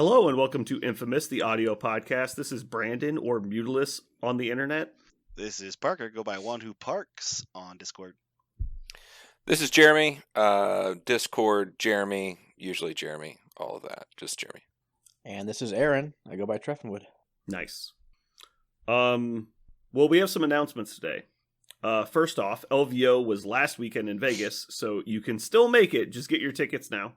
Hello and welcome to Infamous, the audio podcast. This is Brandon, or Mutilus on the internet. This is Parker, go by One Who Parks on Discord. This is Jeremy, Discord, Jeremy, usually Jeremy, all of that, just Jeremy. And this is Aaron, I go by Treffenwood. Nice. Well, we have some announcements today. First off, LVO was last weekend in Vegas, so you can still make it, just get your tickets now.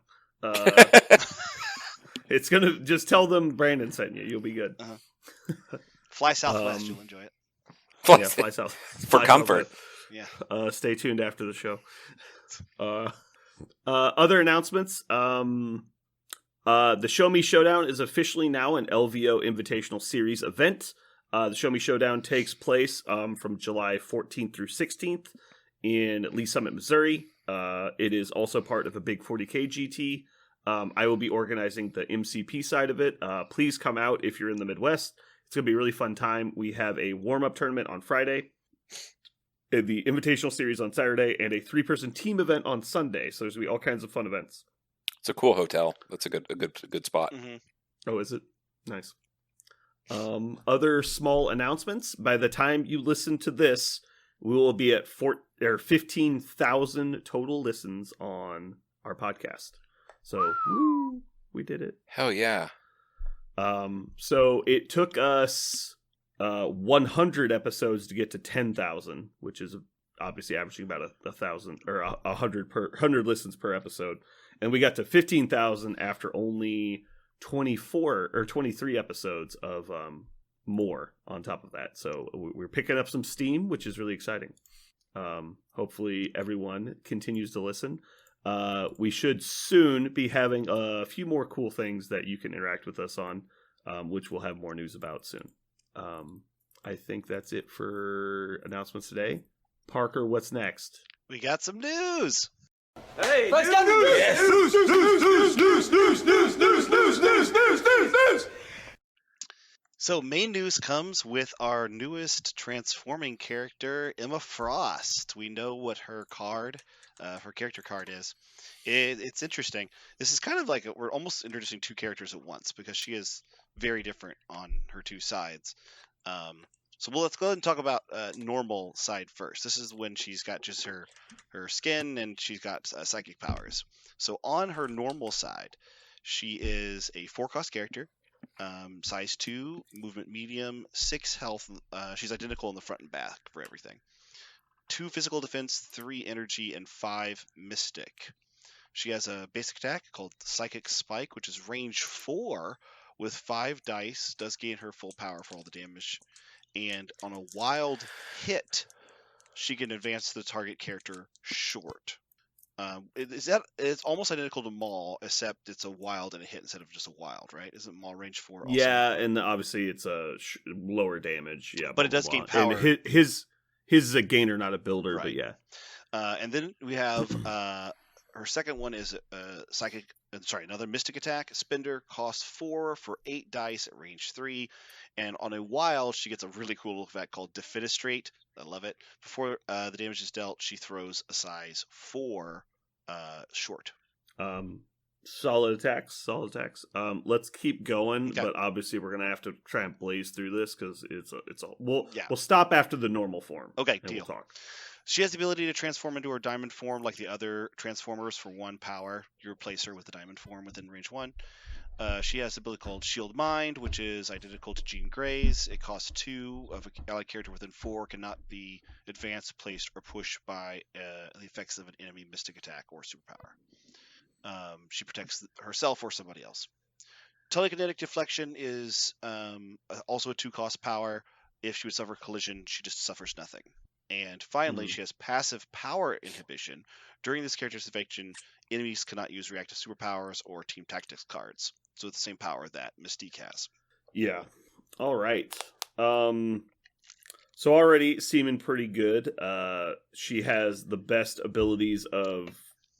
It's gonna just tell them Brandon sent you. You'll be good. Fly Southwest, you'll enjoy it. Yeah, fly south For comfort. Yeah. Stay tuned after the show. Other announcements. The Show Me Showdown is officially now an LVO Invitational Series event. The Show Me Showdown takes place from July 14th through 16th in Lee Summit, Missouri. It is also part of a big 40K GT. I will be organizing the MCP side of it. Please come out if you're in the Midwest. It's going to be a really fun time. We have a warm-up tournament on Friday, the Invitational Series on Saturday, and a 3-person team event on Sunday. So there's going to be all kinds of fun events. It's a cool hotel. That's a good spot. Mm-hmm. Oh, is it? Nice. Other small announcements. By the time you listen to this, we will be at 15,000 total listens on our podcast. So, woo, we did it. Hell yeah. So it took us 100 episodes to get to 10,000, which is obviously averaging about 1,000 or 100 listens per episode. And we got to 15,000 after only 24 or 23 episodes of more on top of that. So we're picking up some steam, which is really exciting. Hopefully everyone continues to listen. We should soon be having a few more cool things that you can interact with us on, which we'll have more news about soon. I think that's it for announcements today. Parker, what's next? We got some news! Hey, News! So, main news comes with our newest transforming character, Emma Frost. We know what her character card is. It's interesting. This is kind of like we're almost introducing two characters at once because she is very different on her two sides. Let's go ahead and talk about normal side first. This is when she's got just her skin and she's got psychic powers. So on her normal side, she is a 4-cost character, size 2, movement medium, 6 health. She's identical in the front and back for everything. 2 physical defense, 3 energy, and 5 mystic. She has a basic attack called Psychic Spike, which is range 4 with 5 dice, does gain her full power for all the damage. And on a wild hit, she can advance the target character short. It's almost identical to Maul, except it's a wild and a hit instead of just a wild, right? Isn't Maul range 4 also? Yeah, and obviously it's a lower damage. Yeah, but it does gain power. And his is a gainer, not a builder, right. But yeah. And then we have her second one is another mystic attack. Spender costs 4 for 8 dice at range 3. And on a wild, she gets a really cool effect called Defenestrate. I love it. Before the damage is dealt, she throws a size 4 short. Solid attacks. Let's keep going, Okay. but obviously we're gonna have to try and blaze through this because we'll stop after the normal form. Okay, and deal. We'll talk. She has the ability to transform into her diamond form like the other Transformers for 1 power. You replace her with the diamond form within range 1. She has the ability called Shield Mind, which is identical to Jean Grey's. It costs 2 of an allied character within 4, cannot be advanced, placed, or pushed by the effects of an enemy mystic attack or superpower. She protects herself or somebody else. Telekinetic Deflection is also a 2-cost power. If she would suffer collision, she just suffers nothing. And finally, she has passive power inhibition. During this character's infection, enemies cannot use reactive superpowers or team tactics cards. So it's the same power that Mystique has. Yeah. All right. So already seeming pretty good. She has the best abilities of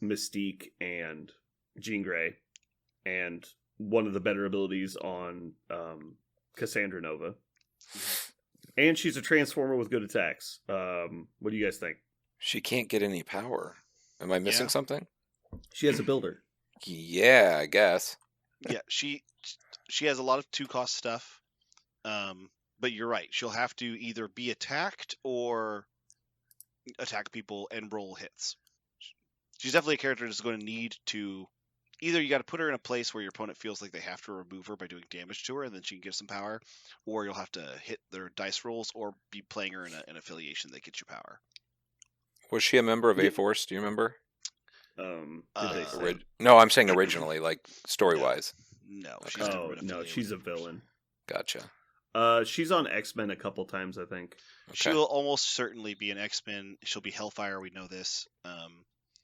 Mystique and Jean Grey, and one of the better abilities on Cassandra Nova. And she's a Transformer with good attacks. What do you guys think? She can't get any power. Am I missing something? She has a builder. Yeah, I guess. Yeah, she she has a lot of 2-cost stuff. But you're right. She'll have to either be attacked or attack people and roll hits. She's definitely a character that's going to need to either you got to put her in a place where your opponent feels like they have to remove her by doing damage to her, and then she can give some power, or you'll have to hit their dice rolls or be playing her in an affiliation that gets you power. Was she a member of A-Force? Do you remember? Did they say? No, I'm saying originally, like story-wise. No. Okay. She's never been No, affiliated she's a with villain. Gotcha. She's on X-Men a couple times, I think. Okay. She will almost certainly be an X-Men. She'll be Hellfire, we know this.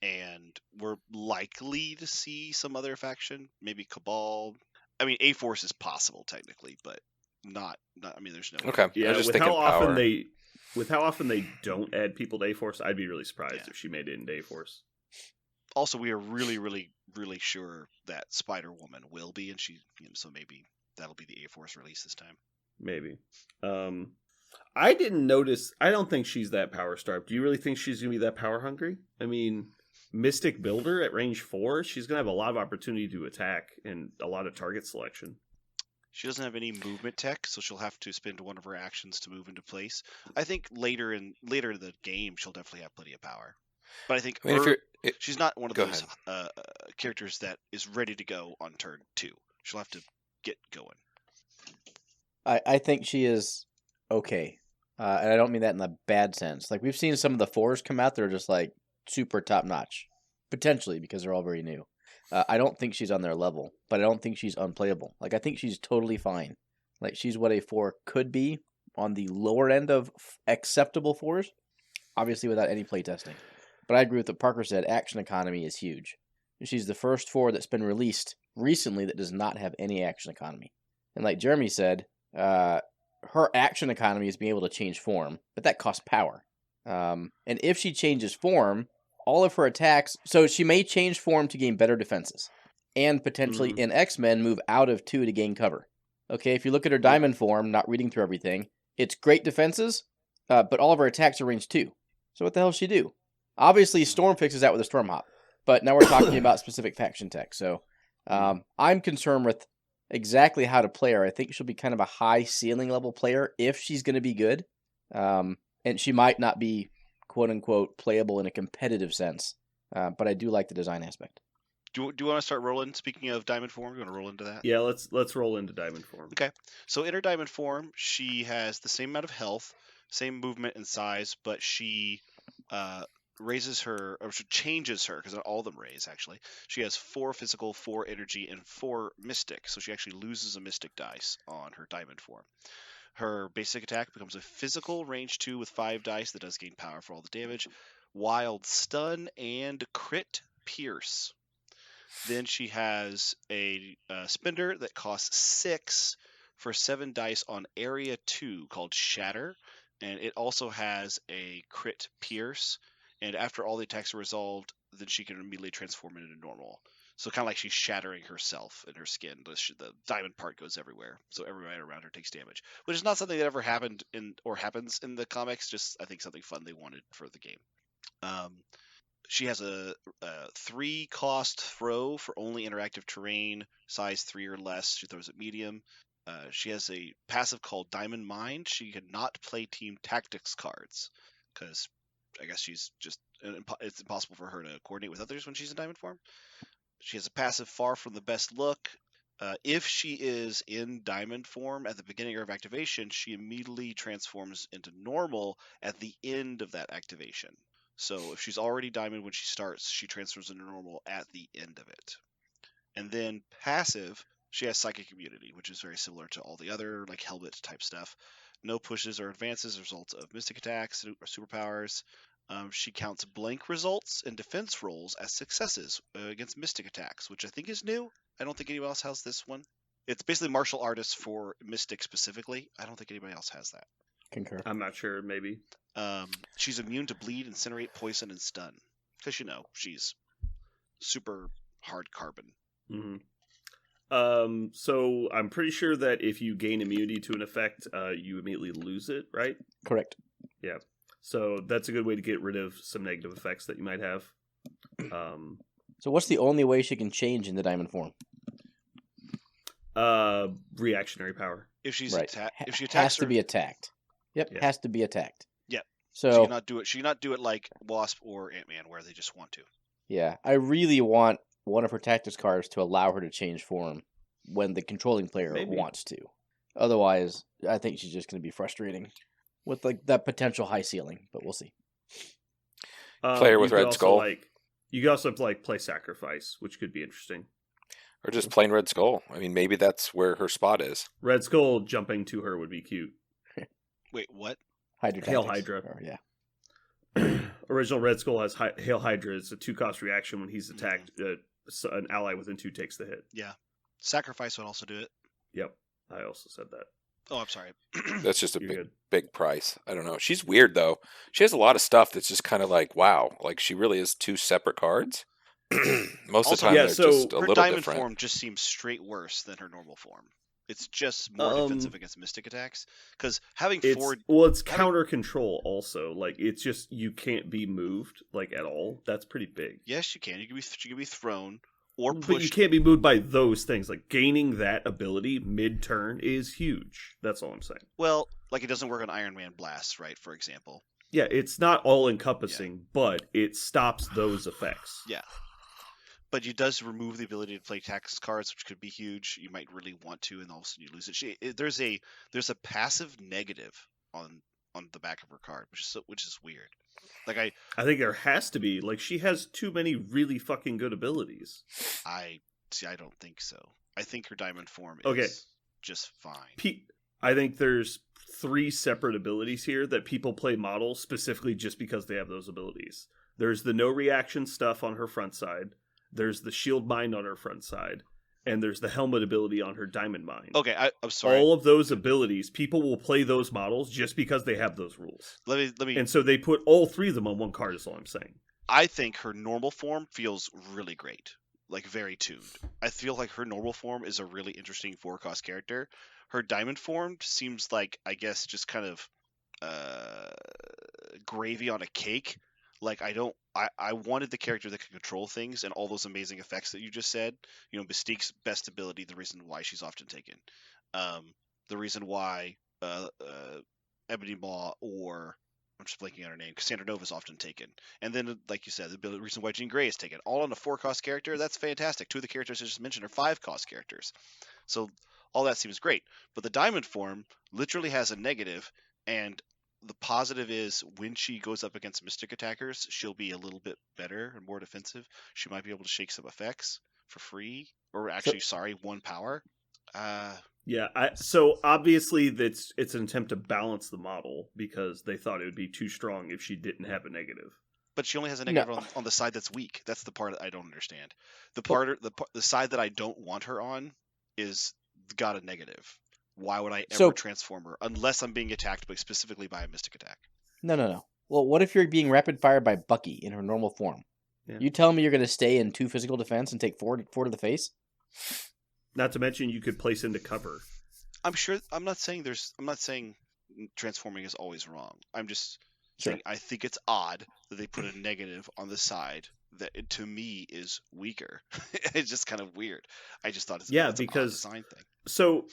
And we're likely to see some other faction, maybe Cabal. I mean, A-Force is possible technically, but not. I mean, there's no. Okay. Yeah, I was just with thinking how often they don't add people to A-Force, I'd be really surprised Yeah. if she made it into A-Force. Also, we are really, really, really sure that Spider-Woman will be, and so maybe that'll be the A-Force release this time. Maybe. I didn't notice. I don't think she's that power starved. Do you really think she's gonna be that power hungry? I mean, Mystic Builder at range 4, she's gonna have a lot of opportunity to attack and a lot of target selection. She doesn't have any movement tech, so she'll have to spend one of her actions to move into place. I think later in the game, she'll definitely have plenty of power. But I think she's not one of Go those characters that is ready to go on turn 2. She'll have to get going. I think she is okay. And I don't mean that in a bad sense. Like, we've seen some of the 4s come out that are just, like, super top-notch. Potentially, because they're all very new. I don't think she's on their level, but I don't think she's unplayable. Like, I think she's totally fine. Like, she's what a 4 could be on the lower end of acceptable 4s, obviously without any playtesting. But I agree with what Parker said. Action economy is huge. She's the first 4 that's been released recently that does not have any action economy. And like Jeremy said, her action economy is being able to change form, but that costs power. And if she changes form, all of her attacks... So she may change form to gain better defenses, and potentially in X-Men move out of 2 to gain cover. Okay, if you look at her diamond form, not reading through everything, it's great defenses, but all of her attacks are range 2. So what the hell does she do? Obviously, Storm fixes that with a Storm Hop, but now we're talking about specific faction tech. So I'm concerned with exactly how to play her. I think she'll be kind of a high ceiling level player if she's going to be good. And she might not be quote unquote playable in a competitive sense. But I do like the design aspect. Do you want to start rolling? Speaking of diamond form, you want to roll into that? Yeah, let's roll into diamond form. Okay. So in her diamond form, she has the same amount of health, same movement and size, but she she changes her, because all of them raise, actually. She has 4 physical, 4 energy, and 4 mystic, so she actually loses a mystic dice on her diamond form. Her basic attack becomes a physical range 2 with 5 dice that does gain power for all the damage, wild stun, and crit pierce. Then she has a spender that costs 6 for 7 dice on area 2 called Shatter, and it also has a crit pierce. And after all the attacks are resolved, then she can immediately transform it into normal. So kind of like she's shattering herself in her skin. The diamond part goes everywhere, so everybody around her takes damage, which is not something that ever happened or happens in the comics. Just I think something fun they wanted for the game. She has a 3-cost throw for only interactive terrain, size 3 or less. She throws at medium. She has a passive called Diamond Mind. She cannot play team tactics cards because I guess it's impossible for her to coordinate with others when she's in diamond form. She has a passive Far from the Best Look. If she is in diamond form at the beginning of activation, she immediately transforms into normal at the end of that activation. So if she's already diamond when she starts, she transfers into normal at the end of it. And then passive, she has Psychic Immunity, which is very similar to all the other like helmet type stuff. No pushes or advances as a result of mystic attacks or superpowers. She counts blank results and defense rolls as successes against mystic attacks, which I think is new. I don't think anyone else has this one. It's basically martial artists for mystic specifically. I don't think anybody else has that. Concur. I'm not sure, maybe. She's immune to bleed, incinerate, poison, and stun. Because, she's super hard carbon. Mm-hmm. So I'm pretty sure that if you gain immunity to an effect, you immediately lose it, right? Correct. Yeah. So that's a good way to get rid of some negative effects that you might have. So what's the only way she can change into diamond form? Reactionary power. If she's Right. if she Has attacks to her, be attacked. Yep, Yeah. has to be attacked. Yep. she So cannot do it. She cannot do it like Wasp or Ant-Man, where they just want to. yeah, I really want one of her tactics cards to allow her to change form when the controlling player Maybe. wants to. Otherwise, I think she's just going to be frustrating with like that potential high ceiling. But we'll see. Player with you could Red also, Skull. Like, you could also like play Sacrifice, which could be interesting. Or just plain Red Skull. I mean, maybe that's where her spot is. Red Skull jumping to her would be cute. Wait, what? Hydra Hail tactics, Hydra. or, yeah. Original Red Skull has Hail Hydra. It's a 2-cost reaction when he's attacked. An ally within 2 takes the hit. Yeah. Sacrifice would also do it. Yep, I also said that. Oh, I'm sorry. That's just a You're big, good. big price. I don't know. She's weird though. She has a lot of stuff that's just kind of like, wow, like she really is 2 separate cards. Most of Also, the time, yeah, they're so just a Her little diamond different. form just seems straight worse than her normal form. It's just more defensive against mystic attacks. Because having four, It's counter control also. Like, it's just you can't be moved like at all. That's pretty big. yes, you can. She can be thrown or But you pushed. can't be moved by those things. Like, gaining that ability mid-turn is huge. That's all I'm saying. Well, like it doesn't work on Iron Man blasts, right? For example. Yeah, it's not all-encompassing, but it stops those effects. Yeah. But it does remove the ability to play tax cards, which could be huge. You might really want to, and all of a sudden you lose it. There's a passive negative on the back of her card, which is weird. Like I think there has to be. Like, she has too many really fucking good abilities. I don't think so. I think her diamond form is Okay. just fine. I think there's 3 separate abilities here that people play model specifically just because they have those abilities. There's the no reaction stuff on her front side. There's the shield mine on her front side, and there's the helmet ability on her diamond mine. Okay, I'm sorry. All of those abilities, people will play those models just because they have those rules. Let me. And so they put all 3 of them on one card, is all I'm saying. I think her normal form feels really great, like very tuned. I feel like her normal form is a really interesting 4-cost character. Her diamond form seems like, I guess, just kind of gravy on a cake. Like I wanted the character that could control things and all those amazing effects that you just said. You know, Mystique's best ability, the reason why she's often taken, the reason why Ebony Maw, or I'm just blanking on her name, Cassandra Nova is often taken, and then like you said, the reason why Jean Grey is taken, all on a 4-cost character. That's fantastic. 2 of the characters I just mentioned are 5-cost characters, so all that seems great. But the diamond form literally has a negative, and the positive is when she goes up against mystic attackers, she'll be a little bit better and more defensive. She might be able to shake some effects for free, or actually, 1 power. Yeah, so obviously it's an attempt to balance the model because they thought it would be too strong if she didn't have a negative. But she only has a negative on the side that's weak. That's the part that I don't understand. The side that I don't want her on is got a negative. Why would I ever transform her unless I'm being attacked specifically by a mystic attack? No. Well, what if you're being rapid fired by Bucky in her normal form? Yeah. You telling me you're going to stay in 2 physical defense and take 4 to the face? Not to mention you could place into cover. I'm not saying transforming is always wrong. I'm just saying I think it's odd that they put a negative on the side that to me is weaker. It's just kind of weird. I just thought it's an odd design thing. So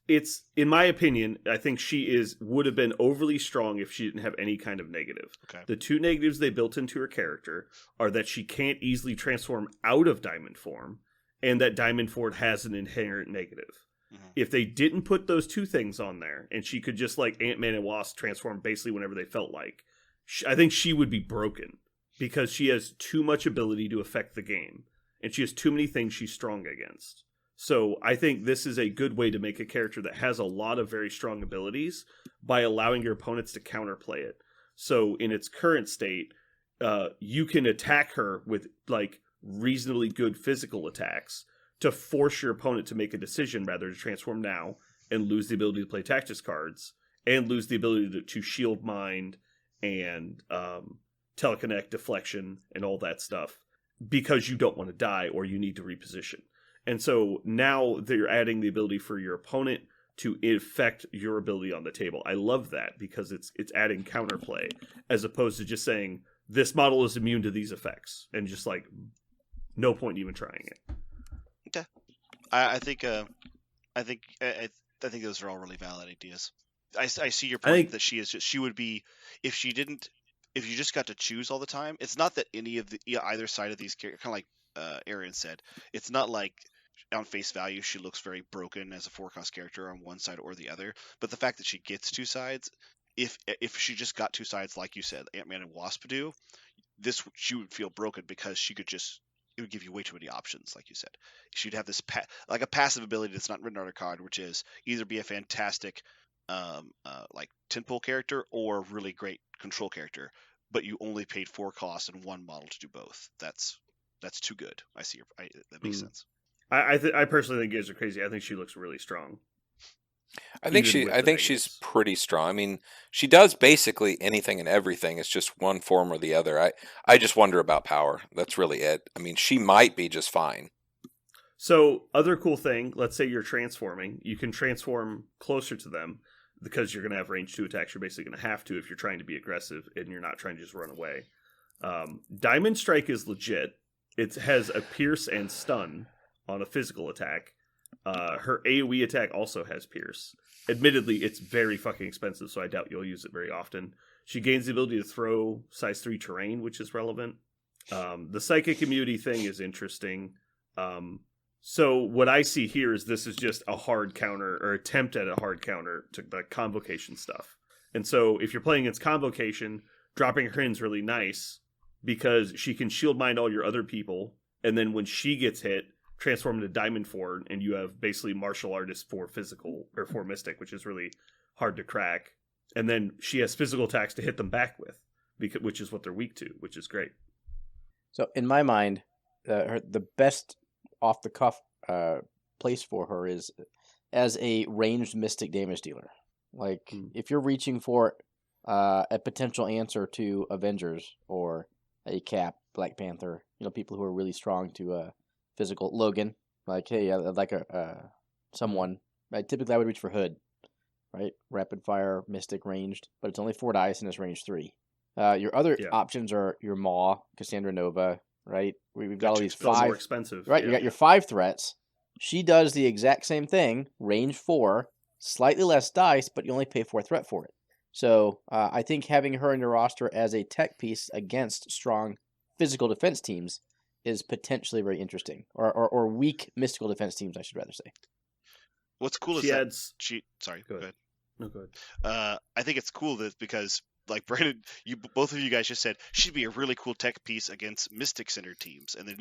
it's in my opinion, I think she would have been overly strong if she didn't have any kind of negative. Okay. The 2 negatives they built into her character are that she can't easily transform out of diamond form, and that diamond form has an inherent negative. Mm-hmm. If they didn't put those 2 things on there, and she could just like Ant-Man and Wasp transform basically whenever they felt like, I think she would be broken because she has too much ability to affect the game, and she has too many things she's strong against. So I think this is a good way to make a character that has a lot of very strong abilities by allowing your opponents to counterplay it. So in its current state, you can attack her with like reasonably good physical attacks to force your opponent to make a decision rather to transform now and lose the ability to play tactics cards and lose the ability to shield mind and teleconnect, deflection, and all that stuff because you don't want to die or you need to reposition. And so now they're adding the ability for your opponent to affect your ability on the table. I love that because it's adding counterplay as opposed to just saying this model is immune to these effects and just like no point even trying it. Okay. I think I think those are all really valid ideas. I see your I point think that she would be if you just got to choose all the time. It's not that any of the either side of these characters, kind of like Aaron said, it's not like on face value she looks very broken as a forecast character on one side or the other. But the fact that she gets two sides, if she just got two sides like you said, Ant-Man and Wasp do, she would feel broken because she could just it would give you way too many options, like you said. She'd have this like a passive ability that's not written on her card, which is either be a fantastic like tentpole character or a really great control character, but you only paid 4 costs and 1 model to do both. That's too good. I see that makes sense. I personally think Giz are crazy. I think she looks really strong. I think she's pretty strong. I mean, she does basically anything and everything. It's just one form or the other. I just wonder about power. That's really it. I mean, she might be just fine. So, other cool thing, let's say you're transforming. You can transform closer to them because you're going to have range 2 attacks. You're basically going to have to if you're trying to be aggressive and you're not trying to just run away. Diamond Strike is legit. It has a pierce and stun on a physical attack. Her AoE attack also has pierce. Admittedly, it's very fucking expensive, so I doubt you'll use it very often. She gains the ability to throw size 3 terrain, which is relevant. The Psychic Immunity thing is interesting. So what I see here is this is just a hard counter, or attempt at a hard counter to the Convocation stuff. And so if you're playing against Convocation, dropping her in is really nice because she can shield mind all your other people, and then when she gets hit, transform into Diamond 4, and you have basically Martial Artist for physical, or for Mystic, which is really hard to crack. And then she has physical attacks to hit them back with, which is what they're weak to, which is great. So in my mind, the best off the cuff place for her is as a ranged Mystic damage dealer. Like if you're reaching for a potential answer to Avengers or a Cap, Black Panther, people who are really strong to physical Logan, like, hey, I'd like someone. Typically, I would reach for Hood, right? Rapid fire, Mystic, ranged, but it's only 4 dice and it's range 3. Your other options are your Maw, Cassandra Nova, right? We've got all these 5 more expensive, right? You got your 5 threats. She does the exact same thing, range 4, slightly less dice, but you only pay 4 threat for it. So I think having her in your roster as a tech piece against strong physical defense teams is potentially very interesting, or weak mystical defense teams, I should rather say. What's cool is that she. Sorry, go ahead. No, go ahead. I think it's cool that because, like Brandon, both of you guys just said she'd be a really cool tech piece against Mystic Center teams, and then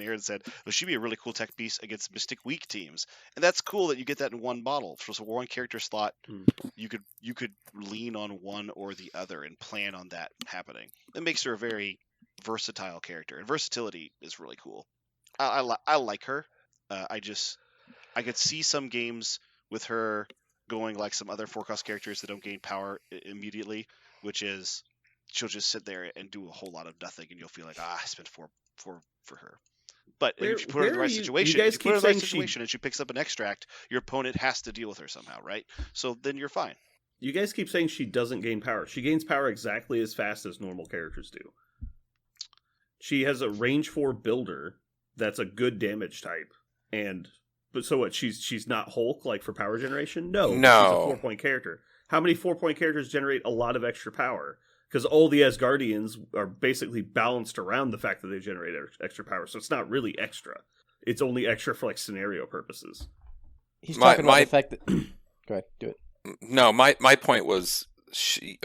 Aaron said, well, she'd be a really cool tech piece against Mystic weak teams, and that's cool that you get that in one model. So one character slot, you could lean on one or the other and plan on that happening. It makes her a very versatile character, and versatility is really cool. I like her. I could see some games with her going like some other forecast characters that don't gain power immediately, which is she'll just sit there and do a whole lot of nothing, and you'll feel like I spent 4 for her. But if you put her in the right situation, and she picks up an extract, your opponent has to deal with her somehow, right? So then you're fine. You guys keep saying she doesn't gain power. She gains power exactly as fast as normal characters do. She has a range 4 builder that's a good damage type, but so what? She's not Hulk like for power generation? No. She's a 4-point character. How many 4-point characters generate a lot of extra power? Because all the Asgardians are basically balanced around the fact that they generate extra power, so it's not really extra. It's only extra for like scenario purposes. He's talking about the fact that. Go ahead, do it. No, my point was. She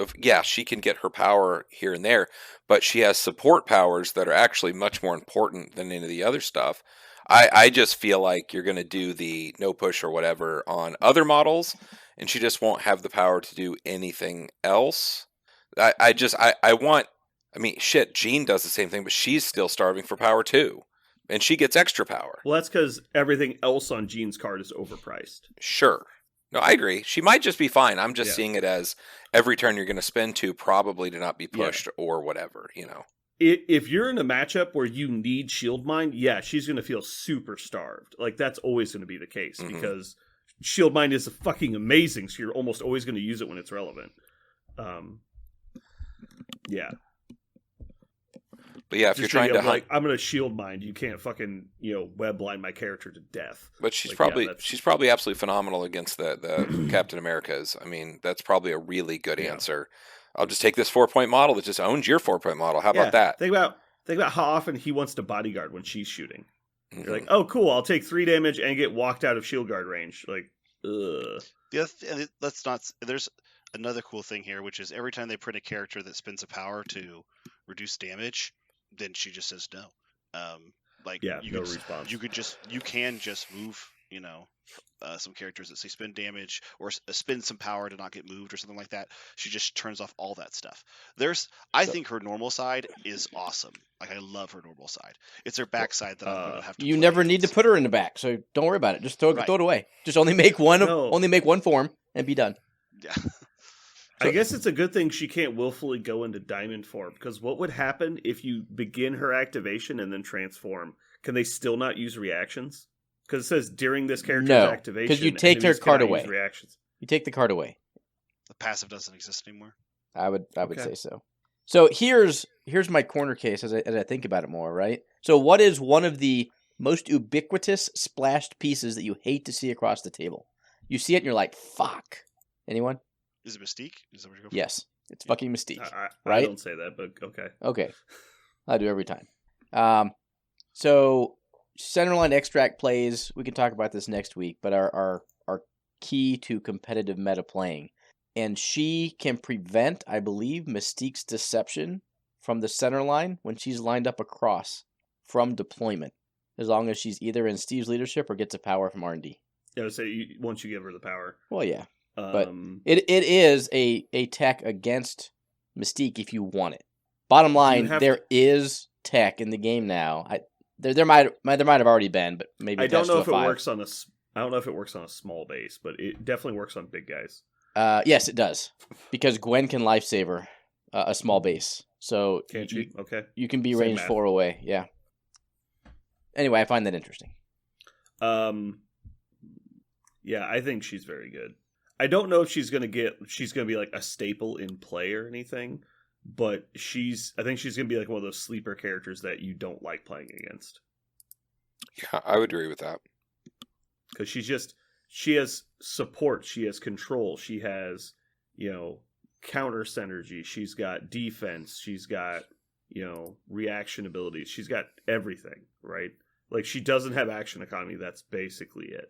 can get her power here and there, but she has support powers that are actually much more important than any of the other stuff. I just feel like you're going to do the no push or whatever on other models, and she just won't have the power to do anything else. Jean does the same thing, but she's still starving for power too, and she gets extra power. Well, that's because everything else on Jean's card is overpriced. Sure. No, I agree. She might just be fine. I'm just seeing it as every turn you're going to spend 2 probably to not be pushed or whatever, If you're in a matchup where you need Shield Mind, she's going to feel super starved. Like, that's always going to be the case because Shield Mind is fucking amazing, so you're almost always going to use it when it's relevant. But yeah, if you're Just trying being to able hunt, like, I'm gonna shield mind. You can't fucking web blind my character to death. but she's Like, probably yeah, that's- she's probably absolutely phenomenal against the Captain Americas. I mean, that's probably a really good Yeah. answer. I'll just take this 4-point model that just owns your 4-point model. How yeah, about that? Think about how often he wants to bodyguard when she's shooting. Mhm. You're like, oh, cool. I'll take 3 damage and get walked out of shield guard range. Like, ugh. The other let's not. There's another cool thing here, which is every time they print a character that spends a power to reduce damage, then she just says no. Like Yeah, you no could, response. you can just move, some characters that say spend damage or spend some power to not get moved or something like that. She just turns off all that stuff. I think her normal side is awesome. Like I love her normal side. It's her backside that I'm gonna have to. You play never need to against. put her in the back, so don't worry about it. Just throw Right. it away. Just only make one. No. Only make one form and be done. Yeah. I guess it's a good thing she can't willfully go into diamond form, because what would happen if you begin her activation and then transform? Can they still not use reactions? Because it says during this character's No, activation, 'cause you take her enemies card cannot away. use reactions. You take the card away. The passive doesn't exist anymore. I would Okay. say so. So here's my corner case as I think about it more, right? So what is one of the most ubiquitous splashed pieces that you hate to see across the table? You see it and you're like, fuck. Anyone? Is it Mystique? Is that what you're going for? Yes. It's fucking Mystique. I Right? don't say that, but okay. Okay. I do every time. So Centerline Extract plays, we can talk about this next week, but are key to competitive meta playing. And she can prevent, I believe, Mystique's deception from the center line when she's lined up across from deployment, as long as she's either in Steve's leadership or gets a power from R&D. Yeah, I would say once you give her the power. Well, yeah. But Um, it is a tech against Mystique if you want it. Bottom line, have there to- is tech in the game now. There might have already been, but maybe I don't attached know to if a it 5. works on I don't know if it works on a small base, but it definitely works on big guys. Yes, it does, because Gwen can lifesaver a small base, so Can't she? Okay. you can be Same range math. 4 away. Yeah. Anyway, I find that interesting. Yeah, I think she's very good. I don't know if she's gonna be like a staple in play or anything, but I think she's gonna be like one of those sleeper characters that you don't like playing against, Yeah, I would agree with that. because she has support, she has control, she has counter synergy, she's got defense, she's got reaction abilities, she's got everything, right? Like, she doesn't have action economy. That's basically it.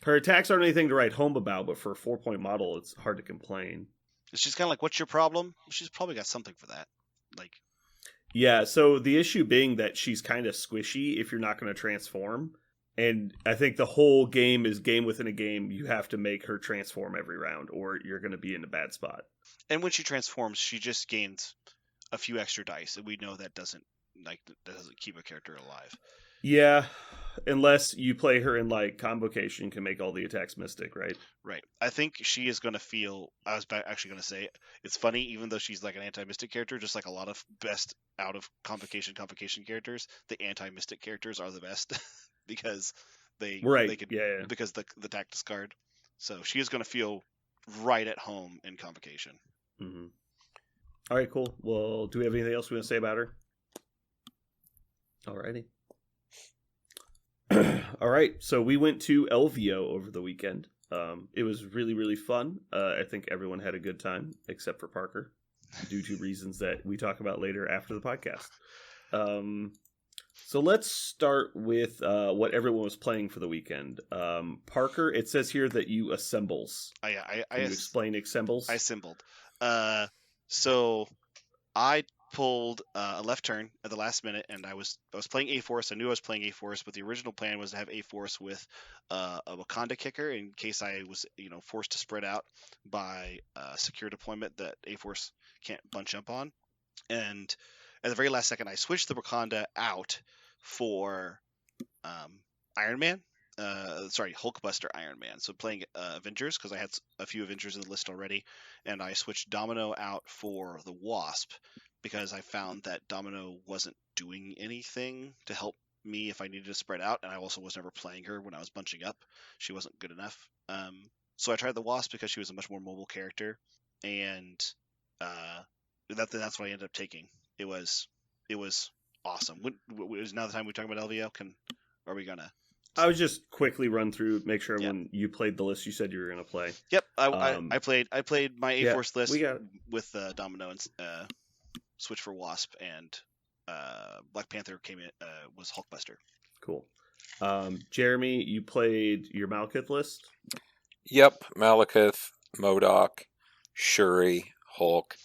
Her attacks aren't anything to write home about, but for a 4-point model, it's hard to complain. She's kind of like, what's your problem? She's probably got something for that. Like, Yeah, so the issue being that she's kind of squishy if you're not going to transform. And I think the whole game is game within a game. You have to make her transform every round, or you're going to be in a bad spot. and when she transforms, she just gains a few extra dice, and we know that doesn't keep a character alive. Yeah, unless you play her in like Convocation, can make all the attacks mystic, right? Right. I think she is going to feel. I was actually going to say it's funny, even though she's like an anti-mystic character, just like a lot of best out of Convocation characters, the anti-mystic characters are the best because they could, Yeah. because the tactics card. So she is going to feel right at home in Convocation. Mm-hmm. All right, cool. Well, do we have anything else we want to say about her? Alrighty. All right, so we went to LVO over the weekend. It was really, really fun. I think everyone had a good time, except for Parker, due to reasons that we talk about later after the podcast. So let's start with what everyone was playing for the weekend. Parker, it says here that you assembles. Oh, yeah, Can you explain assembles? I assembled. So I pulled a left turn at the last minute, and I was playing A-Force. I knew I was playing A-Force, but the original plan was to have A-Force with a Wakanda kicker in case I was forced to spread out by secure deployment that A-Force can't bunch up on. And at the very last second, I switched the Wakanda out for Iron Man. Hulkbuster Iron Man. So playing Avengers, because I had a few Avengers in the list already, and I switched Domino out for the Wasp because I found that Domino wasn't doing anything to help me if I needed to spread out, and I also was never playing her when I was bunching up. She wasn't good enough. So I tried the Wasp because she was a much more mobile character, and that's what I ended up taking. It was Awesome. Is now the time we talk about LVO? Are we gonna? I was just quickly run through, make sure Yeah. when you played the list you said you were going to play. Yep. I played my yeah, A-Force list we got it. with Domino and Switch for Wasp, and Black Panther came in was Hulkbuster. Cool. Jeremy, you played your Malekith list? Yep, Malekith, MODOK, Shuri, Hulk.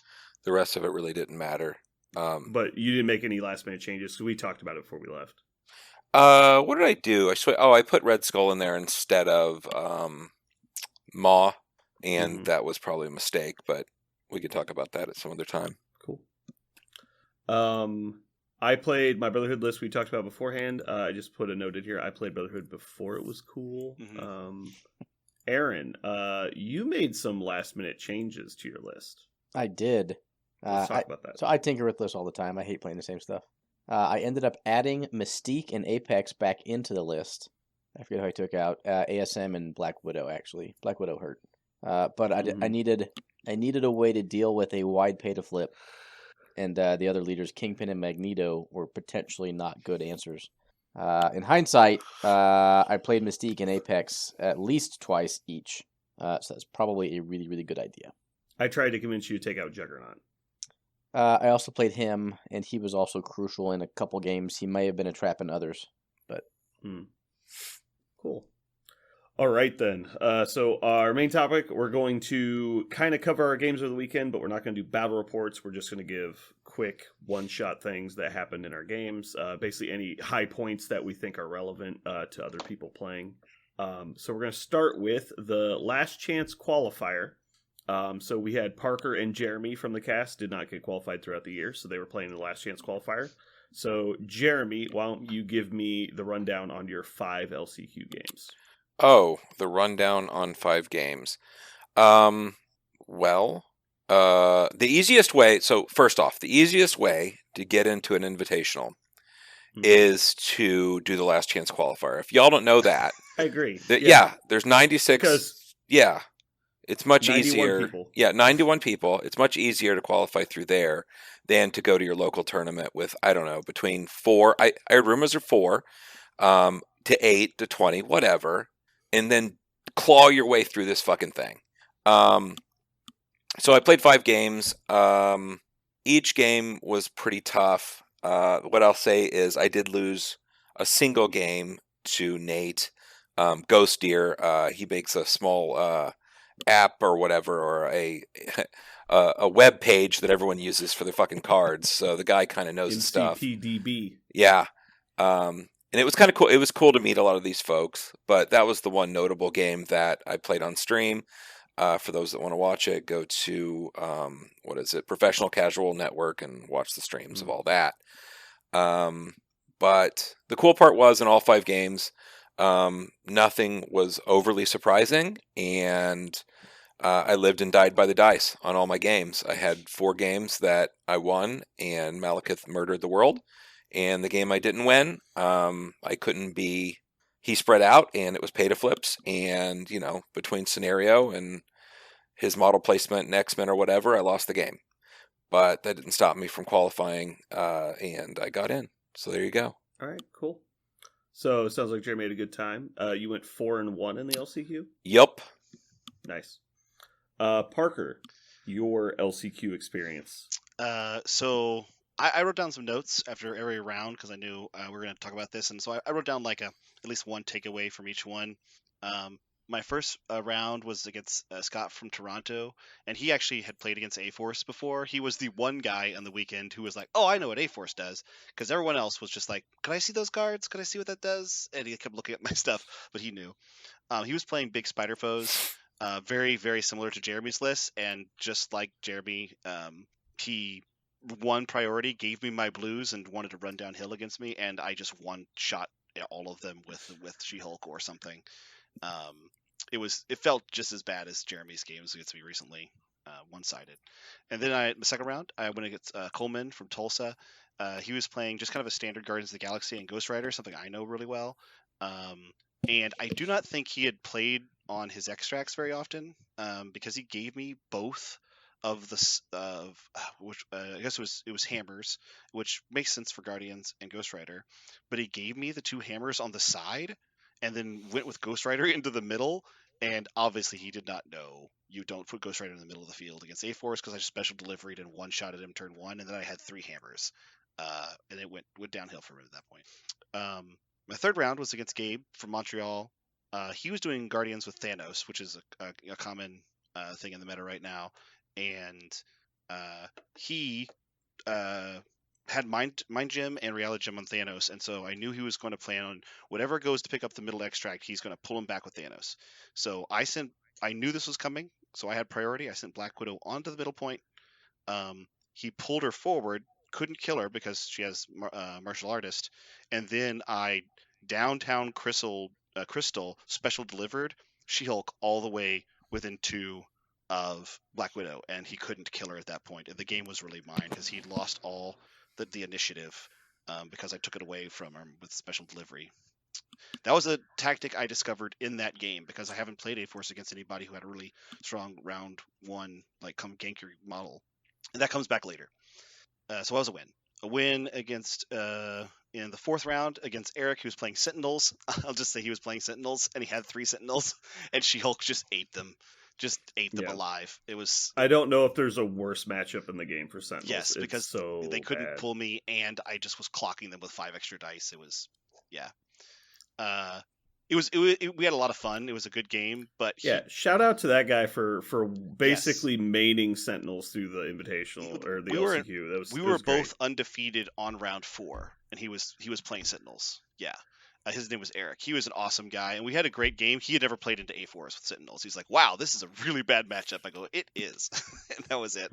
The rest of it really didn't matter. But you didn't make any last minute changes because we talked about it before we left. What did I do? I put Red Skull in there instead of Maw, and that was probably a mistake, but we could talk about that at some other time. Cool. I played my Brotherhood list we talked about beforehand. I just put a note in here. I played Brotherhood before it was cool. Mm-hmm. Aaron, you made some last minute changes to your list. I did. Let's talk about that. So I tinker with lists all the time. I hate playing the same stuff. I ended up adding Mystique and Apex back into the list. I forget who I took out. ASM and Black Widow, actually. Black Widow hurt. But I needed a way to deal with a wide pay to flip. And the other leaders, Kingpin and Magneto, were potentially not good answers. In hindsight, I played Mystique and Apex at least twice each. So that's probably a really, really good idea. I tried to convince you to take out Juggernaut. I also played him, and he was also crucial in a couple games. He may have been a trap in others, but Cool. All right then. So our main topic, we're going to kind of cover our games of the weekend, but we're not going to do battle reports. We're just going to give quick one-shot things that happened in our games. Basically, any high points that we think are relevant to other people playing. So we're going to start with the Last Chance qualifier. So we had Parker and Jeremy from the cast did not get qualified throughout the year, so they were playing the Last Chance qualifier. So Jeremy, why don't you give me the rundown on your 5 LCQ games? Oh, the rundown on 5 games. The easiest way, so first off, the easiest way to get into an invitational is to do the Last Chance qualifier. If y'all don't know that. I agree. There's 96. Because it's much 91 easier. People. Yeah, 91 people. It's much easier to qualify through there than to go to your local tournament with, I don't know, between 4, I heard rumors are 4, to 8 to 20, whatever, and then claw your way through this fucking thing. So I played 5 games. Each game was pretty tough. What I'll say is I did lose a single game to Nate. Ghost Deer, he makes a small app or whatever, or a web page that everyone uses for their fucking cards. So the guy kind of knows his stuff. NCPDB. Yeah. And it was kind of cool. It was cool to meet a lot of these folks, but that was the one notable game that I played on stream. For those that want to watch it, go to, Professional Casual Network and watch the streams of all that. But the cool part was in all 5 games, nothing was overly surprising, and I lived and died by the dice on all my games. I had 4 games that I won, and Malekith murdered the world. And the game I didn't win, he spread out, and it was pay to flips. And, between scenario and his model placement and X-Men or whatever, I lost the game. But that didn't stop me from qualifying, and I got in. So there you go. All right, cool. So it sounds like Jeremy had a good time. You went 4-1 in the LCQ? Yup. Nice. Parker, your LCQ experience. So I wrote down some notes after every round because I knew we were going to talk about this, and so I wrote down at least one takeaway from each one. My first round was against Scott from Toronto, and he actually had played against A-Force before. He was the one guy on the weekend who was like, "Oh, I know what A-Force does," because everyone else was just like, "Can I see those cards? Can I see what that does?" And he kept looking at my stuff, but he knew. He was playing big spider foes, very, very similar to Jeremy's list, and just like Jeremy, he one priority gave me my blues and wanted to run downhill against me, and I just one-shot all of them with She-Hulk or something. It felt just as bad as Jeremy's games against me recently, one-sided. And then the second round, I went against Coleman from Tulsa. He was playing just kind of a standard Guardians of the Galaxy and Ghost Rider, something I know really well. And I do not think he had played on his extracts very often, because he gave me both of which I guess it was hammers, which makes sense for Guardians and Ghost Rider, but he gave me the 2 hammers on the side, and then went with Ghost Rider into the middle. And obviously, he did not know you don't put Ghost Rider in the middle of the field against A-Force, because I just special deliveried and one-shotted him turn 1, and then I had 3 hammers, and it went downhill for him at that point. My third round was against Gabe from Montreal. He was doing Guardians with Thanos, which is a common thing in the meta right now, and he had Mind Gem and Reality Gem on Thanos, and so I knew he was going to plan on whatever goes to pick up the middle extract, he's going to pull him back with Thanos. So I knew this was coming, so I had priority. I sent Black Widow onto the middle point. He pulled her forward, couldn't kill her because she has martial artist, and then I downtown Crystal special delivered She-Hulk all the way within 2 of Black Widow, and he couldn't kill her at that point. And the game was really mine because he'd lost all the initiative because I took it away from him with special delivery. That was a tactic I discovered in that game because I haven't played A-Force against anybody who had a really strong round 1 like come gank your model, and that comes back later. So that was a win. A win against in the 4th round against Eric, who was playing Sentinels. I'll just say he was playing Sentinels, and he had 3 Sentinels, and She-Hulk just ate them alive. It was. I don't know if there's a worse matchup in the game for Sentinels. Yes, because so they couldn't bad. pull me, and I just was clocking them with 5 extra dice. It was, yeah. We had a lot of fun. It was a good game, but shout out to that guy for basically maining Sentinels through the Invitational or the LCQ. We were both undefeated on round 4, and he was playing Sentinels. Yeah. His name was Eric. He was an awesome guy, and we had a great game. He had never played into A-Force with Sentinels. He's like, wow, this is a really bad matchup. I go, it is. And that was it.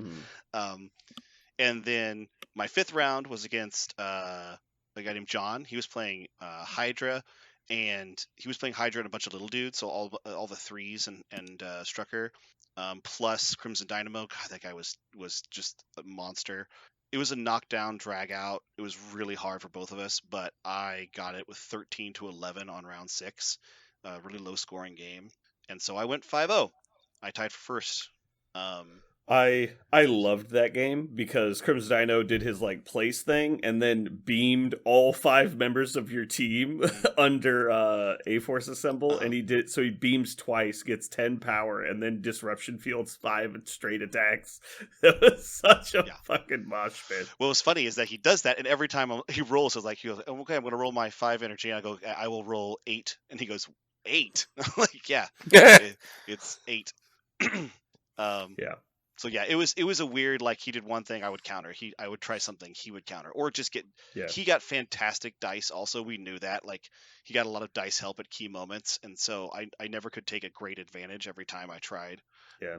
And then my 5th round was against a guy named John. He was playing Hydra, and he was playing Hydra and a bunch of little dudes, so all the 3s and Strucker, plus Crimson Dynamo. God, that guy was just a monster. It was a knockdown, drag out. It was really hard for both of us, but I got it with 13-11 on round 6. Really low scoring game. And so I went 5-0. I tied for first. I loved that game because Crimson Dino did his like place thing and then beamed all 5 members of your team under A-Force Assemble, and he beams twice, gets 10 power, and then Disruption Fields 5 and straight attacks. It was such a fucking mosh pit. What was funny is that he does that, and every time he rolls, it's like he goes, "Okay, I'm going to roll my 5 energy." And I go, "I will roll 8," and he goes, 8. I'm like, yeah, it's 8. Yeah. So yeah, it was a weird, like, he did one thing, I would counter. I would try something, he would counter, or just get. Yeah. He got fantastic dice. Also, we knew that, like, he got a lot of dice help at key moments, and so I never could take a great advantage every time I tried. Yeah.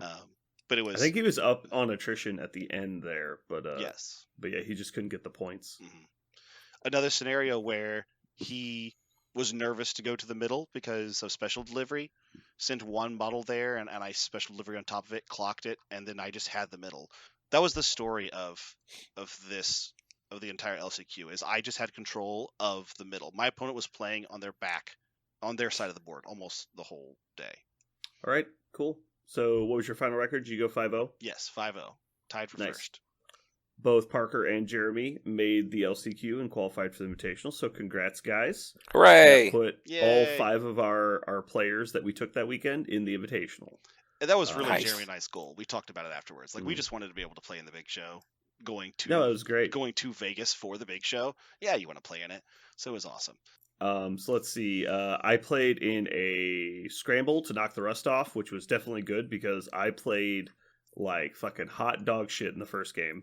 But it was. I think he was up on attrition at the end there, but yes. But yeah, he just couldn't get the points. Mm-hmm. Another scenario where he was nervous to go to the middle because of special delivery. Sent 1 model there, and I special delivery on top of it, clocked it, and then I just had the middle. That was the story of the entire LCQ, is I just had control of the middle. My opponent was playing on their back, on their side of the board, almost the whole day. All right, cool. So what was your final record? Did you go 5-0? Yes, 5-0. Tied for first. Both Parker and Jeremy made the LCQ and qualified for the Invitational, so congrats, guys. Hooray! That put all 5 of our players that we took that weekend in the Invitational. And that was really Jeremy and I's goal. We talked about it afterwards. Like, we just wanted to be able to play in the big show. It was great. Going to Vegas for the big show. Yeah, you want to play in it. So it was awesome. So let's see. I played in a scramble to knock the rust off, which was definitely good because I played like fucking hot dog shit in the first game.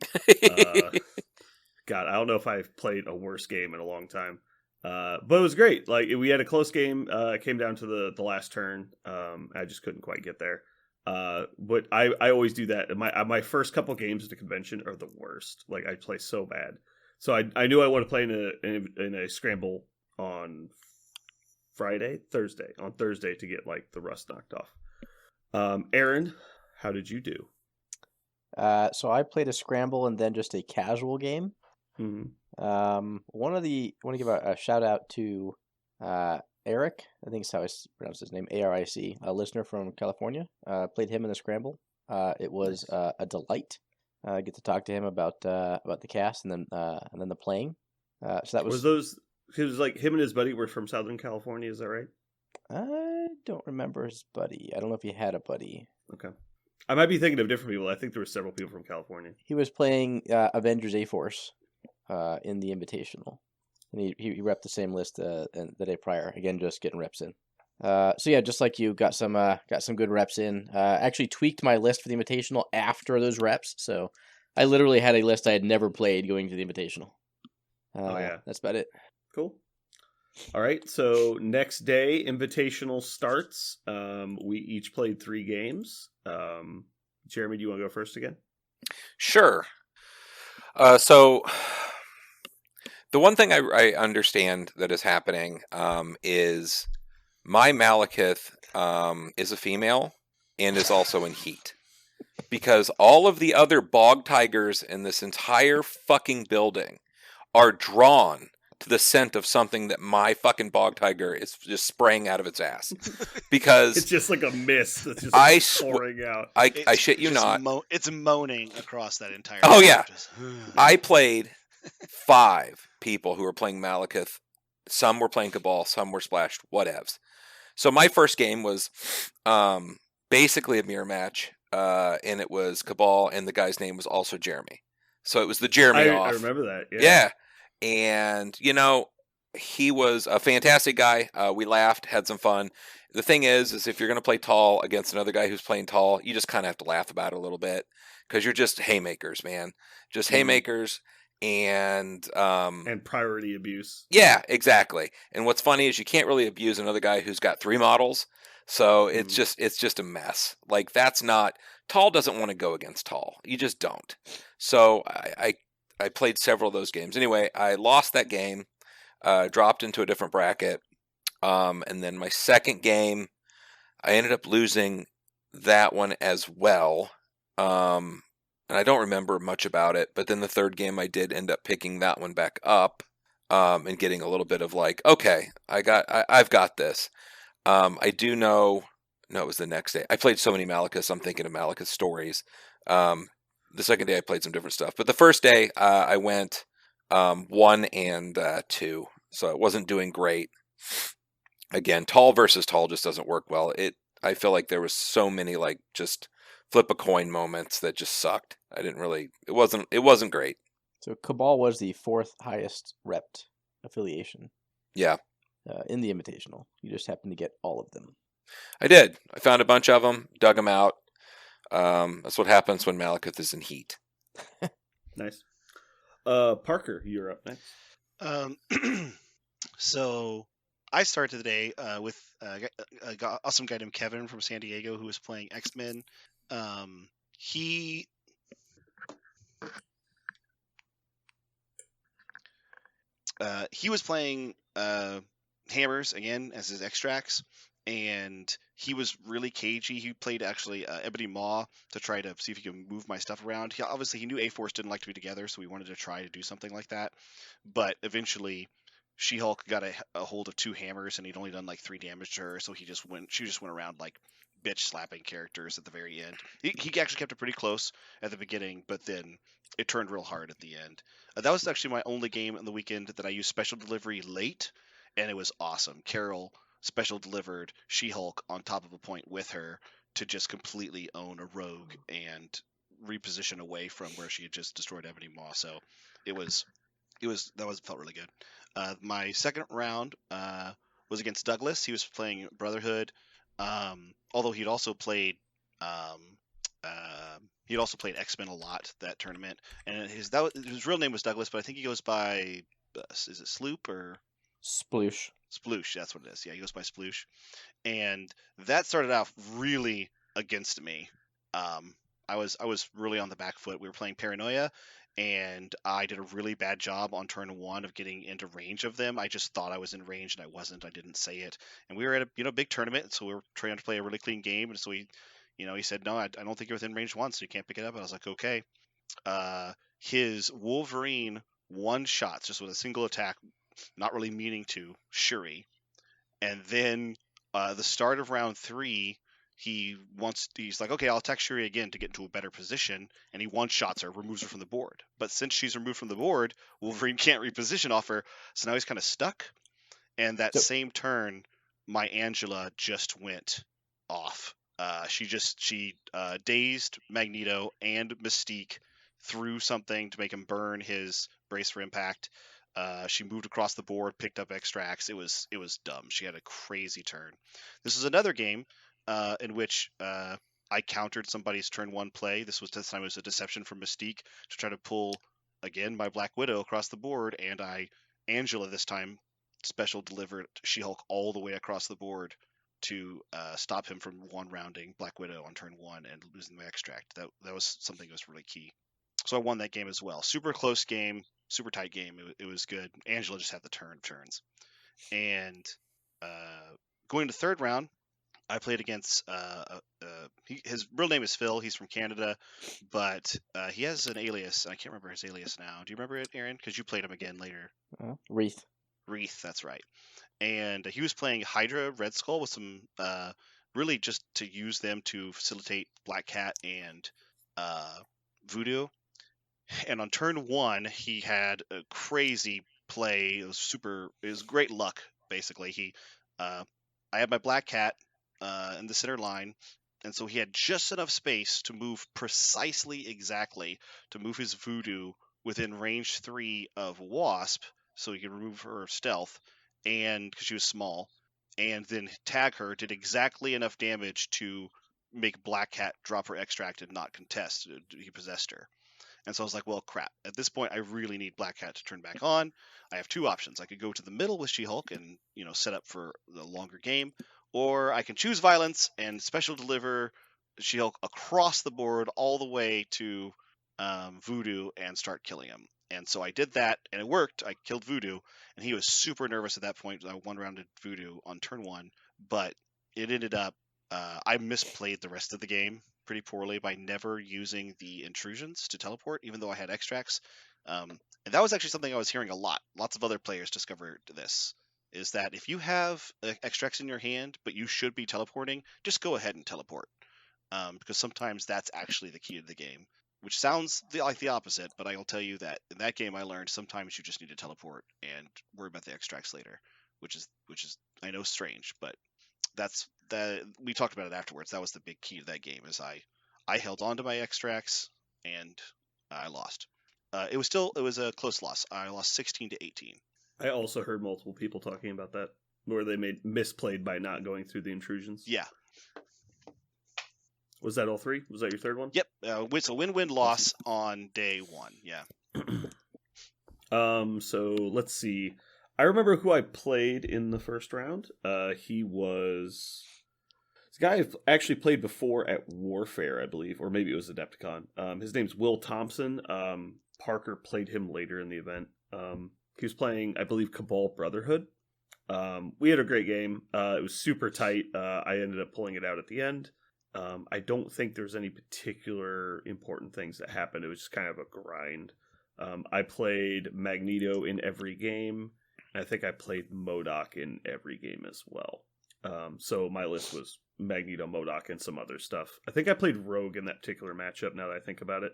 God, I don't know if I've played a worse game in a long time. But it was great. Like, we had a close game. It came down to the last turn. I just couldn't quite get there. But I always do that. My first couple games at the convention are the worst. Like, I play so bad. So I knew I wanted to play in a scramble on Thursday to get like the rust knocked off. Aaron, how did you do? So I played a scramble and then just a casual game. Mm-hmm. I want to give a shout out to Eric. I think it's how I pronounce his name, ARIC, a listener from California. Played him in the scramble. It was a delight. Get to talk to him about the cast and then the playing. So that was. It was like him and his buddy were from Southern California. Is that right? I don't remember his buddy. I don't know if he had a buddy. Okay. I might be thinking of different people. I think there were several people from California. He was playing Avengers A-Force in the Invitational. And he repped the same list the day prior. Again, just getting reps in. So yeah, just like you, got some good reps in. Actually tweaked my list for the Invitational after those reps. So I literally had a list I had never played going to the Invitational. Oh yeah, that's about it. Cool. All right, so next day, Invitational starts. We each played 3 games. Jeremy, do you want to go first again? Sure. So the one thing I understand that is happening is my Malekith is a female and is also in heat. Because all of the other bog tigers in this entire fucking building are drawn to the scent of something that my fucking bog tiger is just spraying out of its ass. Because it's just like a mist that's just pouring out. I shit you not. It's moaning across that entire. Oh yeah. I played 5 people who were playing Malekith. Some were playing Cabal, some were splashed, whatevs. So my first game was basically a mirror match, and it was Cabal, and the guy's name was also Jeremy. So it was the Jeremy off. I remember that. Yeah. And, he was a fantastic guy. We laughed, had some fun. The thing is if you're going to play tall against another guy who's playing tall, you just kind of have to laugh about it a little bit because you're just haymakers, man. Just haymakers and priority abuse. Yeah, exactly. And what's funny is you can't really abuse another guy who's got 3 models. So it's just a mess. Like tall doesn't want to go against tall. You just don't. So I played several of those games. Anyway, I lost that game, dropped into a different bracket, and then my second game, I ended up losing that one as well. And I don't remember much about it, but then the third game I did end up picking that one back up, and getting a little bit of like, okay, I've got this. I do know, no, it was the next day. I played so many Malekiths, I'm thinking of Malekith stories. The second day I played some different stuff. But the first day I went 1 and 2. So it wasn't doing great. Again, tall versus tall just doesn't work well. I feel like there was so many like just flip a coin moments that just sucked. It wasn't great. So Cabal was the 4th highest repped affiliation. Yeah. In the Invitational. You just happened to get all of them. I did. I found a bunch of them, dug them out. That's what happens when Malekith is in heat. Nice. Parker, you're up next. So I started the day with an awesome guy named Kevin from San Diego who was playing X-Men. He was playing hammers again as his extracts, and he was really cagey. He played actually Ebony Maw to try to see if he could move my stuff around. He knew A-Force didn't like to be together, so we wanted to try to do something like that. But eventually, She-Hulk got a hold of 2 hammers, and he'd only done like 3 damage to her, so she just went around like bitch slapping characters at the very end. He actually kept it pretty close at the beginning, but then it turned real hard at the end. That was actually my only game on the weekend that I used special delivery late, and it was awesome. Carol special delivered She-Hulk on top of a point with her to just completely own a rogue and reposition away from where she had just destroyed Ebony Maw. So felt really good. My second round was against Douglas. He was playing Brotherhood. Although he'd also played X-Men a lot that tournament, and his real name was Douglas, but I think he goes by is it Sloop or Sploosh? Sploosh, that's what it is. Yeah, he goes by Sploosh, and that started out really against me. I was really on the back foot. We were playing Paranoia, and I did a really bad job on turn 1 of getting into range of them. I just thought I was in range, and I wasn't. I didn't say it. And we were at a big tournament, so we were trying to play a really clean game. And so he said, no, I don't think you're within range 1, so you can't pick it up. And I was like, okay. His Wolverine 1 shots just with a single attack, not really meaning to Shuri. And then the start of round 3, he's like, okay, I'll attack Shuri again to get into a better position, and he one-shots her, removes her from the board. But since she's removed from the board, Wolverine can't reposition off her, so now he's kind of stuck. And that So- same turn, my Angela just went off. She dazed Magneto and Mystique, threw something to make him burn his brace for impact. She moved across the board, picked up extracts. It was dumb. She had a crazy turn. This is another game in which I countered somebody's turn 1 play. This time it was a deception from Mystique to try to pull again my Black Widow across the board, and Angela this time special delivered She-Hulk all the way across the board to stop him from one-rounding Black Widow on turn 1 and losing the extract. That was something that was really key. So I won that game as well. Super close game, super tight game. It was good. Angela just had the turns. And going to third round, I played against his real name is Phil. He's from Canada, but he has an alias. I can't remember his alias now. Do you remember it, Aaron? Because you played him again later. Wreath. Wreath, that's right. And he was playing Hydra, Red Skull with some really just to use them to facilitate Black Cat and Voodoo. And on turn 1, he had a crazy play. It was great luck, basically. I had my Black Cat in the center line, and so he had just enough space to move precisely exactly to move his Voodoo within range 3 of Wasp, so he could remove her stealth, and because she was small, and then tag her, did exactly enough damage to make Black Cat drop her extract and not contest. He possessed her. And so I was like, well, crap. At this point, I really need Black Cat to turn back on. I have 2 options. I could go to the middle with She-Hulk and, set up for the longer game, or I can choose violence and special deliver She-Hulk across the board all the way to Voodoo and start killing him. And so I did that, and it worked. I killed Voodoo, and he was super nervous at that point. I one-rounded Voodoo on turn 1, but it ended up I misplayed the rest of the game pretty poorly by never using the intrusions to teleport, even though I had extracts. And that was actually something I was hearing a lot. Lots of other players discovered this, is that if you have extracts in your hand, but you should be teleporting, just go ahead and teleport. Because sometimes that's actually the key to the game, which sounds like the opposite, but I will tell you that in that game I learned sometimes you just need to teleport and worry about the extracts later, which is I know strange, but we talked about it afterwards. That was the big key to that game, is I held on to my extracts and I lost. It was a close loss. I lost 16-18. I also heard multiple people talking about that, where they misplayed by not going through the intrusions. Yeah. Was that all 3? Was that your third one? Yep. It's a win-win loss on day 1. Yeah. So let's see. I remember who I played in the first round. He was this guy I've actually played before at Warfare, I believe, or maybe it was Adepticon. His name's Will Thompson. Parker played him later in the event. He was playing, I believe, Cabal Brotherhood. We had a great game. It was super tight. I ended up pulling it out at the end. I don't think there's any particular important things that happened. It was just kind of a grind. I played Magneto in every game. I think I played MODOK in every game as well. So my list was Magneto, MODOK, and some other stuff. I think I played Rogue in that particular matchup, now that I think about it.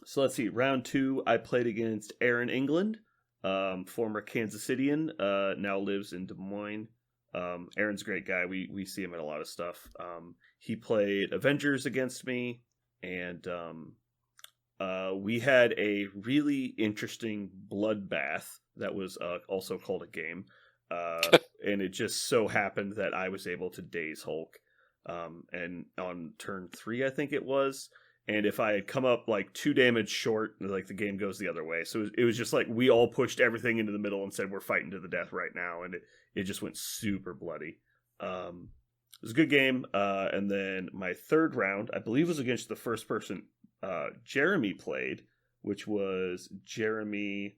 So let's see. Round 2, I played against Aaron England, former Kansas Cityan, now lives in Des Moines. Aaron's a great guy. We see him in a lot of stuff. He played Avengers against me, and we had a really interesting bloodbath that was also called a game. And it just so happened that I was able to daze Hulk. And on turn 3, I think it was. And if I had come up like 2 damage short, like the game goes the other way. So it was just like we all pushed everything into the middle and said we're fighting to the death right now, and it just went super bloody. It was a good game. And then my third round, I believe, was against the first person Jeremy played, which was Jeffrey.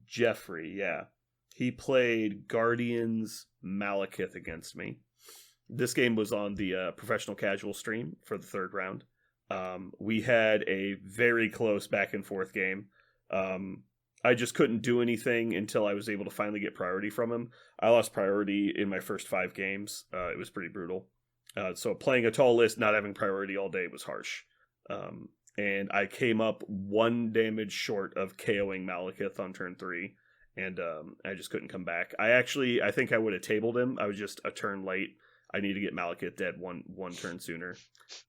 Jeffrey, yeah. He played Guardians Malekith against me. This game was on the professional casual stream for the third round. We had a very close back and forth game. I just couldn't do anything until I was able to finally get priority from him. I lost priority in my first 5 games. It was pretty brutal. So playing a tall list, not having priority all day was harsh. And I came up 1 damage short of KOing Malekith on turn 3, and I just couldn't come back. I think I would have tabled him. I was just a turn late. I need to get Malekith dead one turn sooner.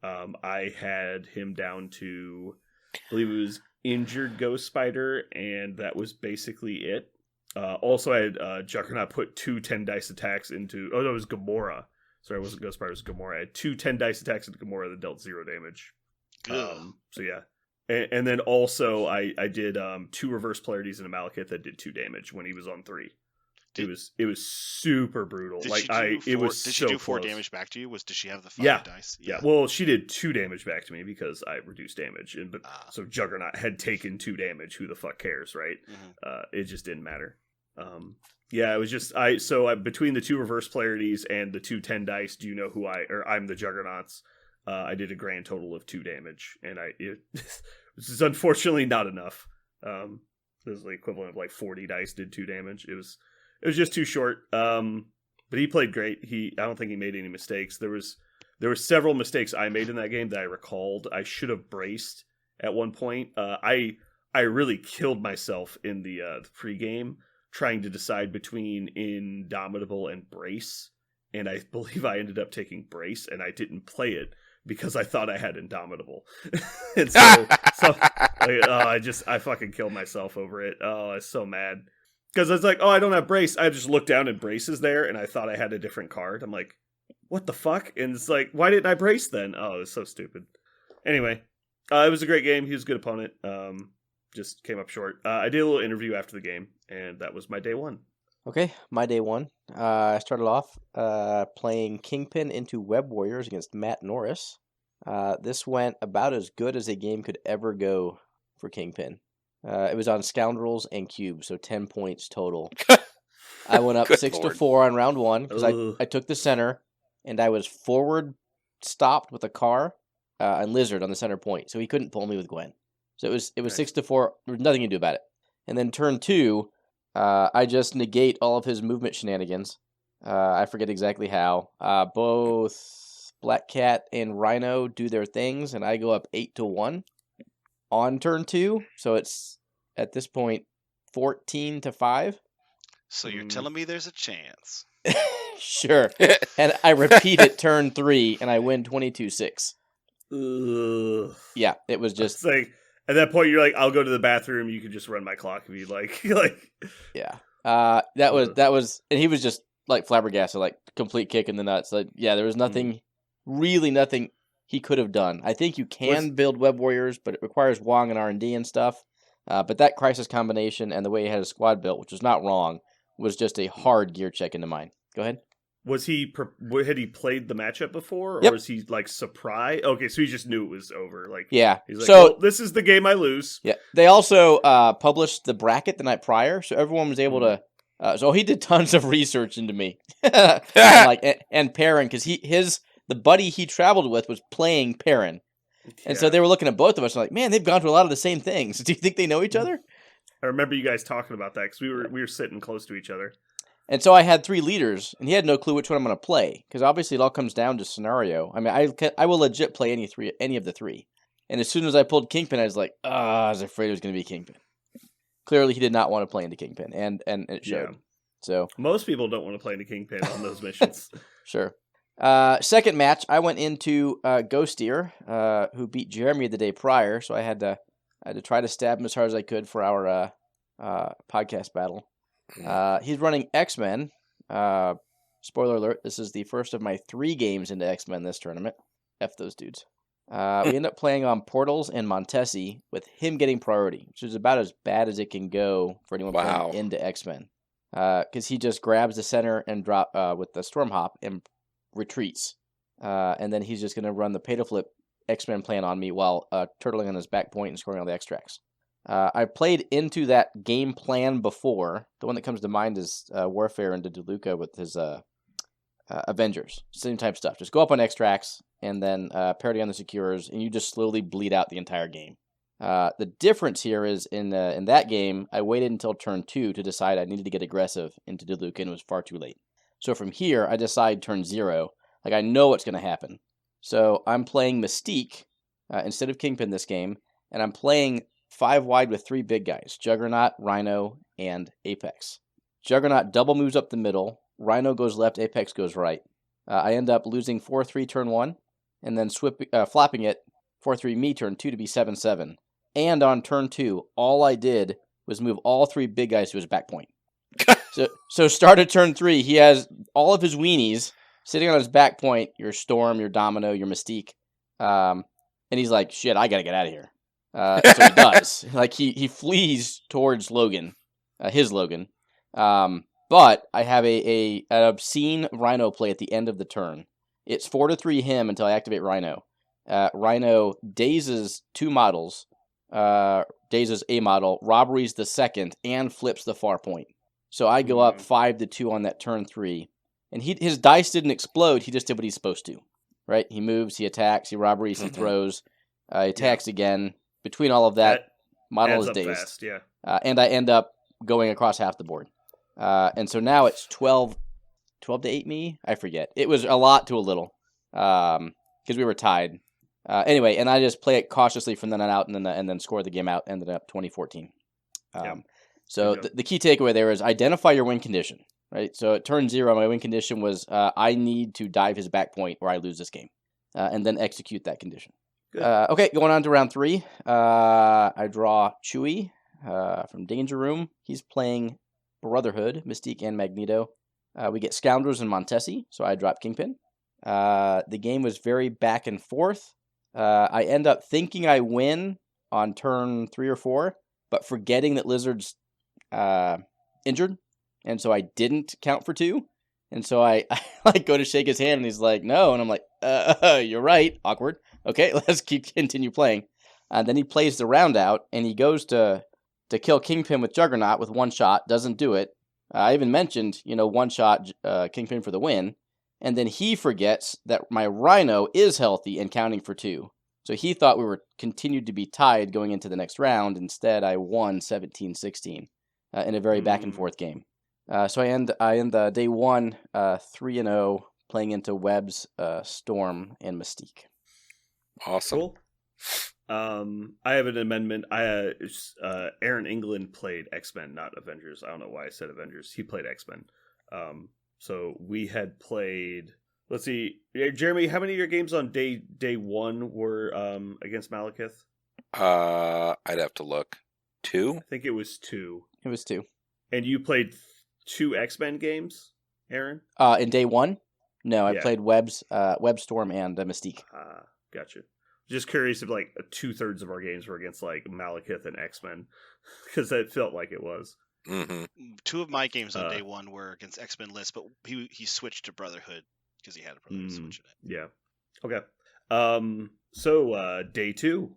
I had him down to, I believe it was injured Ghost Spider, and that was basically it. Also, I had Juggernaut put 2 10 dice attacks into... Oh, no, it was Gamora. Sorry, it wasn't Ghost Spider, it was Gamora. I had 2 10 dice attacks into Gamora that dealt 0 damage. So yeah. And then also, I did 2 reverse polarities into Malekith that did 2 damage when he was on 3. It was super brutal. Did like she do 4 close. Damage back to you? Does she have the 5 Yeah. dice? Yeah. Well, she did 2 damage back to me because I reduced damage, so Juggernaut had taken 2 damage. Who the fuck cares, right? Mm-hmm. It just didn't matter. Yeah, it was just between the 2 reverse polarities and the 2 10 dice. Do you know who I'm the Juggernauts. I did a grand total of 2 damage, and this is unfortunately not enough. This is the equivalent of like 40 dice did 2 damage. It was just too short. But he played great. I don't think he made any mistakes. There were several mistakes I made in that game that I recalled. I should have braced at one point. I really killed myself in the pregame trying to decide between Indomitable and Brace, and I believe I ended up taking Brace, and I didn't play it because I thought I had Indomitable. And I fucking killed myself over it. Oh, I was so mad. Because I was like, oh, I don't have Brace. I just looked down and Brace is there, and I thought I had a different card. I'm like, what the fuck? And it's like, why didn't I Brace then? Oh, it was so stupid. Anyway, it was a great game. He was a good opponent. Just came up short. I did a little interview after the game, and that was my day 1. Okay, my day 1. I started off playing Kingpin into Web Warriors against Matt Norris. This went about as good as a game could ever go for Kingpin. It was on Scoundrels and Cubes, so 10 points total. I went up 6-4 on round 1 because I took the center, and I was forward stopped with a car and Lizard on the center point, so he couldn't pull me with Gwen. So it was 6-4. There was nothing to do about it. And then turn 2, I just negate all of his movement shenanigans. I forget exactly how. Both Black Cat and Rhino do their things, and I go up 8-1 on turn 2. So it's at this point 14-5. So you're telling me there's a chance? Sure. And I repeat it turn 3, and I win 22-6. Ugh. Yeah, it was just it's like at that point you're like, I'll go to the bathroom. You can just run my clock if you like. Yeah. That was, and he was just like flabbergasted, like complete kick in the nuts. Like, yeah, there was nothing, really nothing he could have done. I think you can build Web Warriors, but it requires Wong and R&D and stuff. But that Crisis combination and the way he had his squad built, which was not wrong, was just a hard gear check into mine. Go ahead. Had he played the matchup before, or Yep. was he like surprised? Okay, so he just knew it was over. Like, Yeah. he's like, So well, this is the game I lose. yeah, they also published the bracket the night prior, so everyone was able to. So he did tons of research into me, and Perrin, because the buddy he traveled with was playing Perrin, and so they were looking at both of us and like, man, they've gone through a lot of the same things. Do you think they know each other? I remember you guys talking about that because we were sitting close to each other. And so I had 3 leaders, and he had no clue which one I'm going to play, because obviously it all comes down to scenario. I mean, I will legit play any of the 3. And as soon as I pulled Kingpin, I was like, I was afraid it was going to be Kingpin. Clearly, he did not want to play into Kingpin, and it showed. Yeah. So Most people don't want to play into Kingpin on those missions. Sure. Second match, I went into Ghostier, who beat Jeremy the day prior, so I had to try to stab him as hard as I could for our podcast battle. He's running X-Men. Spoiler alert, this is the first of my 3 games into X-Men this tournament. F those dudes. We end up playing on Portals and Montesi with him getting priority, which is about as bad as it can go for anyone playing into X-Men. Because he just grabs the center and drop with the Storm Hop and retreats. And then he's just going to run the pay-to-flip X-Men plan on me while turtling on his back point and scoring all the extracts. I played into that game plan before. The one that comes to mind is Warfare into DeLuca with his Avengers. Same type stuff. Just go up on extracts and then parity on the secures, and you just slowly bleed out the entire game. The difference here is in that game, I waited until turn 2 to decide I needed to get aggressive into Diluc, and it was far too late. So from here, I decide turn 0. Like, I know what's going to happen. So I'm playing Mystique instead of Kingpin this game, and I'm playing 5 wide with 3 big guys, Juggernaut, Rhino, and Apex. Juggernaut double moves up the middle, Rhino goes left, Apex goes right. I end up losing 4-3 turn 1, and then flopping it 4-3 me turn 2 to be 7-7. And on turn 2, all I did was move all 3 big guys to his back point. So start at turn 3, he has all of his weenies sitting on his back point, your Storm, your Domino, your Mystique. And he's like, shit, I gotta get out of here. So he does. Like, he flees towards Logan, his Logan. But I have an obscene Rhino play at the end of the turn. It's 4-3 him until I activate Rhino. Rhino dazes 2 models, dazes a model, robberies the second, and flips the far point. So I go up 5-2 on that turn 3. And his dice didn't explode, he just did what he's supposed to. Right? He moves, he attacks, he robberies, he throws, he attacks again. Between all of that model is dazed. Fast, yeah. And I end up going across half the board. And so now it's 12 to 8 me? I forget. It was a lot to a little. Because we were tied. Anyway, and I just play it cautiously from then on out and then score the game out. Ended up 2014. So the key takeaway there is identify your win condition. Right? So at turn 0, my win condition was I need to dive his back point or I lose this game. And then execute that condition. Okay, going on to round 3. I draw Chewie from Danger Room. He's playing Brotherhood, Mystique, and Magneto. We get Scoundrels and Montesi, so I drop Kingpin. The game was very back and forth. I end up thinking I win on turn 3 or 4, but forgetting that Lizard's injured, and so I didn't count for 2. And so I like go to shake his hand, and he's like, "No," and I'm like, "You're right." Awkward. Okay, let's continue playing. Then he plays the round out, and he goes to kill Kingpin with Juggernaut with 1 shot. Doesn't do it. I even mentioned, 1 shot Kingpin for the win. And then he forgets that my Rhino is healthy and counting for 2. So he thought we were continued to be tied going into the next round. Instead, I won 17-16 in a very back and forth game. So I end day 1 3-0 playing into Webb's Storm and Mystique. Awesome. Cool. I have an amendment. Aaron England played X-Men, not Avengers. I don't know why I said Avengers. He played X-Men. So we had played. Let's see, Jeremy. How many of your games on day 1 were against Malekith? I'd have to look. 2. I think it was 2. It was 2. And you played 2 X-Men games, Aaron? In day 1, no, I played Web Storm and Mystique. Gotcha. Just curious if like 2/3 of our games were against like Malekith and X-Men, because that felt like it was. Mm-hmm. 2 of my games on day 1 were against X-Men lists, but he switched to Brotherhood because he had a Brotherhood switch in it. Yeah. Okay. So day 2,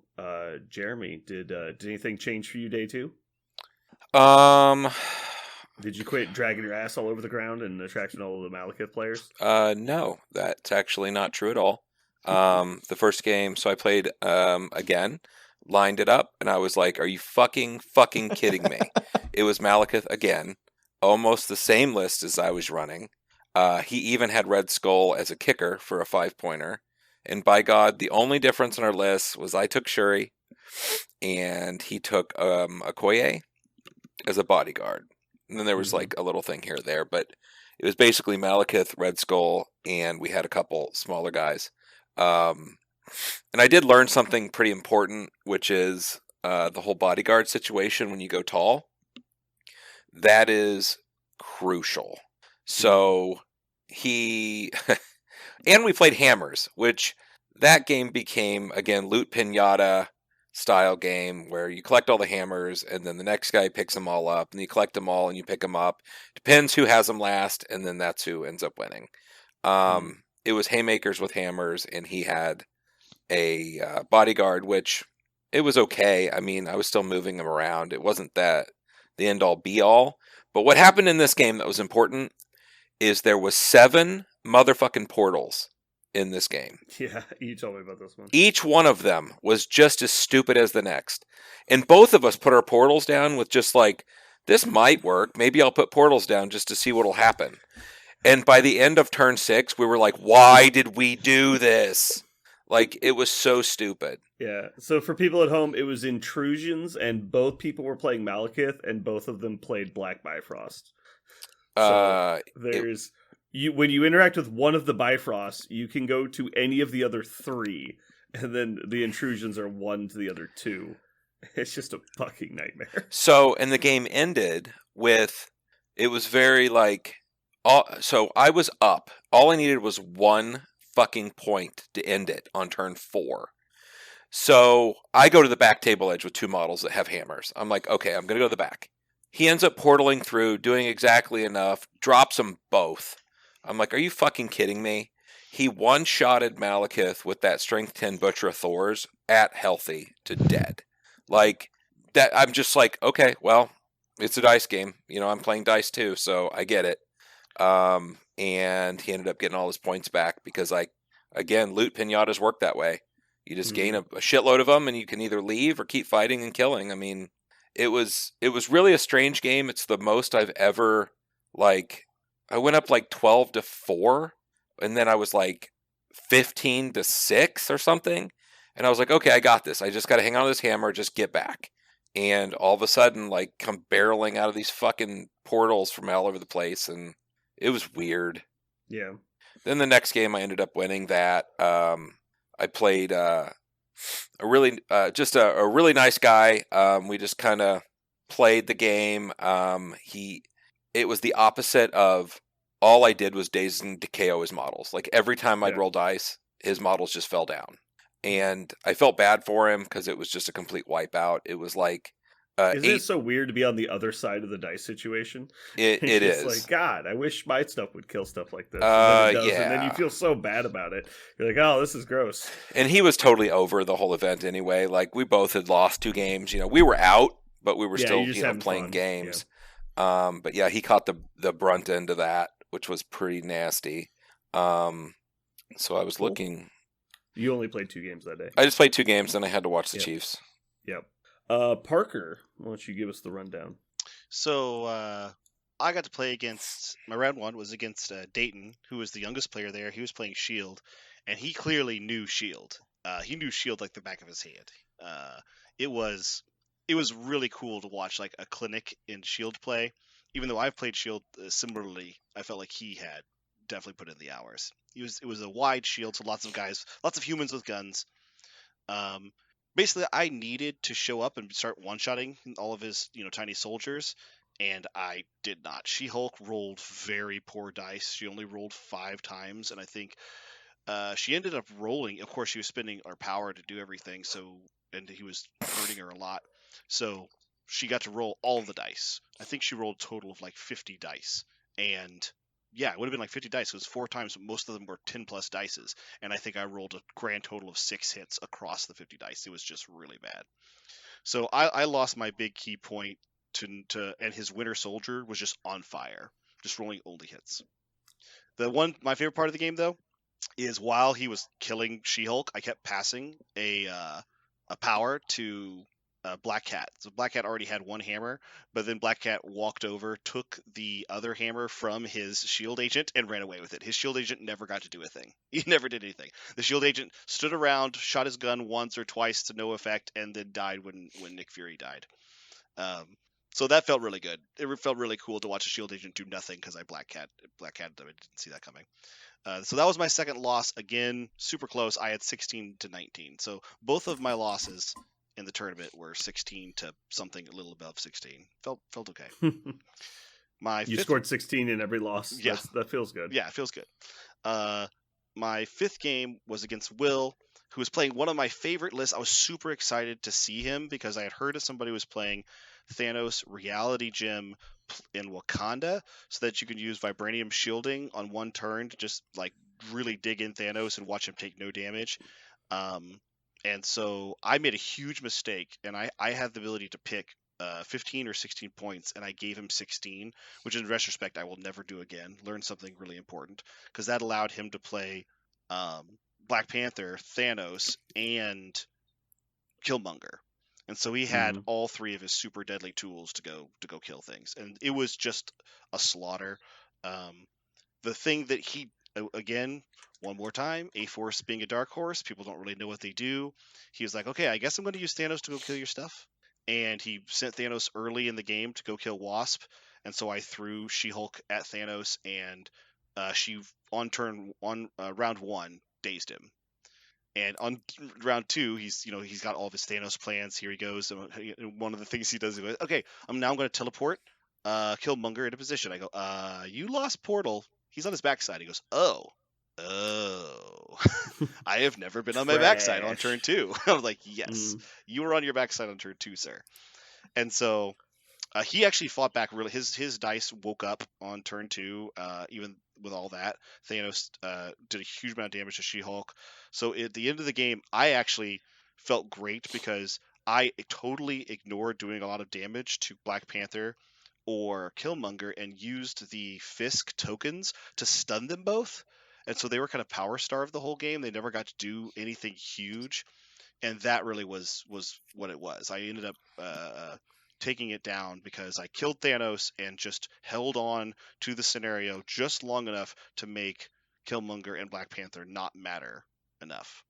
Jeremy, did anything change for you day 2? Did you quit dragging your ass all over the ground and attracting all of the Malekith players? No, that's actually not true at all. The first game, so I played again, lined it up, and I was like, "Are you fucking kidding me?" It was Malekith again, almost the same list as I was running. He even had Red Skull as a kicker for a 5-pointer, and by God, the only difference in our list was I took Shuri, and he took Okoye as a bodyguard. And then there was like a little thing here or there, but it was basically Malekith, Red Skull, and we had a couple smaller guys. And I did learn something pretty important, which is the whole bodyguard situation when you go tall. That is crucial. So and we played Hammers, which that game became, again, Loot Pinata style game where you collect all the hammers and then the next guy picks them all up and you collect them all and you pick them up. Depends who has them last, and then that's who ends up winning. It was haymakers with hammers, and he had a bodyguard, which it was okay. I mean, I was still moving him around. It wasn't that the end all be all. But what happened in this game that was important is there was 7 motherfucking portals in this game. Yeah, you told me about this one. Each one of them was just as stupid as the next. And both of us put our portals down with just like, this might work. Maybe I'll put portals down just to see what'll happen. And by the end of turn 6, we were like, why did we do this? Like, it was so stupid. Yeah. So for people at home, it was Intrusions, and both people were playing Malekith, and both of them played Black Bifrost. So there's when you interact with one of the Bifrosts, you can go to any of the other 3, and then the Intrusions are one to the other 2. It's just a fucking nightmare. So, and the game ended with, it was very like, so I was up. All I needed was 1 fucking point to end it on turn 4. So I go to the back table edge with 2 models that have hammers. I'm like, okay, I'm going to go to the back. He ends up portaling through, doing exactly enough, drops them both. I'm like, are you fucking kidding me? He one-shotted Malekith with that Strength 10 Butcher of Thors at healthy to dead. Like, that, I'm just like, okay, well, it's a dice game. You know, I'm playing dice too, so I get it. And he ended up getting all his points back because, again, loot pinatas work that way. You just gain a shitload of them, and you can either leave or keep fighting and killing. I mean, it was really a strange game. It's the most I've ever, like, I went up like 12-4, and then I was like 15-6 or something. And I was like, okay, I got this. I just got to hang on to this hammer, just get back. And all of a sudden, like, come barreling out of these fucking portals from all over the place, and it was weird. Yeah. Then the next game, I ended up winning that. I played a really nice guy. We just kind of played the game. It was the opposite of, all I did was daze and KO his models. Like, every time I'd roll dice, his models just fell down. And I felt bad for him because it was just a complete wipeout. It was like, isn't it so weird to be on the other side of the dice situation? It is. Like, God, I wish my stuff would kill stuff like this. And then it does, yeah. And then you feel so bad about it. You're like, oh, this is gross. And he was totally over the whole event anyway. Like, we both had lost 2 games. You know, we were out, but we were still, playing fun. Games. Yeah. But yeah, he caught the brunt end of that, which was pretty nasty. So I was looking. You only played 2 games that day. I just played 2 games, then I had to watch the Chiefs. Yep. Parker, why don't you give us the rundown? So I got to play against, my round 1 was against Dayton, who was the youngest player there. He was playing Shield, and he clearly knew Shield. He knew Shield like the back of his hand. It was really cool to watch like a clinic in Shield play. Even though I've played Shield similarly, I felt like he had definitely put in the hours. It was a wide shield, so lots of humans with guns. Basically, I needed to show up and start one-shotting all of his, tiny soldiers, and I did not. She-Hulk rolled very poor dice. She only rolled 5 times, and I think she ended up rolling. Of course, she was spending her power to do everything, and he was hurting her a lot. So she got to roll all the dice. I think she rolled a total of like 50 dice, and yeah, it would have been like 50 dice. It was 4 times, but most of them were 10 plus dices. And I think I rolled a grand total of 6 hits across the 50 dice. It was just really bad. So I lost my big key point and his Winter Soldier was just on fire, just rolling only hits. My favorite part of the game though, is while he was killing She-Hulk, I kept passing a power to Black Cat. So Black Cat already had 1 hammer, but then Black Cat walked over, took the other hammer from his shield agent, and ran away with it. His shield agent never got to do a thing. He never did anything. The shield agent stood around, shot his gun once or twice to no effect, and then died when Nick Fury died. So that felt really good. It felt really cool to watch a shield agent do nothing because Black Cat, I didn't see that coming. So that was my second loss. Again, super close. I had 16-19. So both of my losses in the tournament were 16 to something a little above 16. Felt okay. You scored 16 in every loss. Yeah. That feels good. Yeah, it feels good. My 5th game was against Will, who was playing one of my favorite lists. I was super excited to see him because I had heard of somebody was playing Thanos Reality Gem in Wakanda, so that you can use Vibranium shielding on 1 turn to just like really dig in Thanos and watch him take no damage. And so I made a huge mistake, and I had the ability to pick 15 or 16 points, and I gave him 16, which in retrospect I will never do again. Learn something really important, because that allowed him to play Black Panther, Thanos, and Killmonger. and so he had Mhm. all 3 of his super deadly tools to go kill things, and it was just a slaughter. The thing that he again, one more time, A-Force being a dark horse, people don't really know what they do. He was like, okay, I guess I'm going to use Thanos to go kill your stuff, and he sent Thanos early in the game to go kill Wasp, and so I threw She-Hulk at Thanos, and she on round 1 dazed him. And on round 2, he's got all of his Thanos plans. Here he goes. And one of the things he does is, okay, I'm now going to teleport Killmonger into position. I go, you lost Portal. He's on his backside. He goes, oh. I have never been on my backside on turn Trash. 2. I was like, yes, Mhm. you were on your backside on turn 2, sir. And so he actually fought back really. His dice woke up on turn 2, even with all that. Thanos did a huge amount of damage to She-Hulk. So at the end of the game, I actually felt great because I totally ignored doing a lot of damage to Black Panther or Killmonger and used the Fisk tokens to stun them both. And so they were kind of power starved the whole game. They never got to do anything huge, and that really was what it was. I ended up taking it down because I killed Thanos and just held on to the scenario just long enough to make Killmonger and Black Panther not matter enough.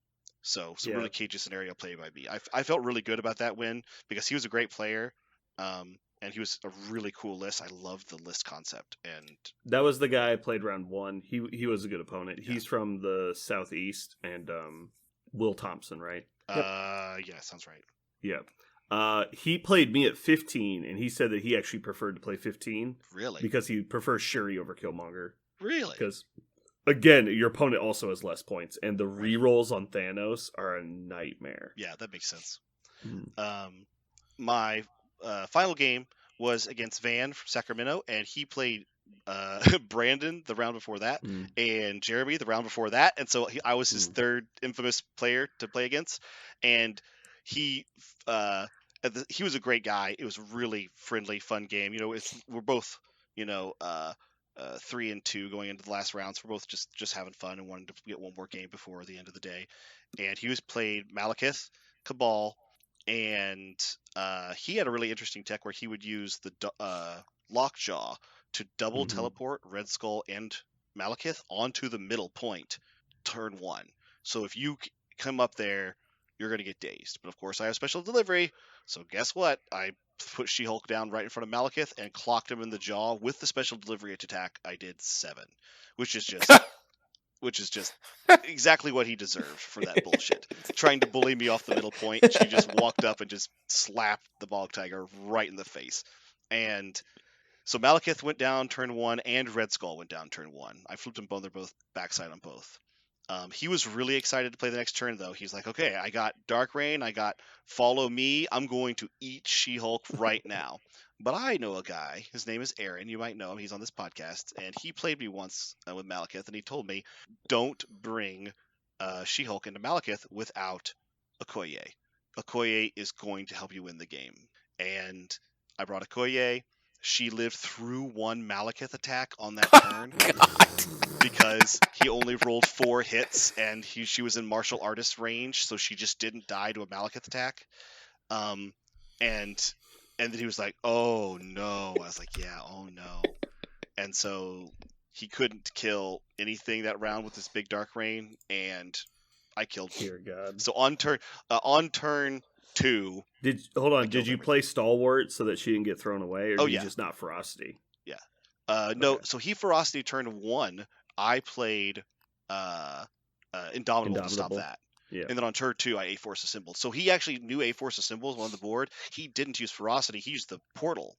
So some Yeah, really cagey scenario play by me. I felt really good about that win because he was a great player, and he was a really cool list. I loved the list concept, and that was the guy I played round 1. He was a good opponent. Yeah. He's from the Southeast, and Will Thompson, right? yeah, sounds right. Yeah. He played me at 15, and he said that he actually preferred to play 15 Really, because he prefers Shuri over Killmonger. really. Because, again, your opponent also has less points, and the rerolls on Thanos are a nightmare. Yeah, that makes sense. Mm. My final game was against Van from Sacramento, and he played Brandon the round before that, Mm. and Jeremy the round before that, and so I was his Mm. third infamous player to play against, and he he was a great guy. It was a really friendly, fun game. We're both 3-2 going into the last rounds. We're both just having fun and wanted to get one more game before the end of the day. And he was played Malekith, Cabal, and he had a really interesting tech where he would use the Lockjaw to double Mhm. teleport Red Skull and Malekith onto the middle point turn 1. So if you come up there, you're going to get dazed. But of course, I have special delivery. So guess what? I put She-Hulk down right in front of Malekith and clocked him in the jaw with the special delivery attack. I did 7, which is just exactly what he deserved for that bullshit. Trying to bully me off the middle point, she just walked up and just slapped the Bog Tiger right in the face. And so Malekith went down turn 1, and Red Skull went down turn 1. I flipped them both; they're both backside on both. He was really excited to play the next turn, though. He's like, okay, I got Dark Reign, I got Follow Me. I'm going to eat She-Hulk right now. But I know a guy. His name is Aaron. You might know him. He's on this podcast. And he played me once with Malekith, and he told me, don't bring She-Hulk into Malekith without Okoye. Okoye is going to help you win the game. And I brought Okoye. She lived through one Malekith attack on that turn because he only rolled 4 hits and she was in martial artist range, so she just didn't die to a Malekith attack. And then he was like, "Oh no!" I was like, "Yeah, oh no!" And so he couldn't kill anything that round with this big Dark Reign, and I killed him. Dear God. So on turn 2, Did I you killed everything. play Stalwart so that she didn't get thrown away, or Oh, did yeah. you just not Ferocity? No, Okay. so he Ferocity turn 1. I played Indomitable to stop Indomitable. that. Yeah. And then on turn 2, I A-Force assembled. So he actually knew A-Force assembles on the board. He didn't use Ferocity. He used the portal.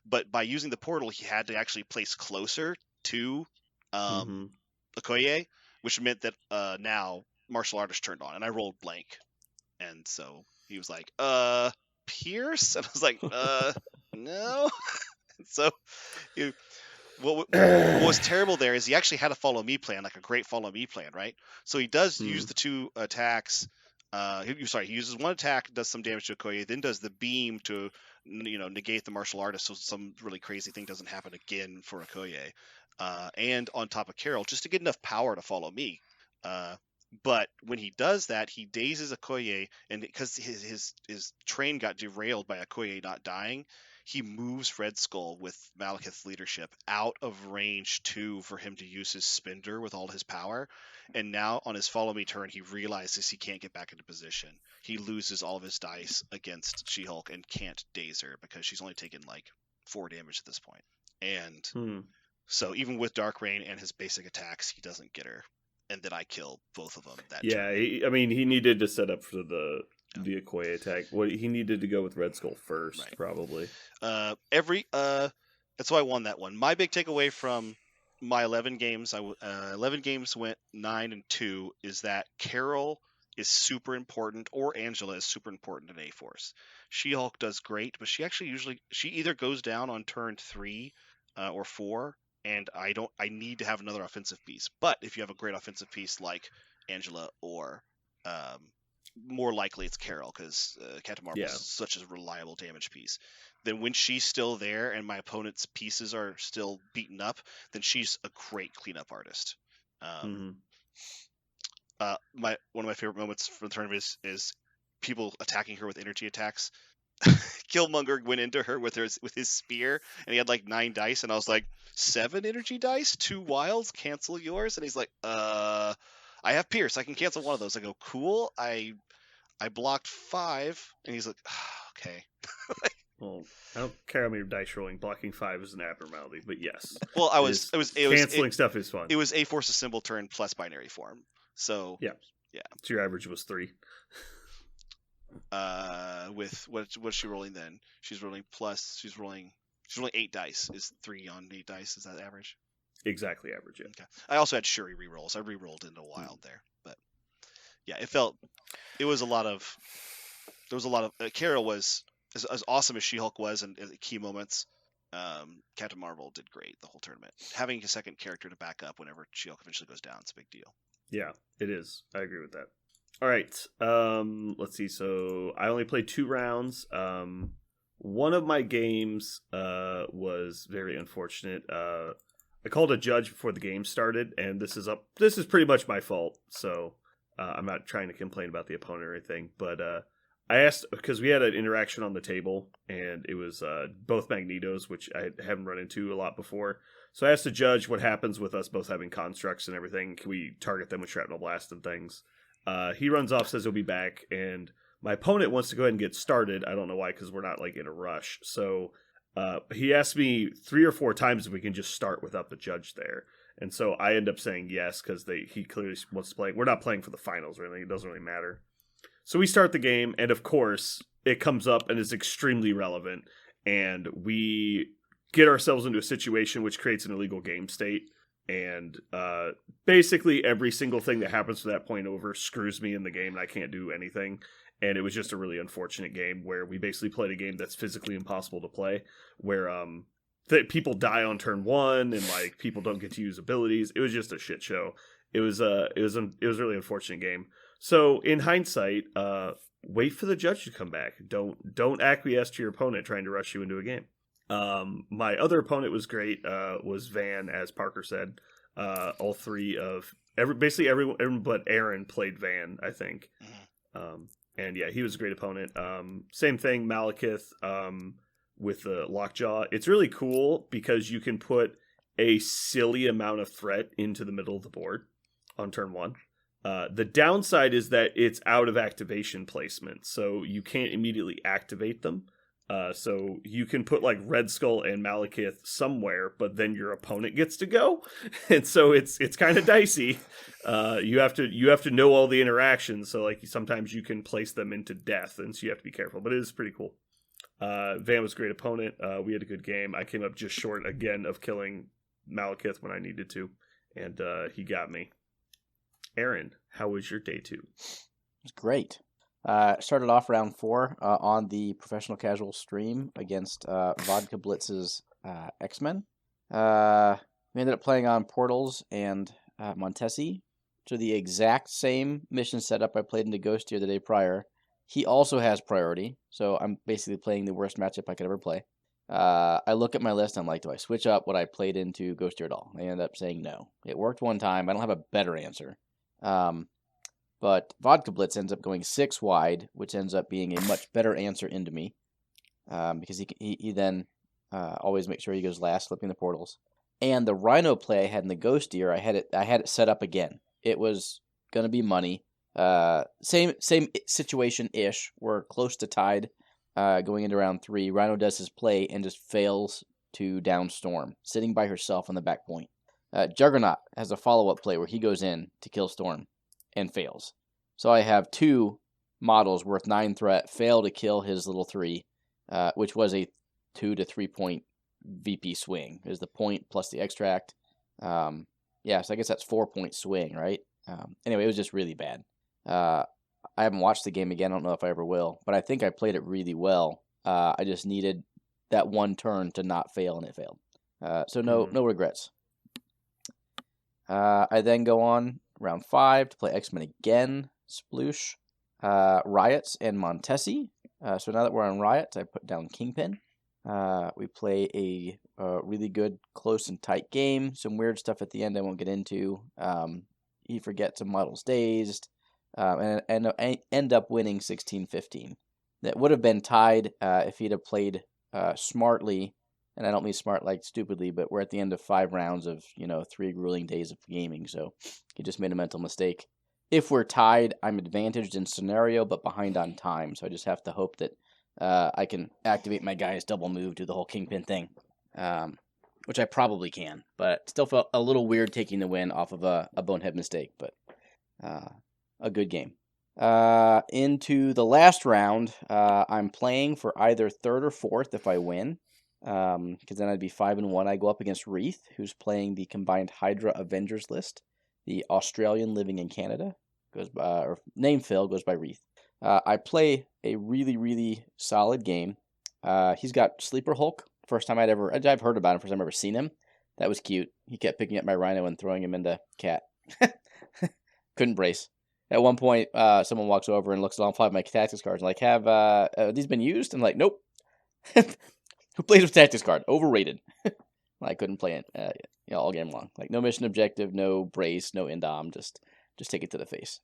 But by using the portal, he had to actually place closer to Mhm. Okoye, which meant that now Martial Artist turned on, and I rolled blank. And so he was like, Pierce? And I was like, no. So what was terrible there is he actually had a follow me plan, like a great follow me plan, right? So he does use the 2 attacks. He uses one attack, does some damage to Okoye, then does the beam to negate the martial artist, so some really crazy thing doesn't happen again for Okoye. And on top of Carol, just to get enough power to follow me. But when he does that, he dazes Okoye, and because his train got derailed by Okoye not dying, he moves Red Skull with Malekith's leadership out of range 2 for him to use his spindle with all his power. And now on his follow me turn, he realizes he can't get back into position. He loses all of his dice against She-Hulk and can't daze her because she's only taken like 4 damage at this point. And so even with Dark Rain and his basic attacks, he doesn't get her. And then I kill both of them that turn. He needed to set up for the Okoye attack. He needed to go with Red Skull first, Right. probably. That's why I won that one. My big takeaway from my 11 games, 11 games went 9-2, is that Carol is super important, or Angela is super important in A-Force. She-Hulk does great, but she either goes down on turn 3 or 4, and I need to have another offensive piece. But if you have a great offensive piece like Angela, or more likely it's Carol, because Captain Marvel is such a reliable damage piece, then when she's still there and my opponent's pieces are still beaten up, then she's a great cleanup artist. One of my favorite moments from the tournament is people attacking her with energy attacks. Killmonger went into her with his spear, and he had like 9 dice, and I was like, 7 energy dice, 2 wilds, cancel yours. And he's like, I have Pierce, I can cancel one of those. I go, cool. I blocked 5, and he's like, okay. Well, I don't care how many dice rolling. Blocking 5 is an abnormality, but yes. Well, canceling stuff is fun. It was A-Force Assemble turn plus binary form. So yeah. So your average was 3. With what's she rolling then? She's rolling 8 dice. Is 3 on 8 dice? Is that average? Exactly average, yeah. Okay. I also had Shuri rerolls. I rerolled into wild there, but yeah, there was a lot of Carol was as awesome as She-Hulk was in key moments. Captain Marvel did great the whole tournament. Having a second character to back up whenever She-Hulk eventually goes down, it's a big deal. Yeah, it is. I agree with that. All right. Let's see. So I only played 2 rounds. One of my games was very unfortunate. I called a judge before the game started, and this is pretty much my fault. So I'm not trying to complain about the opponent or anything, but I asked, because we had an interaction on the table, and it was both Magnetos, which I haven't run into a lot before. So I asked the judge what happens with us both having constructs and everything. Can we target them with shrapnel blast and things? He runs off, says he'll be back, and my opponent wants to go ahead and get started. I don't know why, because we're not like in a rush. So he asked me 3 or 4 times if we can just start without the judge there. And so I end up saying yes, because he clearly wants to play. We're not playing for the finals or anything. It doesn't really matter. So we start the game, and of course, it comes up and is extremely relevant. And we get ourselves into a situation which creates an illegal game state. And basically every single thing that happens from that point over screws me in the game, and I can't do anything. And it was just a really unfortunate game where we basically played a game that's physically impossible to play, where people die on turn 1 and like people don't get to use abilities. It was just a shit show. It was a really unfortunate game. So in hindsight, wait for the judge to come back. Don't acquiesce to your opponent trying to rush you into a game. My other opponent was great. Was Van, as Parker said. All 3 of everyone but Aaron played Van, I think. And yeah, he was a great opponent. Same thing, Malekith with the Lockjaw. It's really cool because you can put a silly amount of threat into the middle of the board on turn 1. The downside is that it's out of activation placement, so you can't immediately activate them. So you can put like Red Skull and Malekith somewhere, but then your opponent gets to go, and so it's kind of dicey. You have to know all the interactions. So like sometimes you can place them into death, and so you have to be careful. But it is pretty cool. Van was a great opponent. We had a good game. I came up just short again of killing Malekith when I needed to, and he got me. Aaron, how was your day 2? It was great. Started off round 4 on the professional casual stream against Vodka Blitz's X-Men. We ended up playing on Portals and Montesi, to the exact same mission setup I played into Ghost Year the day prior. He also has priority, so I'm basically playing the worst matchup I could ever play. I look at my list, I'm like, do I switch up what I played into Ghost Year at all? I end up saying no. It worked one time. I don't have a better answer. but Vodka Blitz ends up going 6 wide, which ends up being a much better answer into me, because he then always makes sure he goes last, flipping the portals. And the Rhino play I had in the Ghost Deer, I had it set up again. It was gonna be money. Same situation ish. We're close to tied. Going into round 3, Rhino does his play and just fails to down Storm, sitting by herself on the back point. Juggernaut has a follow-up play where he goes in to kill Storm and fails. So I have 2 models worth 9 threat fail to kill his little 3, which was a 2 to 3 point VP swing. Is the point plus the extract. So I guess that's 4 point swing, right? Anyway, it was just really bad. I haven't watched the game again. I don't know if I ever will, but I think I played it really well. I just needed that one turn to not fail, and it failed. So no regrets. I then go on round 5 to play X-Men again. Sploosh, Riots, and Montesi. So now that we're on Riots, I put down Kingpin. We play a really good, close and tight game. Some weird stuff at the end I won't get into. He forgets some models dazed, and end up winning 16-15. That would have been tied if he'd have played smartly, and I don't mean smart like stupidly, but we're at the end of 5 rounds of 3 grueling days of gaming, so he just made a mental mistake. If we're tied, I'm advantaged in scenario, but behind on time, so I just have to hope that I can activate my guy's double move, do the whole Kingpin thing, which I probably can, but still felt a little weird taking the win off of a bonehead mistake, but a good game. Into the last round, I'm playing for either 3rd or 4th if I win, because then I'd be 5-1. I go up against Wreath, who's playing the combined Hydra Avengers list. The Australian living in Canada goes by, or name Phil goes by Wreath. I play a really, really solid game. He's got Sleeper Hulk. I've heard about him, first time I've ever seen him. That was cute. He kept picking up my Rhino and throwing him into Cat. Couldn't brace. At one point, someone walks over and looks at all 5 of my tactics cards and like, have these been used? I'm like, nope. Who plays with tactics card? Overrated. I couldn't play it all game long. Like, no mission objective, no brace, no indom, just take it to the face.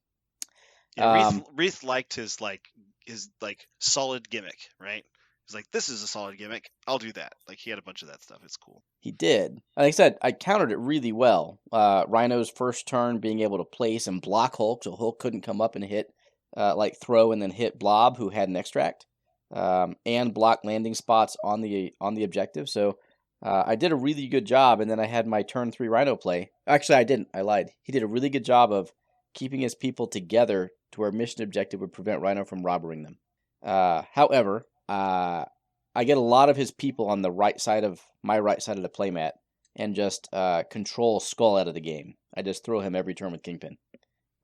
Yeah, Wreath liked his solid gimmick, right? He's like, this is a solid gimmick. I'll do that. Like, he had a bunch of that stuff. It's cool. He did. Like I said, I countered it really well. Rhino's first turn being able to place and block Hulk, so Hulk couldn't come up and hit, throw and then hit Blob, who had an extract, and block landing spots on the objective. So I did a really good job, and then I had my turn 3 Rhino play. Actually, I didn't. I lied. He did a really good job of keeping his people together to where mission objective would prevent Rhino from robbering them. However, I get a lot of his people on the right side of the playmat and just control Skull out of the game. I just throw him every turn with Kingpin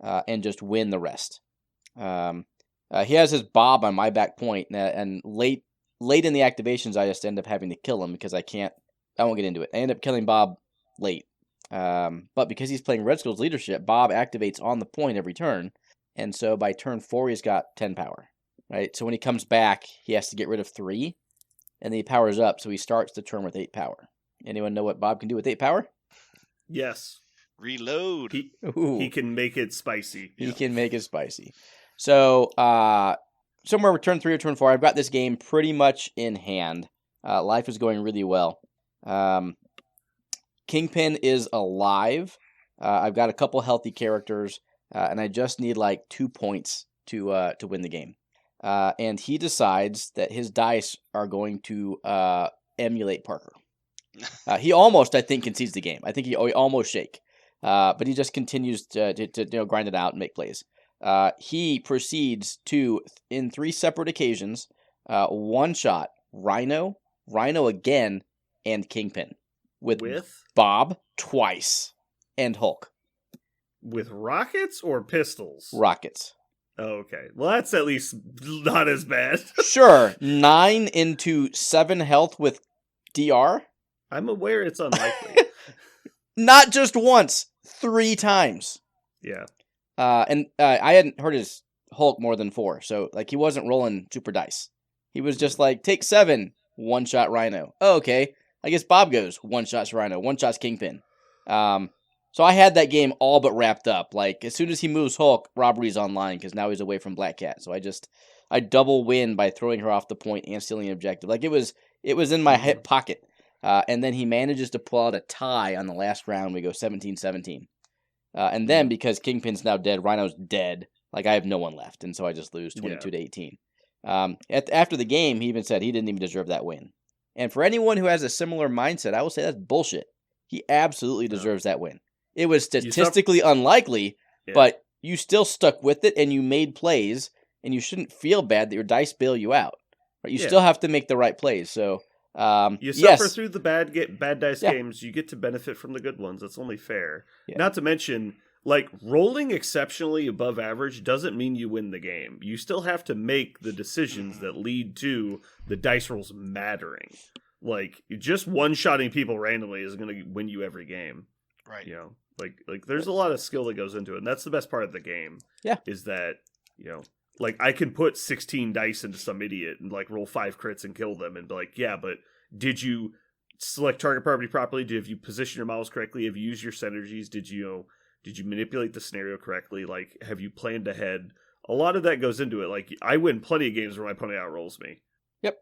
and just win the rest. He has his Bob on my back point, and late in the activations, I just end up having to kill him because I won't get into it. I end up killing Bob late. But because he's playing Red Skull's leadership, Bob activates on the point every turn, and so by turn 4, he's got 10 power. Right, so when he comes back, he has to get rid of 3, and then he powers up, so he starts the turn with 8 power. Anyone know what Bob can do with 8 power? Yes. Reload. He can make it spicy. He can make it spicy. So, somewhere with turn 3 or turn 4, I've got this game pretty much in hand. Life is going really well. Kingpin is alive. I've got a couple healthy characters, and I just need 2 points to win the game. And he decides that his dice are going to emulate Parker. He almost, I think, concedes the game. I think he almost shake. But he just continues to grind it out and make plays. He proceeds to, in 3 separate occasions, one-shot Rhino again, and Kingpin. With Bob twice, and Hulk. With rockets or pistols? Rockets. Oh, okay. Well, that's at least not as bad. Sure. 9 into 7 health with DR? I'm aware it's unlikely. Not just once. 3 times. Yeah. And I hadn't heard his Hulk more than 4, so he wasn't rolling super dice. He was just take 7, one-shot Rhino. Oh, okay. I guess Bob goes, one-shots Rhino, one-shots Kingpin. So I had that game all but wrapped up. Like as soon as he moves Hulk, Robbery's online because now he's away from Black Cat. So I double win by throwing her off the point and stealing an objective. Like it was in my hip pocket. And then he manages to pull out a tie on the last round. We go 17-17. And then because Kingpin's now dead, Rhino's dead. Like I have no one left, and so I just lose 22-18. After the game, he even said he didn't even deserve that win. And for anyone who has a similar mindset, I will say that's bullshit. He absolutely deserves that win. It was statistically unlikely, but you still stuck with it and you made plays, and you shouldn't feel bad that your dice bail you out. Right? You still have to make the right plays. So you suffer through the bad dice games, you get to benefit from the good ones. That's only fair. Yeah. Not to mention, like, rolling exceptionally above average doesn't mean you win the game. You still have to make the decisions that lead to the dice rolls mattering. Like, just one-shotting people randomly isn't going to win you every game. Right. You know, like there's a lot of skill that goes into it, and that's the best part of the game. Yeah. Is that, you know, like, I can put 16 dice into some idiot and, like, roll 5 crits and kill them and be like, yeah, but did you select target property properly? Have you position your models correctly? Have you used your synergies? Did you manipulate the scenario correctly? Like, have you planned ahead? A lot of that goes into it. Like, I win plenty of games where my opponent outrolls me. Yep.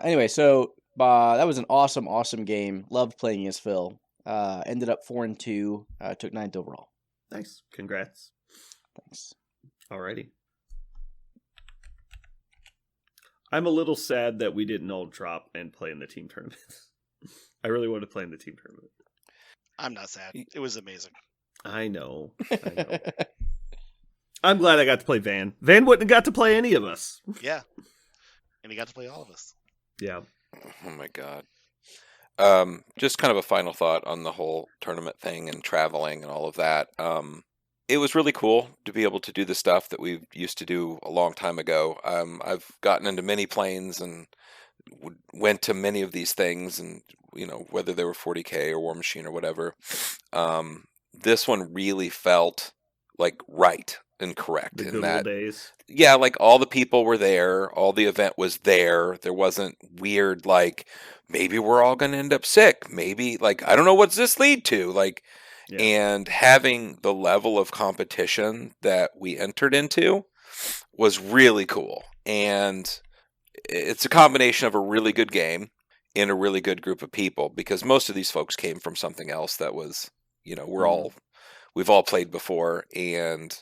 Anyway, so that was an awesome game. Loved playing against Phil. Ended up 4-2. Took 9th overall. Nice. Congrats. Thanks. Alrighty. I'm a little sad that we didn't all drop and play in the team tournament. I really wanted to play in the team tournament. I'm not sad. It was amazing. I know. I'm glad I got to play Van. Van wouldn't have got to play any of us. Yeah. And he got to play all of us. Yeah. Oh my God. Just kind of a final thought on the whole tournament thing and traveling and all of that. It was really cool to be able to do the stuff that we used to do a long time ago. I've gotten into many planes and went to many of these things, and you know, whether they were 40K or War Machine or whatever. This one really felt like right and correct the in good that old days. Yeah, like all the people were there, all the event was there. There wasn't weird like maybe we're all going to end up sick. Maybe like I don't know what's this lead to like. Yeah. And having the level of competition that we entered into was really cool. And it's a combination of a really good game and a really good group of people, because most of these folks came from something else that was, you know, we've all played before. And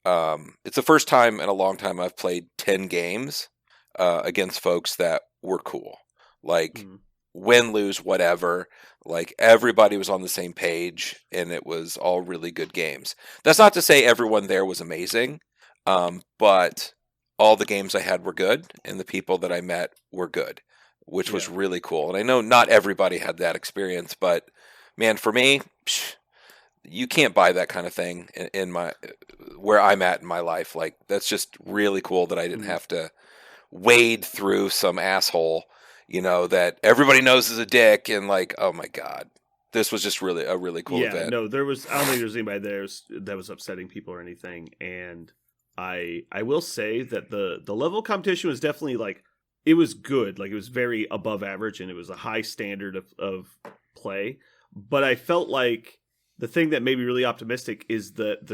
it's the first time in a long time I've played 10 games against folks that were cool. Like win, lose, whatever. Like everybody was on the same page, and it was all really good games. That's not to say everyone there was amazing, but all the games I had were good, and the people that I met were good, which was really cool. And I know not everybody had that experience, but man, for me, you can't buy that kind of thing in my where I'm at in my life. Like that's just really cool that I didn't have to wade through some asshole, you know, that everybody knows is a dick, and like, oh my God, this was just really a really cool event. No, I don't think there's anybody there that was upsetting people or anything. And I will say that the level of competition was definitely like, it was good. Like it was very above average, and it was a high standard of play. But I felt like the thing that made me really optimistic is that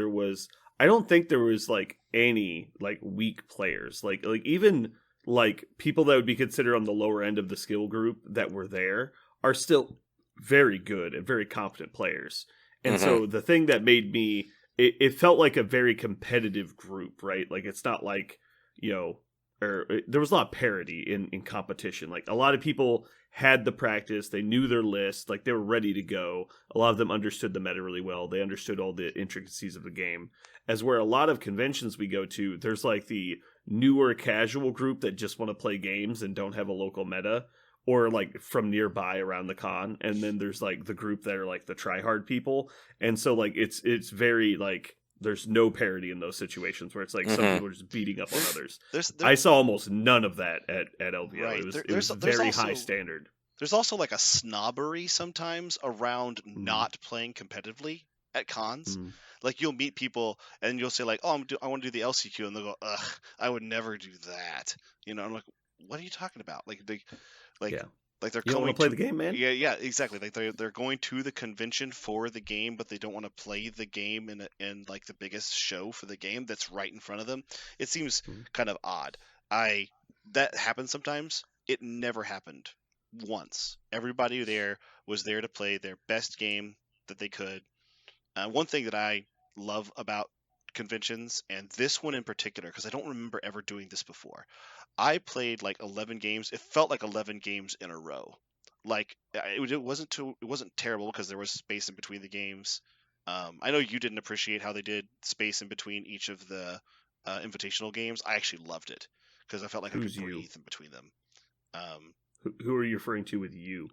I don't think there was like any like weak players, like even like people that would be considered on the lower end of the skill group that were there are still very good and very competent players. And so the thing that made me, it felt like a very competitive group, right? Like it's not like, you know, there was a lot of parity in competition. Like a lot of people had the practice, they knew their list, like they were ready to go. A lot of them understood the meta really well. They understood all the intricacies of the game. As where a lot of conventions we go to, there's like the newer casual group that just want to play games and don't have a local meta, or like from nearby around the con. And then there's like the group that are like the try-hard people. And so like it's very like there's no parity in those situations where it's like some people are just beating up on others. I saw almost none of that at LVO. Right. It was very high standard. There's also like a snobbery sometimes around not playing competitively at cons. Like you'll meet people and you'll say like, oh, I want to do the LCQ, and they'll go, ugh, I would never do that. You know, I'm like, what are you talking about? Like Like they're You don't going want to play to the game, man? yeah, exactly. Like they're going to the convention for the game, but they don't want to play the game in like the biggest show for the game that's right in front of them. It seems Mhm. kind of odd. That happens sometimes. It never happened once. Everybody there was there to play their best game that they could. One thing that I love about conventions, and this one in particular, because I don't remember ever doing this before. I played like 11 games. It felt like 11 games in a row. Like it wasn't terrible because there was space in between the games. I know you didn't appreciate how they did space in between each of the invitational games. I actually loved it because I felt like I Who's could you? breathe in between them. Um, Who are you referring to with you?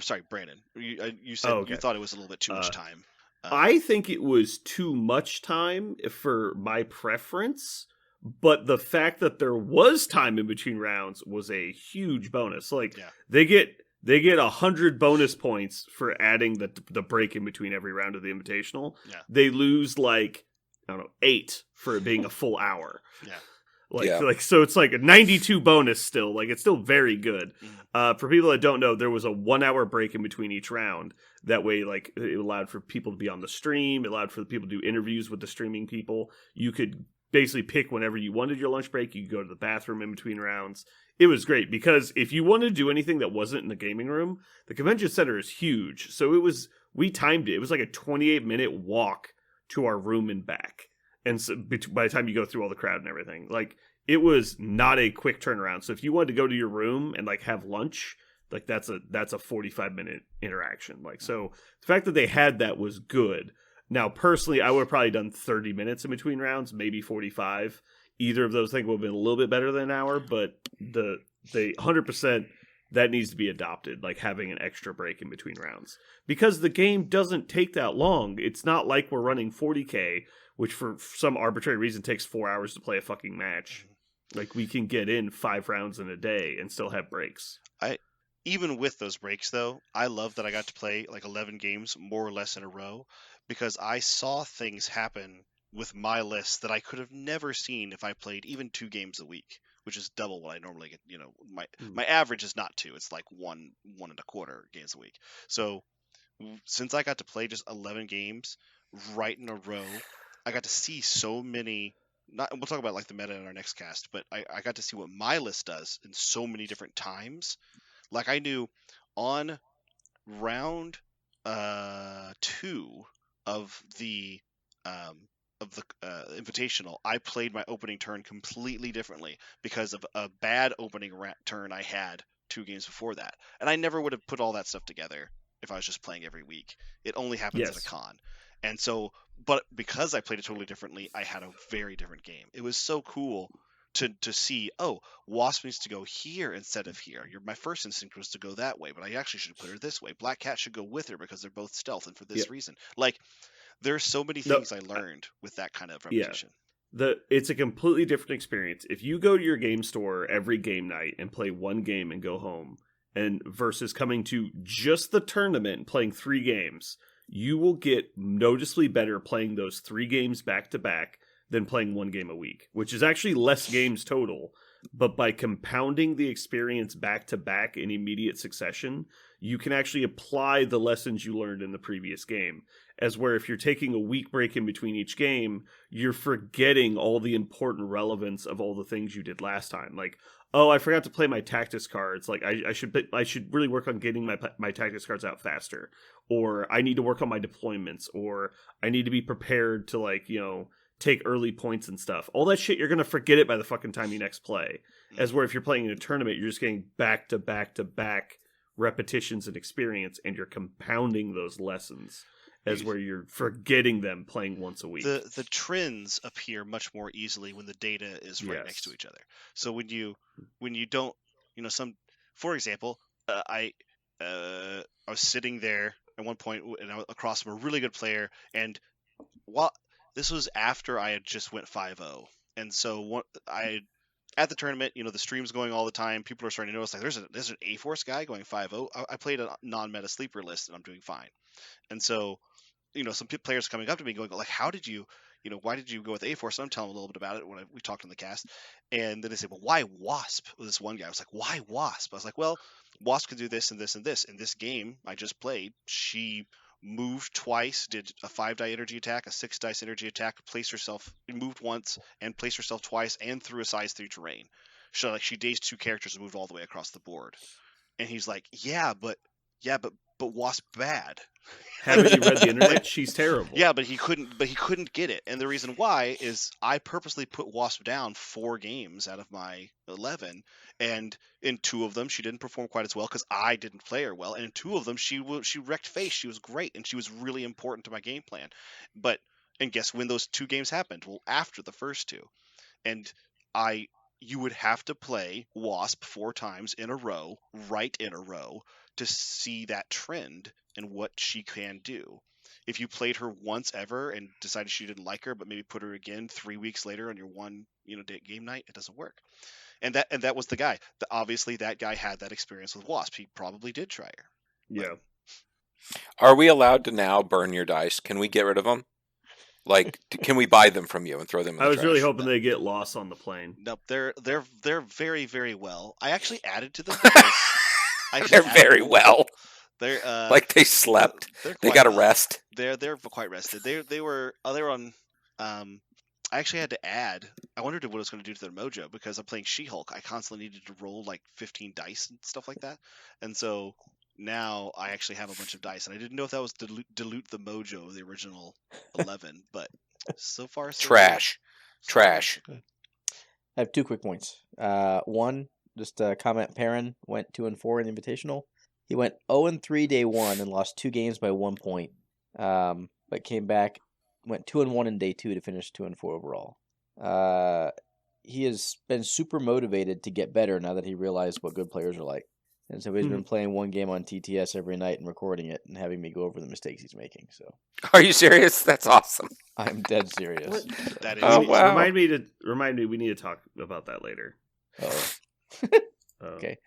sorry, Brandon. You said Oh, you okay. thought it was a little bit too much Uh, time. I think it was too much time for my preference, but the fact that there was time in between rounds was a huge bonus. Like Yeah. they get 100 bonus points for adding the break in between every round of the invitational. Yeah. They lose like I don't know 8 for it being a full hour. Yeah. Like so it's like a 92 bonus still. Like it's still very good. Mhm. For people that don't know, there was a 1 hour break in between each round. That way, like it allowed for people to be on the stream. It allowed for the people to do interviews with the streaming people. You could basically pick whenever you wanted your lunch break. You could go to the bathroom in between rounds. It was great because if you wanted to do anything that wasn't in the gaming room, the convention center is huge. So we timed it. It was like a 28-minute walk to our room and back. And so by the time you go through all the crowd and everything, like it was not a quick turnaround. So if you wanted to go to your room and like have lunch, like that's a 45-minute interaction. Like so the fact that they had that was good. Now personally, I would have probably done 30 minutes in between rounds, maybe 45. Either of those things would have been a little bit better than an hour, but the 100% that needs to be adopted, like having an extra break in between rounds. Because the game doesn't take that long. It's not like we're running 40K, which for some arbitrary reason takes 4 hours to play a fucking match. Like we can get in 5 rounds in a day and still have breaks. Even with those breaks, though, I love that I got to play like 11 games more or less in a row because I saw things happen with my list that I could have never seen if I played even 2 games a week, which is double what I normally get. You know, my average is not 2; it's like 1.25 games a week. So since I got to play just 11 games right in a row, I got to see so many. Not, we'll talk about like the meta in our next cast, but I got to see what my list does in so many different times. Like I knew on round 2 of the invitational, I played my opening turn completely differently because of a bad opening turn I had 2 games before that, and I never would have put all that stuff together if I was just playing every week. It only happens at a Yes. con, and so, but because I played it totally differently, I had a very different game. It was so cool to see, oh, Wasp needs to go here instead of here. My first instinct was to go that way, but I actually should put her this way. Black Cat should go with her because they're both stealth and for this Yeah. reason. Like there's so many No, things I learned with that kind of Yeah. repetition. It's a completely different experience. If you go to your game store every game night and play one game and go home, and versus coming to just the tournament and playing 3 games, you will get noticeably better playing those 3 games back to back than playing 1 game a week, which is actually less games total. But by compounding the experience back to back in immediate succession, you can actually apply the lessons you learned in the previous game. As where if you're taking a week break in between each game, you're forgetting all the important relevance of all the things you did last time. Like, oh, I forgot to play my tactics cards. Like, I should really work on getting my tactics cards out faster. Or I need to work on my deployments. Or I need to be prepared to, like, take early points and stuff. All that shit, you're going to forget it by the fucking time you next play. As where if you're playing in a tournament, you're just getting back to back to back repetitions and experience, and you're compounding those lessons. As where you're forgetting them playing once a week. The trends appear much more easily when the data is right next to each other. So when you don't, for example, I was sitting there at one point and I was across from a really good player, and while this was after I had just went 5-0, and so at the tournament, the stream's going all the time. People are starting to notice, like, there's an A-Force guy going 5-0. I played a non-meta sleeper list, and I'm doing fine. And so, some players coming up to me going, like, how did you why did you go with A-Force? And I'm telling them a little bit about it when we talked on the cast. And then they say, well, why Wasp? Well, this one guy was like, why Wasp? I was like, well, Wasp could do this and this and this. In this game I just played, she moved twice, did a 5-die energy attack, a 6-dice energy attack, moved once, and placed herself twice, and threw a size 3 terrain. So she dazed 2 characters and moved all the way across the board. And he's like, yeah, but Wasp bad. Haven't you read the internet? She's terrible. Yeah, but he couldn't get it. And the reason why is I purposely put Wasp down 4 games out of my 11, and in 2 of them she didn't perform quite as well because I didn't play her well, and in 2 of them she wrecked face. She was great, and she was really important to my game plan. And guess when those 2 games happened? Well, after the first 2. And you would have to play Wasp 4 times in a row, right in a row, to see that trend and what she can do. If you played her once ever and decided she didn't like her, but maybe put her again 3 weeks later on your one game night, it doesn't work. And that was the guy. Obviously, that guy had that experience with Wasp. He probably did try her. Yeah. Are we allowed to now burn your dice? Can we get rid of them? Like, can we buy them from you and throw them in the I was trash? really hoping they get lost on the plane. Nope, they're very, very well. I actually added to them because They're very well. They're like they slept. They got a rest. They're quite rested. They were on. I actually had to add. I wondered what it was going to do to their mojo because I'm playing She-Hulk. I constantly needed to roll like 15 dice and stuff like that, and so now I actually have a bunch of dice, and I didn't know if that was dilute the mojo of the original 11, but so far so Trash. good. Trash. I have 2 quick points. One, just a comment. Perrin went 2-4 in the Invitational. He went 0-3 day 1 and lost 2 games by 1 point. But came back, went 2-1 in day 2 to finish 2-4 overall. He has been super motivated to get better now that he realized what good players are like. And so he's been playing 1 game on TTS every night and recording it and having me go over the mistakes he's making. So, Are you serious? That's awesome. I'm dead serious. That is Oh, wow. Remind me. We need to talk about that later. Okay.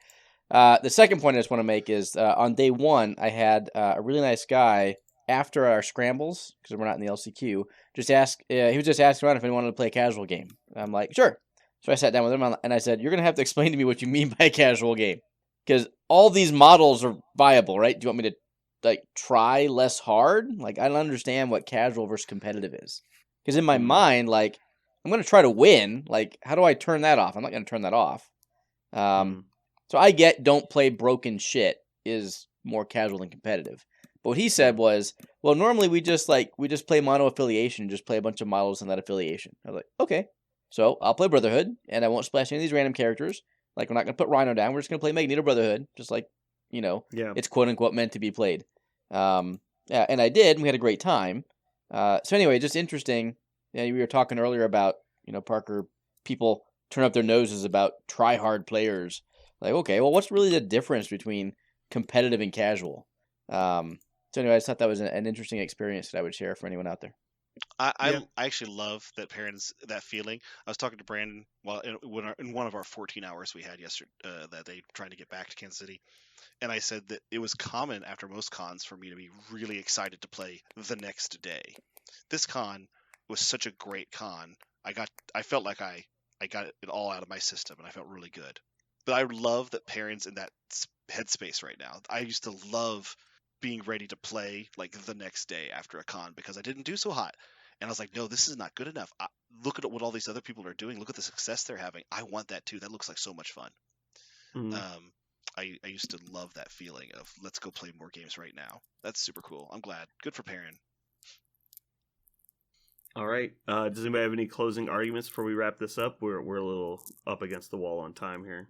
The second point I just want to make is on day 1, I had a really nice guy after our scrambles, because we're not in the LCQ, he was just asking around if anyone wanted to play a casual game. And I'm like, sure. So I sat down with him and I said, you're going to have to explain to me what you mean by a casual game. Because all these models are viable, right? Do you want me to try less hard? I don't understand what casual versus competitive is. Because in my mind, I'm going to try to win. How do I turn that off? I'm not going to turn that off. So I get don't play broken shit is more casual than competitive. But what he said was, well, normally we just play mono affiliation, just play a bunch of models in that affiliation. I was like, okay. So I'll play Brotherhood, and I won't splash any of these random characters. We're not going to put Rhino down. We're just going to play Magneto Brotherhood, just it's quote-unquote meant to be played. And I did, and we had a great time. So anyway, just interesting. We were talking earlier about, Parker, people turn up their noses about try-hard players. Okay, well, what's really the difference between competitive and casual? So anyway, I just thought that was an interesting experience that I would share for anyone out there. I actually love that that feeling. I was talking to Brandon in one of our 14 hours we had yesterday that day trying to get back to Kansas City, and I said that it was common after most cons for me to be really excited to play the next day. This con was such a great con. I felt like I got it all out of my system, and I felt really good. But I love that Perrin's in that headspace right now. I used to love being ready to play the next day after a con because I didn't do so hot. And I was like, no, this is not good enough. Look at what all these other people are doing. Look at the success they're having. I want that too. That looks like so much fun. Mm-hmm. I used to love that feeling of let's go play more games right now. That's super cool. I'm glad. Good for Perrin. All right. Does anybody have any closing arguments before we wrap this up? We're a little up against the wall on time here.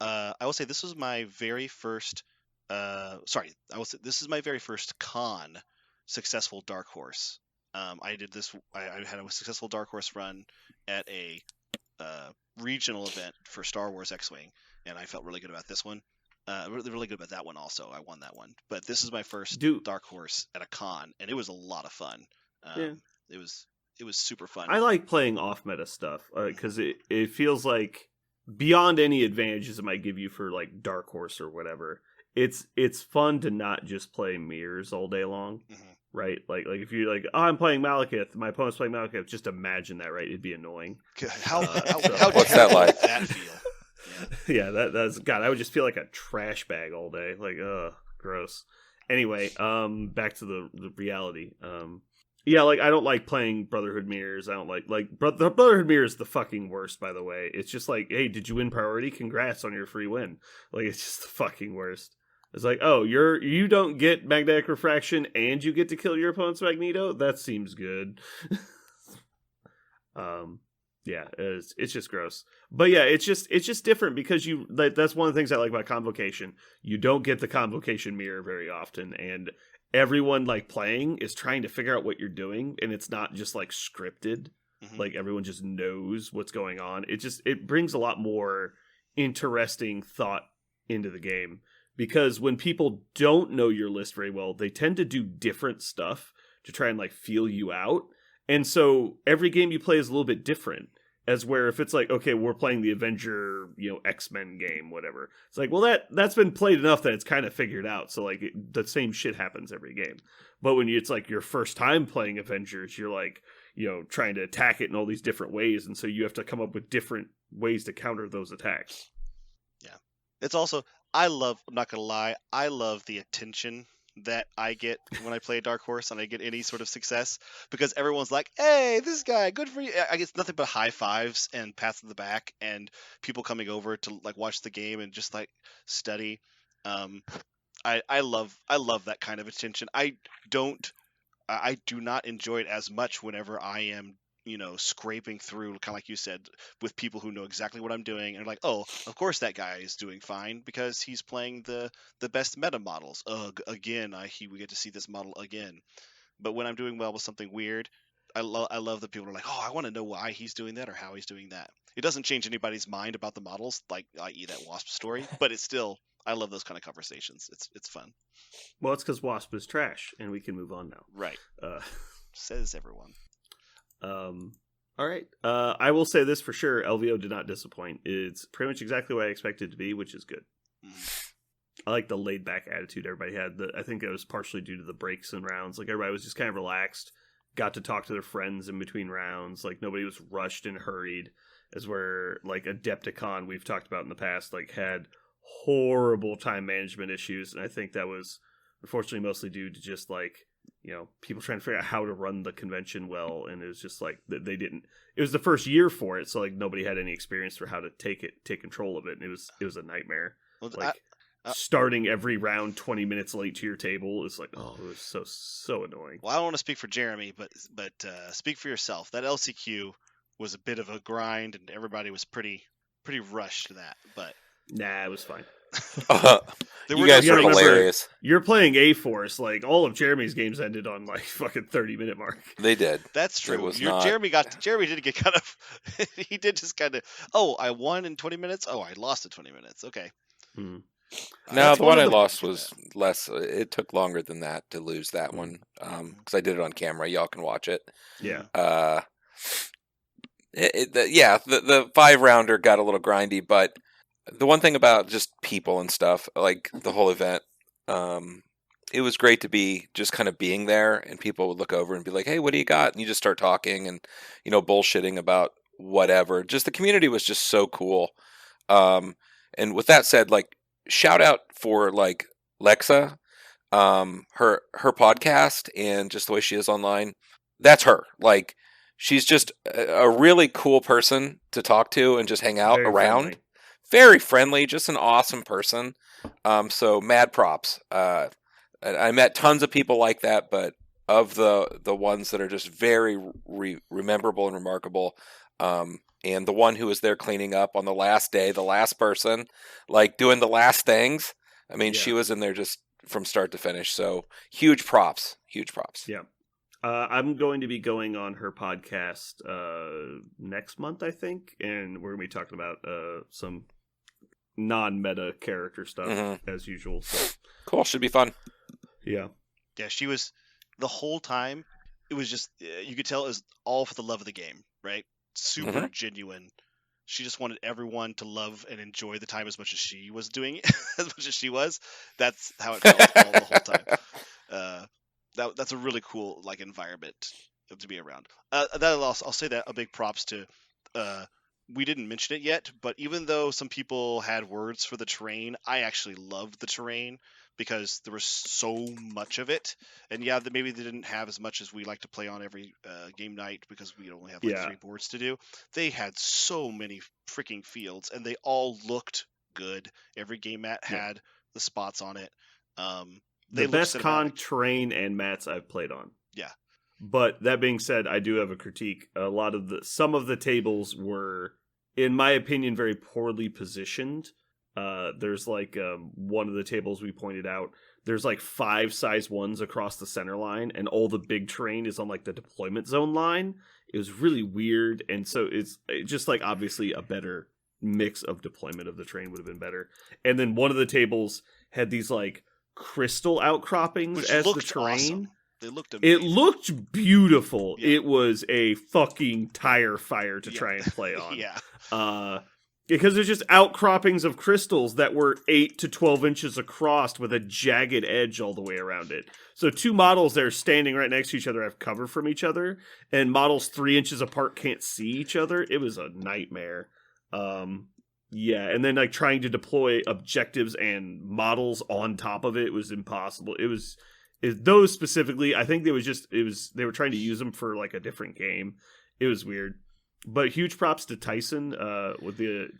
I will say this was my very first. This is my very first con successful Dark Horse. I did this. I had a successful Dark Horse run at a regional event for Star Wars X-Wing, and I felt really good about this one. Really good about that one also. I won that one. But this is my first Dark Horse at a con, and it was a lot of fun. It was super fun. I like playing off-meta stuff because it feels like beyond any advantages it might give you for like Dark Horse or whatever, it's fun to not just play mirrors all day long. Mm-hmm. right? Like if you like, oh, I'm playing Malekith, my opponent's playing Malekith. Just imagine that, right? It'd be annoying. How So- What's that terrible like? would that feel? Yeah. Yeah, that's God. I would just feel like a trash bag all day. Like, gross. Anyway, back to the reality. Yeah, like I don't like playing Brotherhood Mirrors. I don't like the Brotherhood Mirror is the fucking worst. By the way, it's just like, hey, did you win priority? Congrats on your free win. Like, it's just the fucking worst. It's like, oh, you don't get magnetic refraction and you get to kill your opponent's Magneto. That seems good. Yeah, it's just gross. But yeah, it's just different because that's one of the things I like about Convocation. You don't get the Convocation mirror very often, and everyone like playing is trying to figure out what you're doing, and it's not just like scripted. Mhm. Like everyone just knows what's going on. It brings a lot more interesting thought into the game, because when people don't know your list very well, they tend to do different stuff to try and like feel you out. And so every game you play is a little bit different. As where if it's like, okay, we're playing the Avenger, X-Men game, whatever. It's like, well, that's been played enough that it's kind of figured out. So like the same shit happens every game. But when it's like your first time playing Avengers, you're like, trying to attack it in all these different ways. And so you have to come up with different ways to counter those attacks. It's also, I'm not gonna lie, I love the attention that I get when I play Dark Horse and I get any sort of success, because everyone's like, hey, this guy, good for you. I get nothing but high fives and pats on the back and people coming over to like watch the game and just like study. I love that kind of attention. I do not enjoy it as much whenever I am, scraping through, kind of like you said, with people who know exactly what I'm doing and like, oh, of course that guy is doing fine because he's playing the best meta models. Again, we get to see this model again. But when I'm doing well with something weird, I love that people are like, oh, I want to know why he's doing that or how he's doing that. It doesn't change anybody's mind about the models, like i.e. that Wasp story, but it's still, I love those kind of conversations. It's fun. Well, it's because Wasp is trash, and we can move on now. Right. Uh, Says everyone. All right. I will say this for sure. LVO did not disappoint. It's pretty much exactly what I expected it to be, which is good. I like the laid back attitude everybody had. I think it was partially due to the breaks and rounds. Like everybody was just kind of relaxed, got to talk to their friends in between rounds. Like nobody was rushed and hurried, as where like Adepticon we've talked about in the past, like had horrible time management issues. And I think that was unfortunately mostly due to just like, people trying to figure out how to run the convention well, and it was just like they didn't. It was the first year for it, so like nobody had any experience for how to take control of it, and it was a nightmare. Well, Like starting every round 20 minutes late to your table is like, oh, it was so annoying. Well, I don't want to speak for Jeremy, but speak for yourself. That LCQ was a bit of a grind, and everybody was pretty rushed to that. But Nah, it was fine. You guys are remember- hilarious. You're playing A-Force, like all of Jeremy's games ended on like fucking 30-minute mark. They did. That's true. was not- Jeremy did get kind of. He did just kind of. Oh, I won in 20 minutes. Oh, I lost in 20 minutes. Okay. Hmm. No, That's the one I of lost was less. It took longer than that to lose that one because I did it on camera. Y'all can watch it. Yeah. The 5-rounder got a little grindy, but the one thing about just people and stuff, like the whole event, it was great to be just kind of being there, and people would look over and be like, "Hey, what do you got?" And you just start talking and bullshitting about whatever. Just the community was just so cool. And with that said, like, shout out for like Lexa, her podcast and just the way she is online. That's her. Like, she's just a really cool person to talk to and just hang out Very around. friendly. Very friendly, just an awesome person. So mad props. I met tons of people like that, but of the ones that are just very rememberable and remarkable, and the one who was there cleaning up on the last day, the last person, like doing the last things. I mean, she Yeah. was in there just from start to finish. So huge props. Yeah. I'm going to be going on her podcast next month, I think, and we're going to be talking about some non-meta character stuff as usual. So Cool. Should be fun. yeah. Yeah, she was the whole time. It was just you could tell it was all for the love of the game, right? Super genuine. She just wanted everyone to love and enjoy the time as much as she was doing it, as much as she was. That's how it felt all the whole time. that's a really cool like environment to be around. I'll say that a big props to. We didn't mention it yet, but even though some people had words for the terrain, I actually loved the terrain because there was so much of it. And yeah, maybe they didn't have as much as we like to play on every game night because we only have like 3 boards to do. They had so many freaking fields, and they all looked good. Every game mat had the spots on it. The best con terrain and mats I've played on. Yeah. But that being said, I do have a critique. Some of the tables were, in my opinion, very poorly positioned. There's like one of the tables we pointed out. There's like 5 size 1s across the center line, and all the big terrain is on like the deployment zone line. It was really weird, and so it's just like obviously a better mix of deployment of the terrain would have been better. And then one of the tables had these like crystal outcroppings which as the looked terrain. Awesome. They looked amazing. It looked beautiful. Yeah. It was a fucking tire fire to try and play on. Yeah. Because there's just outcroppings of crystals that were 8 to 12 inches across with a jagged edge all the way around it. So 2 models that are standing right next to each other have cover from each other, and models 3 inches apart can't see each other. It was a nightmare. Yeah, and then like trying to deploy objectives and models on top of it was impossible. Those specifically, I think they were trying to use them for like a different game. It was weird. But huge props to Tyson.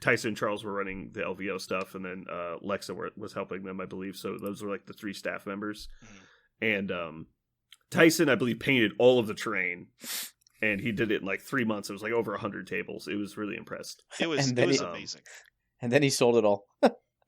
Tyson and Charles were running the LVO stuff, and then Lexa was helping them, I believe. So those were like the 3 staff members. Mm-hmm. And Tyson, I believe, painted all of the terrain, and he did it in like 3 months. It was like over 100 tables. It was really impressed. It was amazing. And then he sold it all.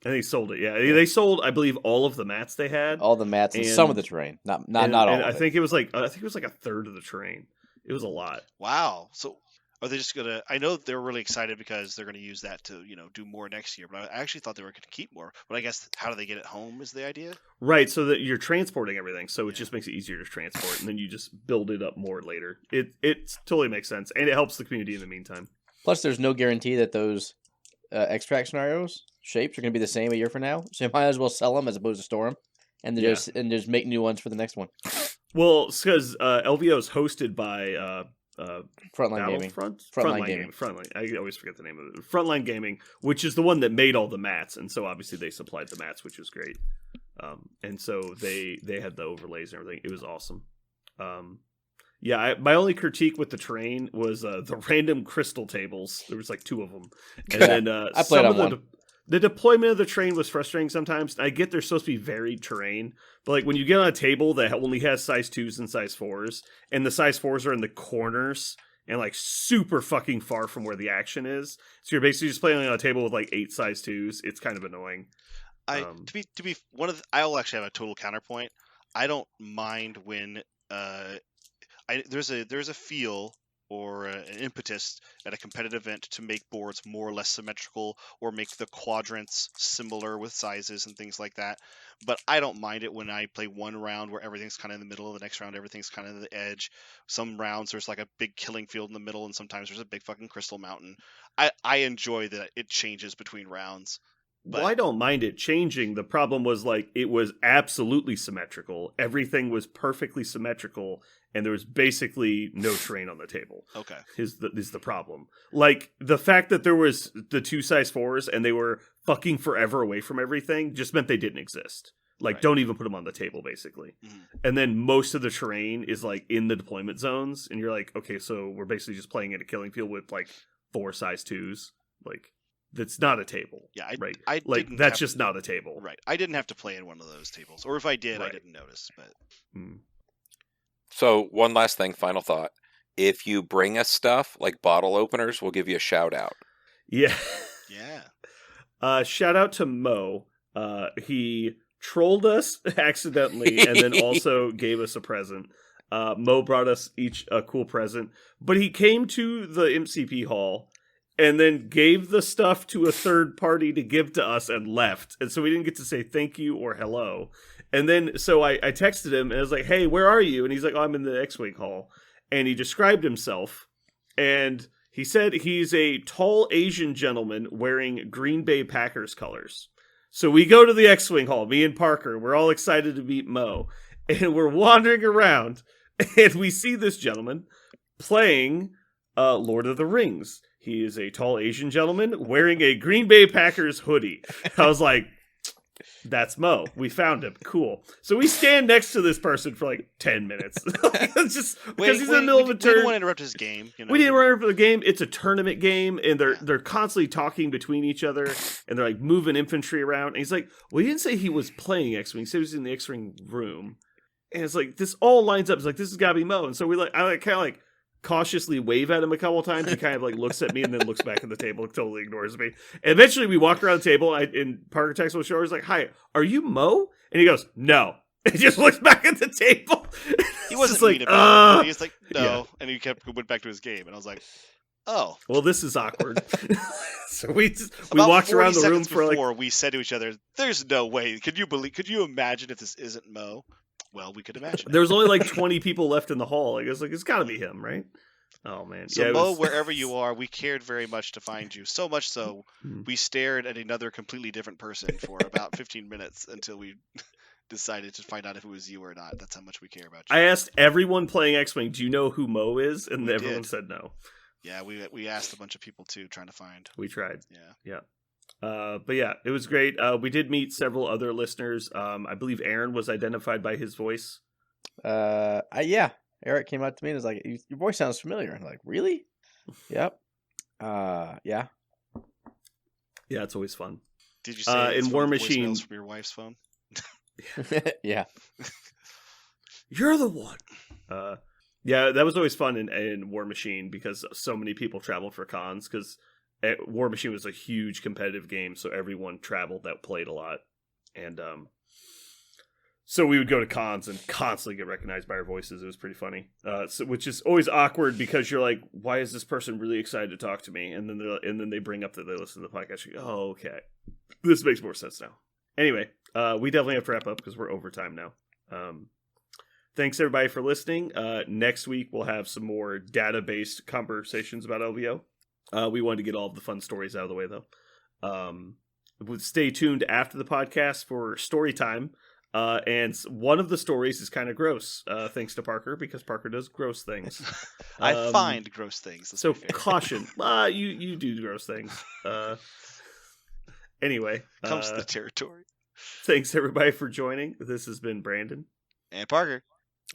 And they sold it. Yeah, they sold, I believe, all of the mats they had, all the mats and some of the terrain, not all. And I think it was like a third of the terrain. It was a lot. Wow. So are they just gonna? I know they're really excited because they're gonna use that to do more next year. But I actually thought they were gonna keep more. But I guess how do they get it home is the idea. Right. So that you're transporting everything, so it just makes it easier to transport, and then you just build it up more later. It totally makes sense, and it helps the community in the meantime. Plus, there's no guarantee that those extract scenarios shapes are going to be the same a year from now, so you might as well sell them as opposed to store them, and just make new ones for the next one. Well, it's because LVO is hosted by Frontline Gaming. Frontline Gaming. I always forget the name of it. Frontline Gaming, which is the one that made all the mats, and so obviously they supplied the mats, which was great. And so they had the overlays and everything. It was awesome. Yeah, my only critique with the terrain was the random crystal tables. There was like 2 of them, and then I played on one. The deployment of the terrain was frustrating sometimes. I get they're supposed to be varied terrain, but like when you get on a table that only has size 2s and size 4s, and the size 4s are in the corners and like super fucking far from where the action is, so you're basically just playing on a table with like 8 size 2s. It's kind of annoying. To be I'll actually have a total counterpoint. I don't mind when there's a feel or an impetus at a competitive event to make boards more or less symmetrical or make the quadrants similar with sizes and things like that. But I don't mind it when I play one round where everything's kind of in the middle, the next round everything's kind of at the edge. Some rounds there's like a big killing field in the middle, and sometimes there's a big fucking crystal mountain. I enjoy that it changes between rounds. Well, I don't mind it changing. The problem was like it was absolutely symmetrical. Everything was perfectly symmetrical, and there was basically no terrain on the table. Okay, is the problem? Like the fact that there was the 2 size 4s and they were fucking forever away from everything just meant they didn't exist. Like, right. Don't even put them on the table, basically. Mm-hmm. And then most of the terrain is like in the deployment zones, and you're like, okay, so we're basically just playing in a killing field with like 4 size 2s, like. That's not a table. Yeah, right. That's just not a table. Right. I didn't have to play in one of those tables, or if I did, right. I didn't notice. But So one last thing, final thought: if you bring us stuff like bottle openers, we'll give you a shout out. Yeah. Yeah. Shout out to Mo. He trolled us accidentally, and then also gave us a present. Mo brought us each a cool present, but he came to the MCP hall. And then gave the stuff to a third party to give to us and left. And so we didn't get to say thank you or hello. And then, so I texted him and I was like, hey, where are you? And he's like, oh, I'm in the X-Wing hall. And he described himself. And he said he's a tall Asian gentleman wearing Green Bay Packers colors. So we go to the X-Wing hall, me and Parker. We're all excited to meet Mo. and we're wandering around, and we see this gentleman playing Lord of the Rings. He is a tall Asian gentleman wearing a Green Bay Packers hoodie. I was like, that's Mo. We found him. Cool. So we stand next to this person for like 10 minutes. It's just because he's in the middle of a We turn. didn't want to interrupt his game. You know? We didn't run for the game. It's a tournament game, and they're constantly talking between each other, and they're like moving infantry around. And he's like, "Well, he didn't say he was playing X-wing. He said he was in the X-wing room." And it's like this all lines up. It's like this has got to be Mo. And so I kind of like cautiously wave at him a couple of times. He kind of like looks at me and then looks back at the table, and totally ignores me. And eventually, we walk around the table, and Parker texts with Shore. He's like, "Hi, are you Mo?" And he goes, "No." And he just looks back at the table. He wasn't like, mean about it. He was like, no. Yeah. And he went back to his game. And I was like, oh. Well, this is awkward. So we About walked 40 around the room seconds for like before we said to each other, there's no way. Could you imagine if this isn't Mo? Well, we could imagine. there was only like 20 people left in the hall. Like, it's got to be him, right? Oh man. So yeah, Mo, wherever you are, we cared very much to find you. So much so, Mhm. we stared at another completely different person for about 15 minutes until we decided to find out if it was you or not. That's how much we care about you. I asked everyone playing X-Wing, "Do you know who Mo is?" And We everyone did. said no. Yeah, we asked a bunch of people too, trying to find. We tried. Yeah. But yeah, it was great. We did meet several other listeners. I believe Aaron was identified by his voice. Yeah. Eric came up to me and was like, "Your voice sounds familiar." I'm like, "Really?" Yep. Yeah. Yeah, it's always fun. Did you say it's in War one of the Machine- voicemails from your wife's phone? Yeah. You're the one. Yeah, that was always fun in War Machine because so many people traveled for cons because War Machine was a huge competitive game, so everyone traveled that played a lot. And so we would go to cons and constantly get recognized by our voices. It was pretty funny, which is always awkward because you're like, why is this person really excited to talk to me? And then they bring up that they listen to the podcast. You go, oh, okay. This makes more sense now. Anyway, we definitely have to wrap up because we're over time now. Thanks everybody for listening. Next week we'll have some more data-based conversations about LVO. We wanted to get all of the fun stories out of the way though. Stay tuned after the podcast for story time. And one of the stories is kind of gross, thanks to Parker, because Parker does gross things. I find gross things. Let's So be fair. caution. You do gross things. Anyway, Comes to the territory. thanks everybody for joining. This has been Brandon. And Parker.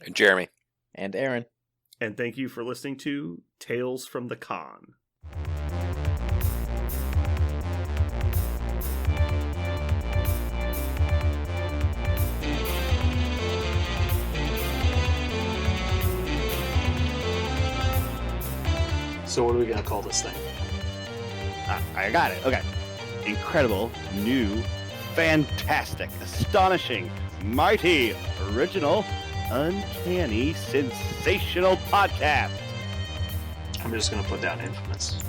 And Jeremy. And Aaron. And thank you for listening to Tales from the Con. So what are we gonna call this thing? I got it. Okay. Incredible, new, fantastic, astonishing, mighty, original, uncanny, sensational podcast. I'm just gonna put down infamous.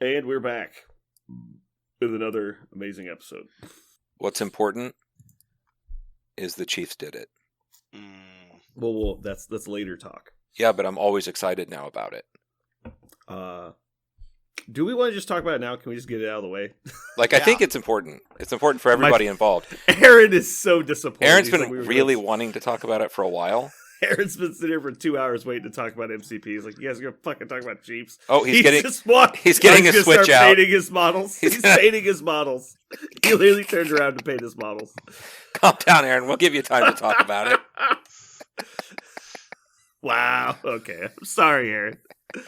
And we're back with another amazing episode. What's important is the Chiefs did it. Well, that's later talk. Yeah, but I'm always excited now about it. Do we want to just talk about it now? Can we just get it out of the way? Like, I think it's important. It's important for everybody involved. Aaron is so disappointed. Aaron's He's been like, really wanting to talk about it for a while. Aaron's been sitting here for 2 hours waiting to talk about MCP. He's like, you guys are going to fucking talk about Chiefs? Oh, he's getting his gonna switch start out. painting his models. He's painting his models. He literally turned around to paint his models. Calm down, Aaron. We'll give you time to talk about it. Wow. Okay. I'm sorry, Aaron.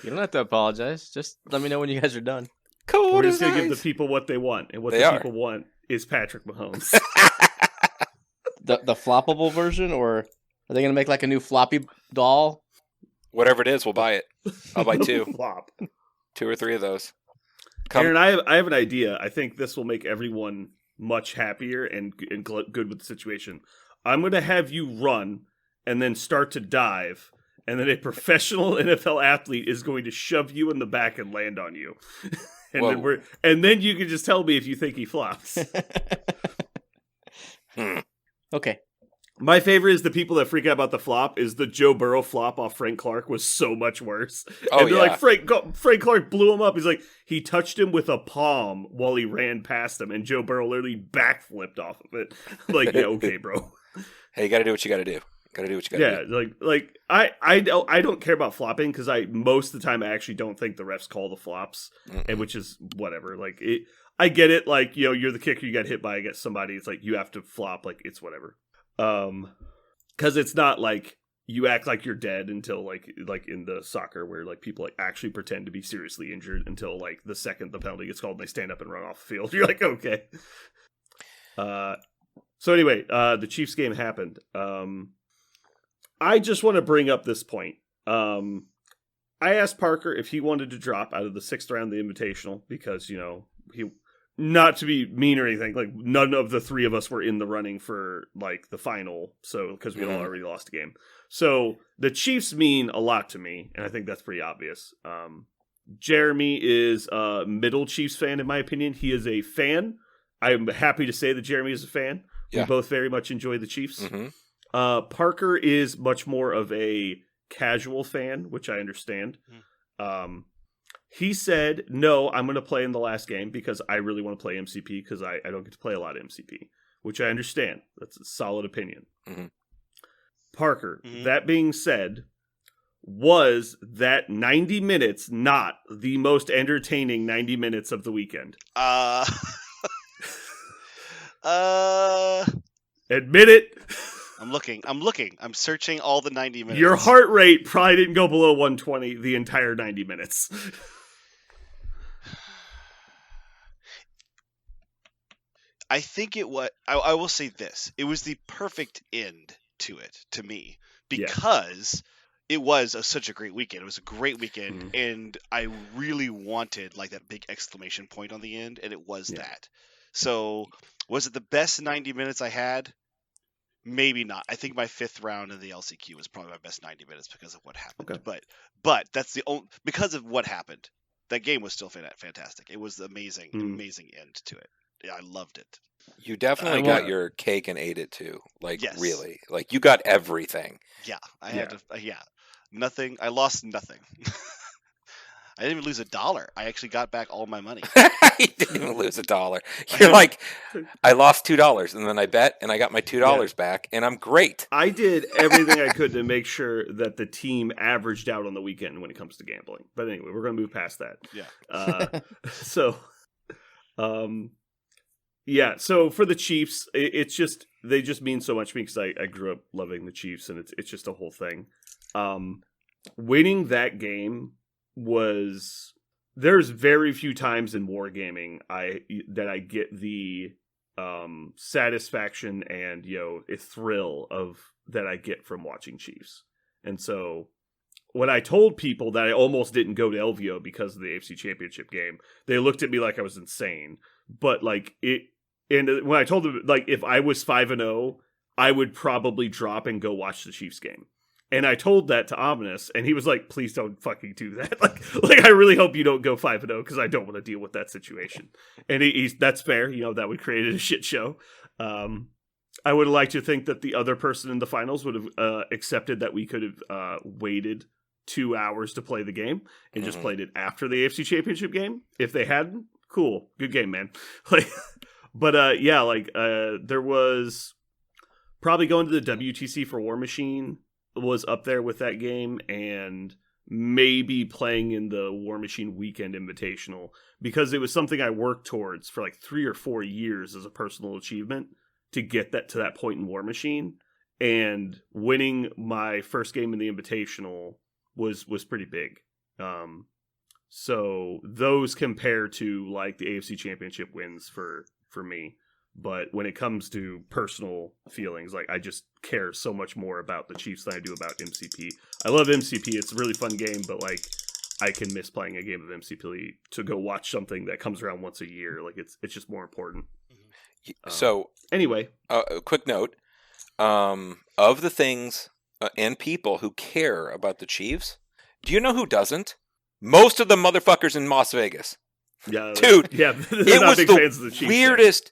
You don't have to apologize. Just let me know when you guys are done. Cool. We're just going to give the people what they want. And what They the are. people want is Patrick Mahomes. The floppable version, or are they gonna make like a new floppy doll? Whatever it is, we'll buy it. I'll buy two. Flop. 2 or 3 of those. Aaron, I have an idea. I think this will make everyone much happier and good with the situation. I'm going to have you run and then start to dive, and then a professional NFL athlete is going to shove you in the back and land on you. And then you can just tell me if you think he flops. Okay. My favorite is the people that freak out about the flop. Is the Joe Burrow flop off Frank Clark was so much worse. Oh, and they're yeah. like, Frank Clark blew him up. He's like, he touched him with a palm while he ran past him, and Joe Burrow literally backflipped off of it. Like, yeah, okay, bro. Hey, you got to do what you got to do. Got to do what you got to Yeah, do. like I don't care about flopping because most of the time I actually don't think the refs call the flops, and which is whatever. Like I get it. Like, you're the kicker, you got hit by against somebody. It's like you have to flop. Like, it's whatever. Because it's not like you act like you're dead until like in the soccer where like people like actually pretend to be seriously injured until like the second the penalty gets called and they stand up and run off the field. You're like, okay. So anyway, the Chiefs game happened. I just want to bring up this point. I asked Parker if he wanted to drop out of the 6th round of the Invitational because, he, not to be mean or anything, like none of the 3 of us were in the running for like the final. So, because we had all already lost a game. So the Chiefs mean a lot to me. And I think that's pretty obvious. Jeremy is a middle Chiefs fan, in my opinion. He is a fan. I'm happy to say that Jeremy is a fan. Yeah. We both very much enjoy the Chiefs. Mm-hmm. Parker is much more of a casual fan, which I understand. He said, no, I'm going to play in the last game because I really want to play MCP because I don't get to play a lot of MCP, which I understand. That's a solid opinion. Mm-hmm. Parker, that being said, was that 90 minutes not the most entertaining 90 minutes of the weekend? Admit it. I'm looking. I'm searching all the 90 minutes. Your heart rate probably didn't go below 120 the entire 90 minutes. I think it was. I will say this: it was the perfect end to it to me because it was such a great weekend. It was a great weekend, and I really wanted like that big exclamation point on the end, and it was that. So, was it the best 90 minutes I had? Maybe not. I think my 5th round in the LCQ was probably my best 90 minutes because of what happened. Okay. But that's the only because of what happened. That game was still fantastic. It was amazing end to it. Yeah, I loved it. You definitely got your cake and ate it too. Like, yes. Really. Like, you got everything. Yeah, I had to. Nothing. I lost nothing. I didn't even lose $1. I actually got back all my money. You didn't even lose $1. You're like, I lost $2, and then I bet, and I got my $2 back, and I'm great. I did everything I could to make sure that the team averaged out on the weekend when it comes to gambling. But anyway, we're going to move past that. Yeah. So for the Chiefs, it's just they just mean so much to me because I grew up loving the Chiefs, and it's just a whole thing. Winning that game was there's very few times in wargaming that I get the satisfaction and a thrill of that I get from watching Chiefs. And so when I told people that I almost didn't go to LVO because of the AFC Championship game, they looked at me like I was insane. But like and when I told them like if I was 5-0, I would probably drop and go watch the Chiefs game. And I told that to Ominous, and he was like, please don't fucking do that. Like I really hope you don't go 5-0 because I don't want to deal with that situation. And that's fair. That would create a shit show. I would like to think that the other person in the finals would have accepted that we could have waited 2 hours to play the game and just played it after the AFC Championship game. If they hadn't, cool. Good game, man. But there was probably going to the WTC for War Machine was up there with that game, and maybe playing in the War Machine Weekend Invitational because it was something I worked towards for like 3 or 4 years as a personal achievement to get that to that point in War Machine, and winning my first game in the Invitational was pretty big. So those compare to like the AFC Championship wins for me. But when it comes to personal feelings, like I just care so much more about the Chiefs than I do about MCP. I love MCP. It's a really fun game, but like I can miss playing a game of MCP to go watch something that comes around once a year. Like it's just more important. So anyway, a quick note of the things and people who care about the Chiefs. Do you know who doesn't? Most of the motherfuckers in Las Vegas. Yeah, dude. Yeah, it was big the fans of the Chiefs, weirdest.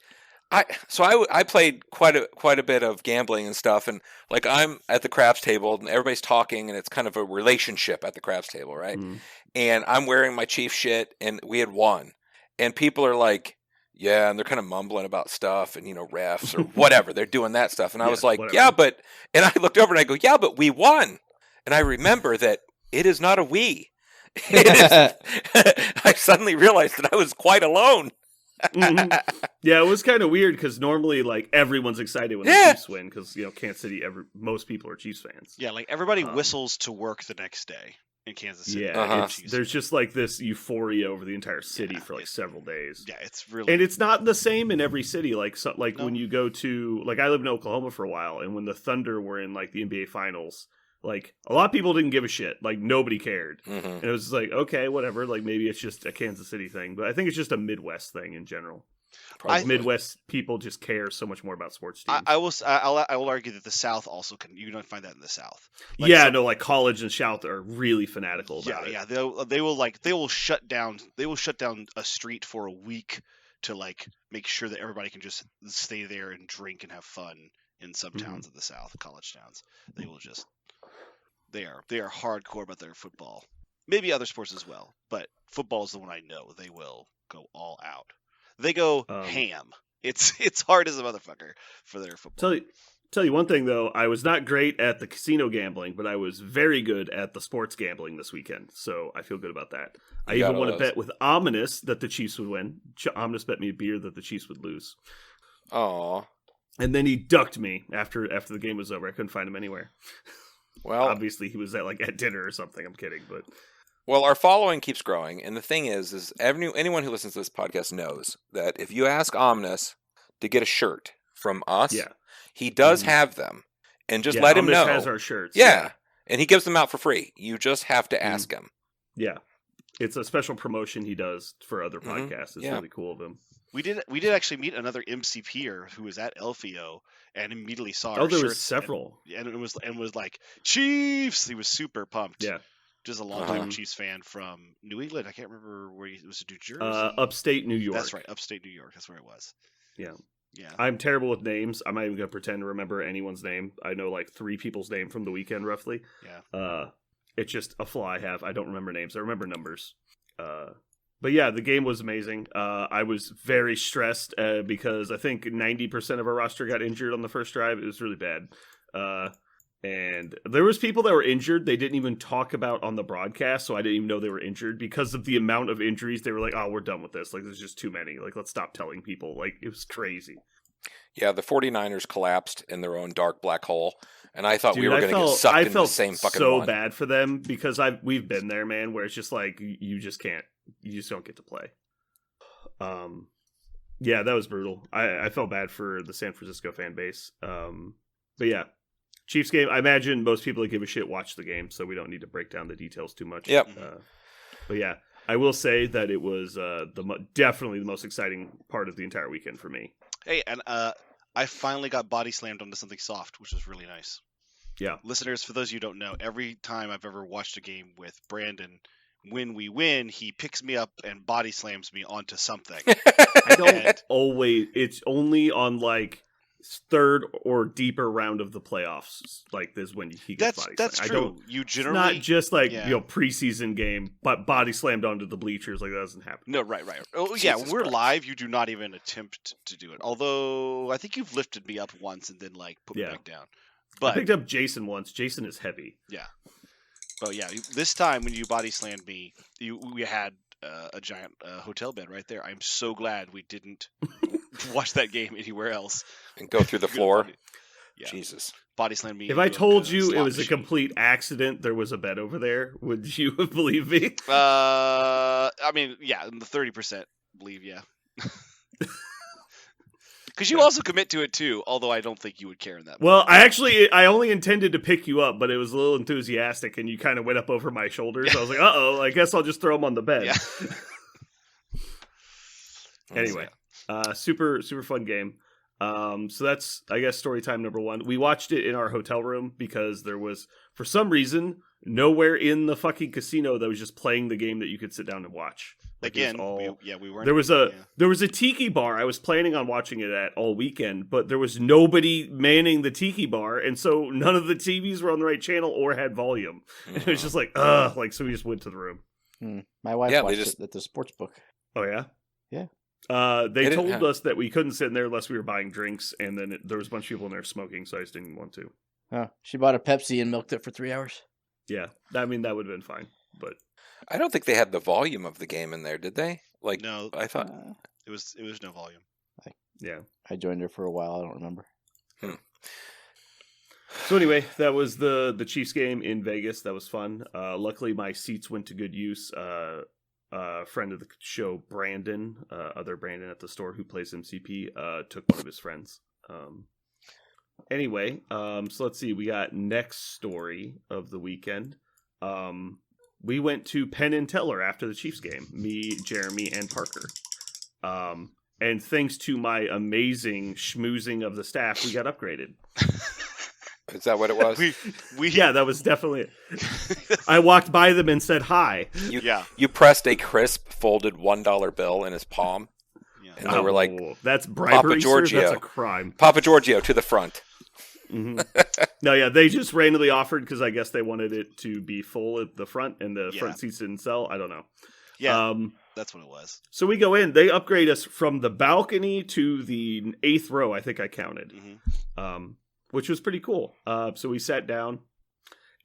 I played quite a bit of gambling and stuff, and like I'm at the craps table and everybody's talking, and it's kind of a relationship at the craps table, right? Mm. And I'm wearing my Chief shit, and we had won, and people are like, yeah, and they're kind of mumbling about stuff, and refs or whatever, they're doing that stuff, and I Yeah, was like, whatever. yeah, but, and I looked over and I go, yeah, but we won, and I remember that it is not a we. It is, I suddenly realized that I was quite alone. Mhm. Yeah, it was kind of weird because normally, like, everyone's excited when Yeah. the Chiefs win because Kansas City. Most people are Chiefs fans. Yeah, like everybody Um, whistles to work the next day in Kansas City. Yeah, Uh-huh. there's just like this euphoria over the entire city Yeah, for like it's- several days. Yeah, it's really And it's not the same in every city. Like, No. when you go to, like, I lived in Oklahoma for a while, and when the Thunder were in like the NBA Finals, like a lot of people didn't give a shit. Like nobody cared, Mhm. and it was like, okay, whatever. Like maybe it's just a Kansas City thing, but I think it's just a Midwest thing in general. Like, Midwest people just care so much more about sports teams. I will argue that the South also can. You don't find that in the South. Like, yeah, some- no, like college and South are really fanatical Yeah, about it. yeah. They will shut down a street for a week to like make sure that everybody can just stay there and drink and have fun in some Mhm. towns of the South, college towns. They will just they are hardcore about their football. Maybe other sports as well, but football is the one I know. They will go all out. They go ham. It's hard as a motherfucker for their football. Tell you one thing though, I was not great at the casino gambling, but I was very good at the sports gambling this weekend. So I feel good about that. I You got even all won a those. bet with Ominous that the Chiefs would win. Ominous bet me a beer that the Chiefs would lose. Aw. And then he ducked me after the game was over. I couldn't find him anywhere. Well, Obviously he was at dinner or something. I'm kidding, but our following keeps growing, and the thing is anyone who listens to this podcast knows that if you ask Omnis to get a shirt from us, yeah. he does Mhm. have them, and just Yeah, let him Ominous know. has our shirts. Yeah, and he gives them out for free. You just have to ask him. Yeah. It's a special promotion he does for other Mhm. podcasts. It's Yeah. really cool of him. We did actually meet another MCPer who was at Elfio and immediately saw our Oh, there was shirts several. and it was like Chiefs. He was super pumped. Yeah. Just a long time Uh-huh. Chiefs fan from New England. I can't remember where he was. New Jersey. Upstate New York. That's right, upstate New York. That's where it was. Yeah. Yeah. I'm terrible with names. I'm not even gonna pretend to remember anyone's name. I know like 3 people's name from the weekend roughly. Yeah. It's just a flaw I have. I don't remember names. I remember numbers. But yeah, the game was amazing. I was very stressed because I think 90% of our roster got injured on the first drive. It was really bad. And there was people that were injured they didn't even talk about on the broadcast, so I didn't even know they were injured because of the amount of injuries. They were like, "Oh, we're done with this. Like, there's just too many. Like, let's stop telling people." Like, it was crazy. Yeah, the 49ers collapsed in their own dark black hole, and I thought we Dude, were I going to get felt- sucked I into the felt same fucking so one. bad for them because we've been there, man. Where it's just like you just can't, you just don't get to play. Yeah, that was brutal. I felt bad for the San Francisco fan base. But yeah, Chiefs game. I imagine most people that give a shit watch the game, so we don't need to break down the details too much. Yep. But yeah, I will say that it was definitely the most exciting part of the entire weekend for me. Hey, and I finally got body slammed onto something soft, which was really nice. Yeah. Listeners, for those of you who don't know, every time I've ever watched a game with Brandon, when we win, he picks me up and body slams me onto something. I don't And- always. It's only on like third or deeper round of the playoffs. Like this when he gets body That's slammed. true. I don't. You It's generally not just like yeah. preseason game, but body slammed onto the bleachers. Like that doesn't happen. No, right. Oh, yeah, Jesus when we're Christ. live, you do not even attempt to do it. Although I think you've lifted me up once and then like put Yeah. me back down. I But picked up Jason once. Jason is heavy. yeah, this time when you body slammed me, we had a giant hotel bed right there. I'm so glad we didn't watch that game anywhere else. And go through the floor. Yeah, Jesus. body slammed me. If I into a told you it slot was a machine. complete accident, there was a bed over there, would you believe me? I mean, yeah, in the 30% believe, yeah. Because you also commit to it too, although I don't think you would care in that. Well, I only intended to pick you up, but it was a little enthusiastic, and you kind of went up over my shoulders. So I was like, "Uh-oh, I guess I'll just throw him on the bed." Yeah. Anyway, super fun game. So that's, I guess, story time number one. We watched it in our hotel room because there was, for some reason, nowhere in the fucking casino that was just playing the game that you could sit down and watch. Like, Again, all, we weren't. there was a tiki bar I was planning on watching it at all weekend, but there was nobody manning the tiki bar, and so none of the TVs were on the right channel or had volume. And it was just like, ugh, like, so we just went to the room. My wife Yeah, they watched just- it at the sports book. Oh yeah, Yeah. They didn't told have- us that we couldn't sit in there unless we were buying drinks, and then there was a bunch of people in there smoking, so I just didn't want to. Oh, she bought a Pepsi and milked it for 3 hours. Yeah, I mean that would have been fine, but I don't think they had the volume of the game in there, did they? Like, No, I thought. it was no volume. yeah. I joined her for a while. I don't remember. So anyway, that was the Chiefs game in Vegas. That was fun. Luckily, my seats went to good use. Friend of the show, Brandon, other Brandon at the store who plays MCP, took one of his friends. Anyway, so let's see. We got next story of the weekend. We went to Penn and Teller after the Chiefs game. Me, Jeremy, and Parker. And thanks to my amazing schmoozing of the staff, we got upgraded. Is that what it was? we Yeah, that was definitely it. I walked by them and said hi. You pressed a crisp folded $1 bill in his palm, and they were like, Oh, that's bribery, sir? Giorgio. That's a crime. "Papa Giorgio to the front." hmm No, yeah, they just randomly offered because I guess they wanted it to be full at the front and the front seats didn't sell. I don't know. Yeah, that's what it was. So we go in. They upgrade us from the balcony to the 8th row, I think I counted, which was pretty cool. So we sat down,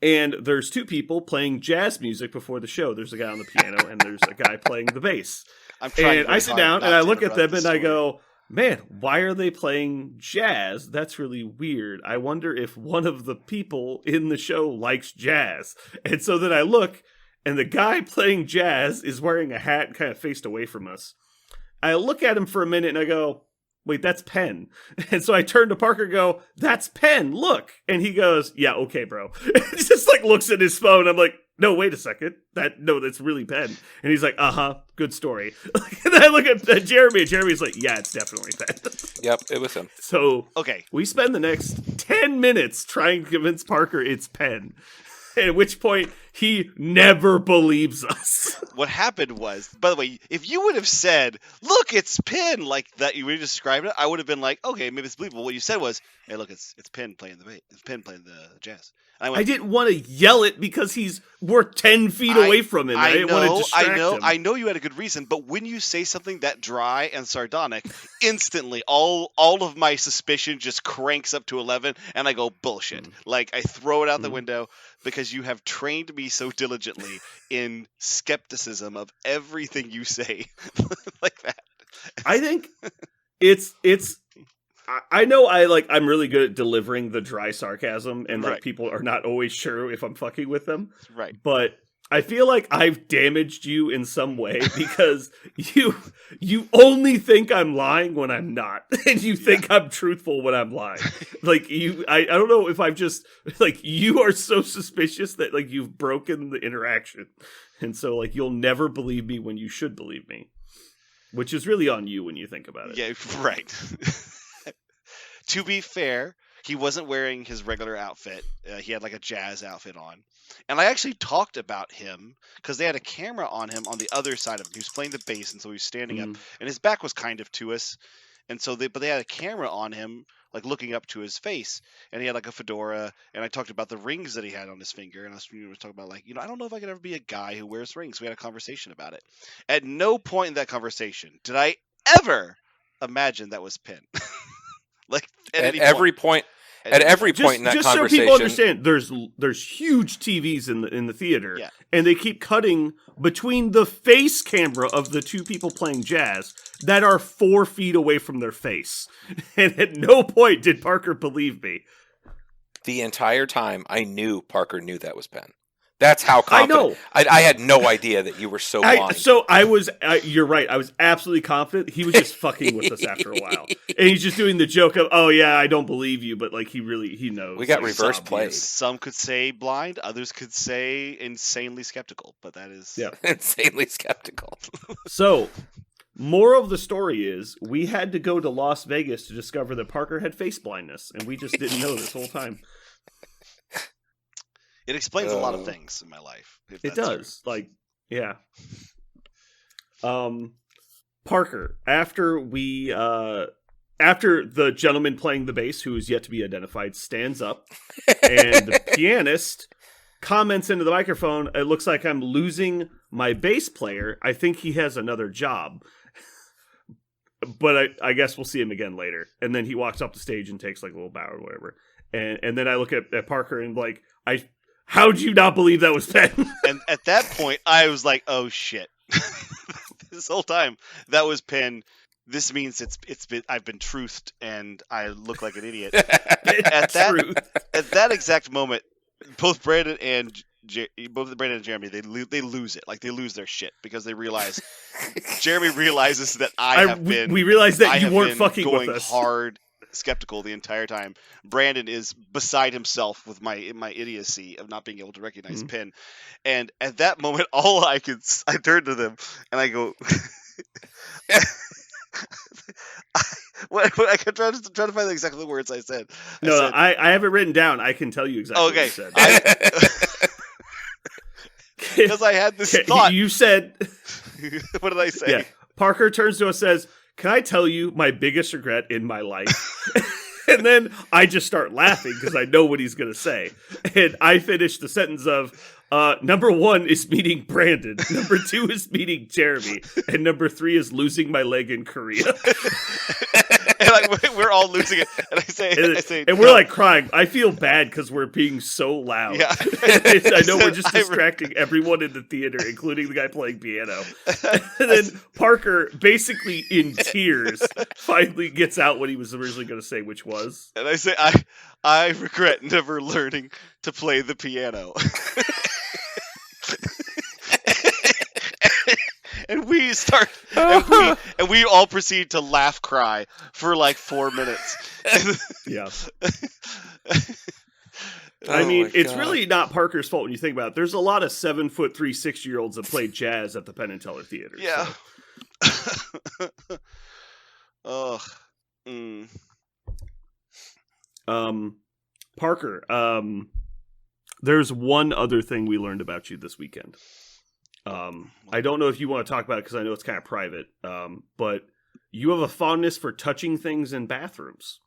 and there's 2 people playing jazz music before the show. There's a guy on the piano, and there's a guy playing the bass. I'm trying And very I sit hard down, not and I to look at interrupt them, the and I story. go, man, why are they playing jazz? That's really weird. I wonder if one of the people in the show likes jazz. And so then I look, and the guy playing jazz is wearing a hat kind of faced away from us. I look at him for a minute, and I go, wait, that's Penn. And so I turn to Parker and go, that's Penn, look. And he goes, yeah, okay, bro. He just like looks at his phone. I'm like, no, wait a second. That's really Penn. And he's like, good story. And then I look at Jeremy, and Jeremy's like, yeah, it's definitely Penn. Yep, it was him. So Okay, we spend the next 10 minutes trying to convince Parker it's Penn. At which point, he never believes us. what happened was, by the way, if you would have said, "Look, it's Penn," like that, you would have described it, I would have been like, "Okay, maybe it's believable." What you said was, "Hey, look, it's Penn playing the bass. It's Penn playing the jazz." And I went, I didn't want to yell it because we're 10 feet away from him. I didn't want to distract him. I know you had a good reason, but when you say something that dry and sardonic, instantly all of my suspicion just cranks up to 11, and I go bullshit. Like I throw it out the window because you have trained me so diligently in skepticism of everything you say, like that. I think it's I know I'm really good at delivering the dry sarcasm, and like Right. people are not always sure if I'm fucking with them. Right. But I feel like I've damaged you in some way because you only think I'm lying when I'm not, and you think I'm truthful when I'm lying. Like I don't know if I've just like you are so suspicious that like you've broken the interaction, and so like you'll never believe me when you should believe me, which is really on you when you think about it. Yeah, right. To be fair, he wasn't wearing his regular outfit. He had like a jazz outfit on. And I actually talked about him because they had a camera on him on the other side of him. He was playing the bass, and so he was standing up, and his back was kind of to us. And so they had a camera on him, like looking up to his face, and he had like a fedora. And I talked about the rings that he had on his finger, and I was talking about like, I don't know if I could ever be a guy who wears rings. We had a conversation about it. At no point in that conversation did I ever imagine that was Penn. Like At every point in that just conversation, so people understand, there's huge TVs in the theater, Yeah. and they keep cutting between the face camera of the 2 people playing jazz that are 4 feet away from their face, and at no point did Parker believe me. the entire time I knew Parker knew that was Penn. That's how confident. I know. I had no idea that you were so blind. You're right. I was absolutely confident. He was just fucking with us after a while, and he's just doing the joke of, "Oh yeah, I don't believe you," but like he knows. We got Like, reverse it's plays. obvious. Some could say blind, others could say insanely skeptical, but that is Yeah. Insanely skeptical. So Moral of the story is we had to go to Las Vegas to discover that Parker had face blindness, and we just didn't know this whole time. It explains a lot of things in my life. If It that's does. Like, yeah. Parker, after the gentleman playing the bass, who is yet to be identified, stands up, and the pianist comments into the microphone, "It looks like I'm losing my bass player. I think he has another job." But I guess we'll see him again later. And then he walks up the stage and takes like a little bow or whatever. And then I look at Parker and like, how'd you not believe that was Penn? And at that point, I was like, "Oh shit!" This whole time, that was Penn. This means I've been truthed, and I look like an idiot. At that exact moment, both Brandon and Jeremy, they lose it. Like, they lose their shit because they realize. Jeremy realizes that we realized that you weren't fucking with going us. hard skeptical the entire time. Brandon is beside himself with my idiocy of not being able to recognize Penn. And at that moment, I turned to them and I go. I can try to find exactly the words I said. I have it written down. I can tell you exactly what you said. Because I had this thought. You said... What did I say? Yeah. Parker turns to us and says, "Can I tell you my biggest regret in my life?" And then I just start laughing because I know what he's going to say. And I finish the sentence of, number 1 is meeting Brandon. Number 2 is meeting Jeremy. And number 3 is losing my leg in Korea. And we're all losing it. And I say, and we're like crying. I feel bad because we're being so loud. Yeah. I know we're just distracting everyone in the theater, including the guy playing piano. And then Parker, basically in tears, finally gets out what he was originally going to say, which was. And I say, I regret never learning to play the piano. And we start, and we all proceed to laugh, cry for like 4 minutes. Yeah. I mean, it's really not Parker's fault when you think about it. There's a lot of 7'3", 6-year-olds that play jazz at the Penn and Teller Theater. Yeah. So. Parker, there's one other thing we learned about you this weekend. I don't know if you want to talk about it because I know it's kind of private, but you have a fondness for touching things in bathrooms.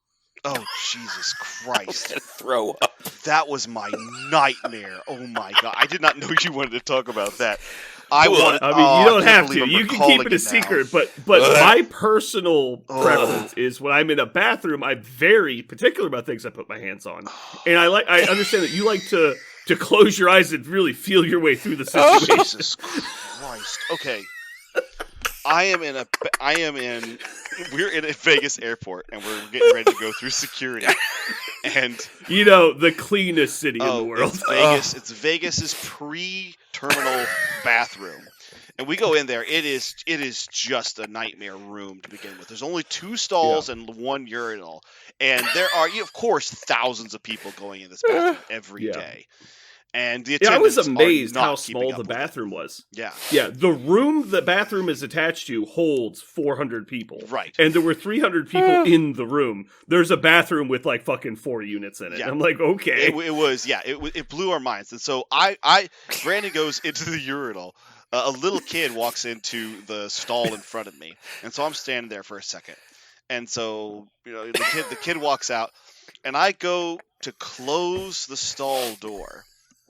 Oh, Jesus Christ. Throw up. That was my nightmare. Oh, my God. I did not know you wanted to talk about that. You don't have to. You can keep it a secret, but my personal preference is when I'm in a bathroom, I'm very particular about things I put my hands on. And I understand that you like to close your eyes and really feel your way through the situation. Jesus Christ. Okay. We're in a Vegas airport and we're getting ready to go through security. And the cleanest city in the world. It's Vegas's pre-terminal bathroom. And we go in there. It is just a nightmare room to begin with. There's only 2 stalls and 1 urinal. And there are, of course, thousands of people going in this bathroom every day. And the I was attendants amazed are not how keeping small up the with bathroom was. Yeah. Yeah, the room the bathroom is attached to holds 400 people. Right. And there were 300 people in the room. There's a bathroom with like fucking 4 units in it. Yeah. I'm like, okay. It blew our minds. And so Brandon goes into the urinal. A little kid walks into the stall in front of me. And so I'm standing there for a second. And so, the kid walks out and I go to close the stall door.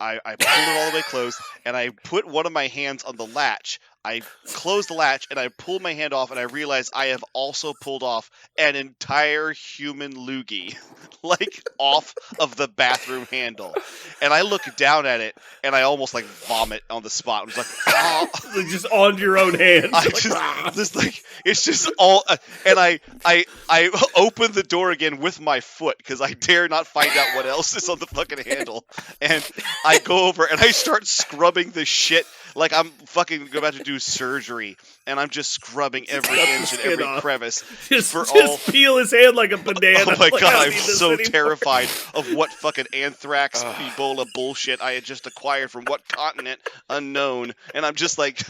I pulled it all the way closed, and I put one of my hands on the latch. I closed the latch, and I pulled my hand off, and I realized I have also pulled off an entire human loogie, like, off of the bathroom handle. And I look down at it, and I almost, like, vomit on the spot. I was like, oh. Just on your own hands. It's just all... and I open the door again with my foot, because I dare not find out what else is on the fucking handle. And I go over, and I start scrubbing the shit like I'm fucking about to do surgery, and I'm just scrubbing every inch and every crevice. Just peel his hand like a banana. Oh my God, I'm so terrified of what fucking anthrax, Ebola bullshit I had just acquired from what continent unknown. And I'm just like,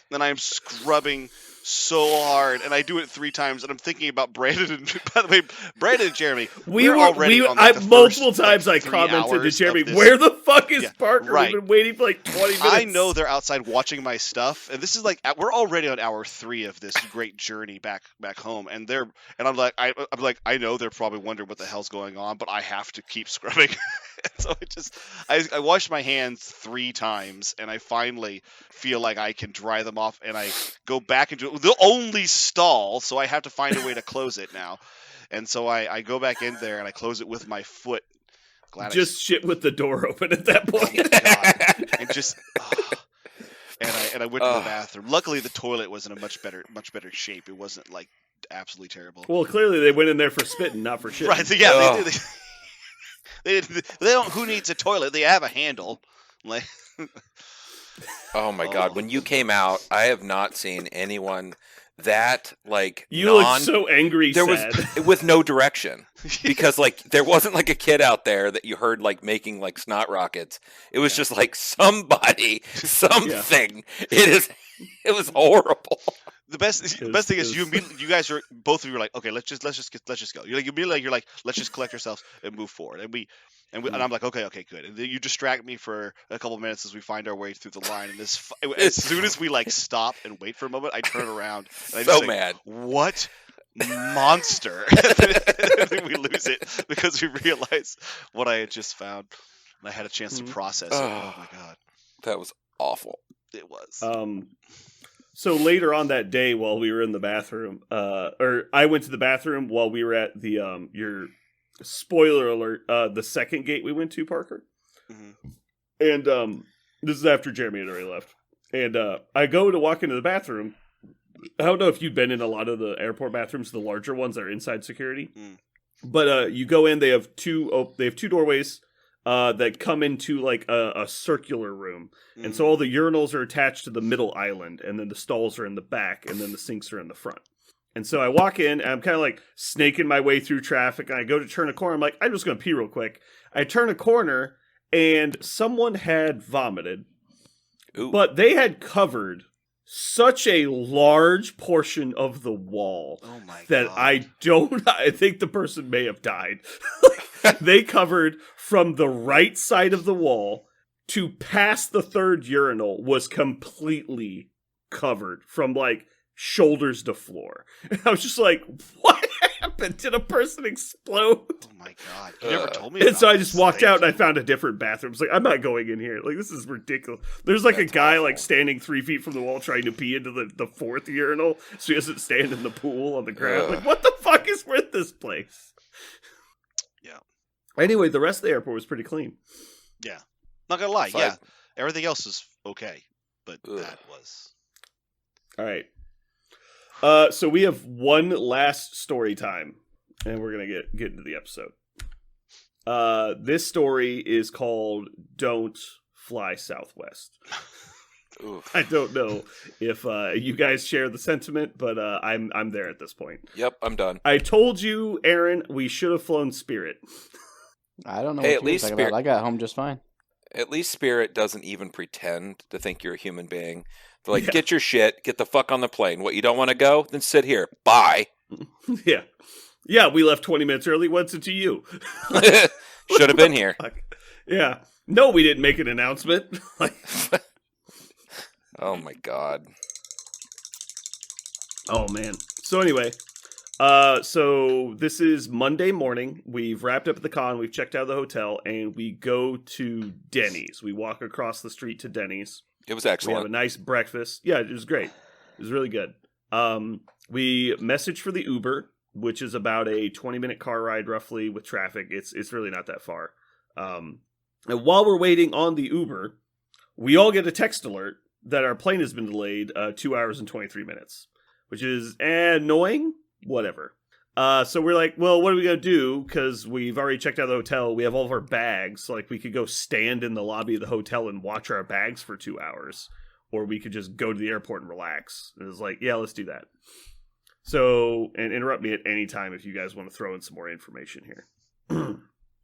then I'm scrubbing so hard, and I do it 3 times, and I'm thinking about Brandon. And by the way, Brandon and Jeremy, multiple times I commented to Jeremy, where the fuck is Parker? Right. We've been waiting for like 20 minutes. I know they're outside watching my stuff, and this is like we're already on hour 3 of this great journey back home, and I'm like, I know they're probably wondering what the hell's going on, but I have to keep scrubbing. So I washed my hands 3 times, and I finally feel like I can dry them off, and I go back into it. They'll only stall, so I have to find a way to close it now. And so I go back in there and I close it with my foot. Shit with the door open at that point. Oh my God. And just and I went to the bathroom. Luckily, the toilet was in a much better shape. It wasn't like absolutely terrible. Well, clearly they went in there for spitting, not for shit. Right? Yeah, they don't. Who needs a toilet? They have a handle. Like. Oh my God! When you came out, I have not seen anyone that like you looked so angry. There sad. was with no direction because like there wasn't like a kid out there that you heard like making like snot rockets. It was just like somebody, something. Yeah. It was horrible. The best thing is you guys are both of you are like, okay, let's just go. You're like let's just collect ourselves and move forward. And I'm like, okay, good. And then you distract me for a couple of minutes as we find our way through the line. And as soon as we like stop and wait for a moment, I turn around and I'm so mad. What monster? And then we lose it because we realize what I had just found, and I had a chance to process it. Oh my God, that was awful. It was. So later on that day, while we were in the bathroom, or I went to the bathroom while we were at the your. Spoiler alert, the second gate we went to, Parker. Mm-hmm. And this is after Jeremy had already left. And I go to walk into the bathroom. I don't know if you've been in a lot of the airport bathrooms, the larger ones that are inside security. Mm. But you go in, they have two doorways that come into like a circular room. Mm. And so all the urinals are attached to the middle island, and then the stalls are in the back, and then the sinks are in the front. And so I walk in, and I'm kind of like snaking my way through traffic, and I go to turn a corner. I'm like, I'm just going to pee real quick. I turn a corner, and someone had vomited. Ooh. But they had covered such a large portion of the wall that God. I think the person may have died. They covered from the right side of the wall to past the third urinal was completely covered from like shoulders to floor. And I was just like, what happened? Did a person explode? Oh my God. You never told me about And so I just walked this. out and I found a different bathroom. It's like, I'm not going in here. Like, this is ridiculous. There's like That's a guy awful. like standing 3 feet from the wall trying to pee into the fourth urinal so he doesn't stand in the pool on the ground. Like, what the fuck is with this place? Yeah. Anyway, the rest of the airport was pretty clean. Yeah. Not gonna lie. Fine. Yeah. Everything else is okay. But Ugh. that was. All right. So we have one last story time, and we're gonna get into the episode. This story is called "Don't Fly Southwest." Oof. I don't know if you guys share the sentiment, but I'm there at this point. Yep, I'm done. I told you, Aaron, we should have flown Spirit. I don't know. Hey, what at you're least talking Spirit- about. I got home just fine. At least Spirit doesn't even pretend to think you're a human being. They're like, Yeah. get your shit, get the fuck on the plane. What, you don't want to go? Then sit here. Bye. Yeah, we left 20 minutes early. What's it to you? Should have been here. Fuck. Yeah. No, we didn't make an announcement. Like, Oh my God. oh man. So anyway, so this is Monday morning. We've wrapped up at the con. We've checked out of the hotel, and we go to Denny's. We walk across the street to Denny's. It was We have a excellent. nice breakfast. Yeah, it was great. It was really good. We messaged for the Uber, which is about a 20-minute car ride roughly with traffic. It's really not that far. And while we're waiting on the Uber, we all get a text alert that our plane has been delayed 2 hours and 23 minutes, which is annoying. Whatever. So we're like, well, what are we going to do? Because we've already checked out the hotel. We have all of our bags. So like we could go stand in the lobby of the hotel and watch our bags for 2 hours. Or we could just go to the airport and relax. And it was like, yeah, let's do that. So, and interrupt me at any time if you guys want to throw in some more information here.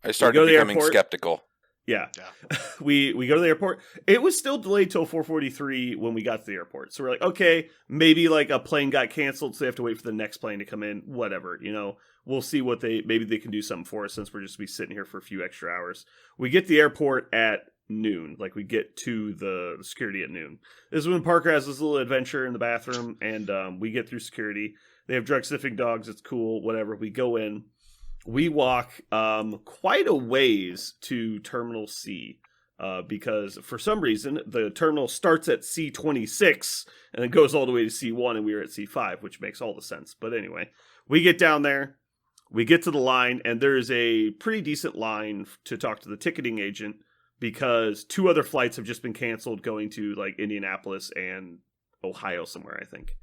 I started go to the becoming airport. skeptical. Yeah. Yeah. We go to the airport. It was still delayed till 4:43 when we got to the airport. So we're like, okay, maybe like a plane got canceled, so they have to wait for the next plane to come in. Whatever, we'll see what maybe they can do something for us since we're just be sitting here for a few extra hours. We get to the airport at noon. Like we get to the security at noon. This is when Parker has this little adventure in the bathroom, and we get through security. They have drug sniffing dogs. It's cool. Whatever. We go in. We walk quite a ways to Terminal C because for some reason the terminal starts at C26 and then goes all the way to C1, and we were at C5, which makes all the sense. But anyway, we get down there, we get to the line, and there's a pretty decent line to talk to the ticketing agent because 2 other flights have just been canceled going to like Indianapolis and Ohio somewhere, I think.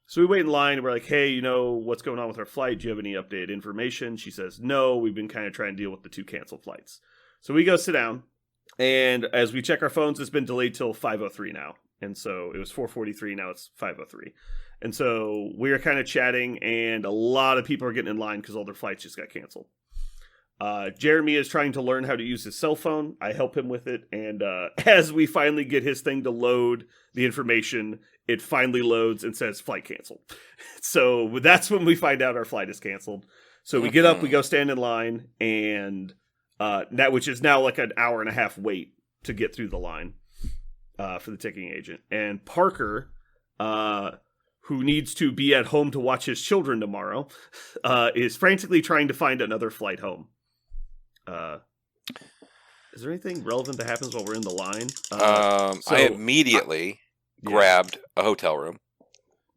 So we wait in line, and we're like, hey, what's going on with our flight? Do you have any updated information? She says, no, we've been kind of trying to deal with the 2 canceled flights. So we go sit down, and as we check our phones, it's been delayed till 5:03 now. And so it was 4:43, now it's 5:03. And so we are kind of chatting, and a lot of people are getting in line because all their flights just got canceled. Jeremy is trying to learn how to use his cell phone. I help him with it, and as we finally get his thing to load the information, it finally loads and says flight canceled. So that's when we find out our flight is canceled. So we get up, we go stand in line, and which is now like an hour and a half wait to get through the line for the ticketing agent. And Parker, who needs to be at home to watch his children tomorrow, is frantically trying to find another flight home. Is there anything relevant that happens while we're in the line? I immediately grabbed a hotel room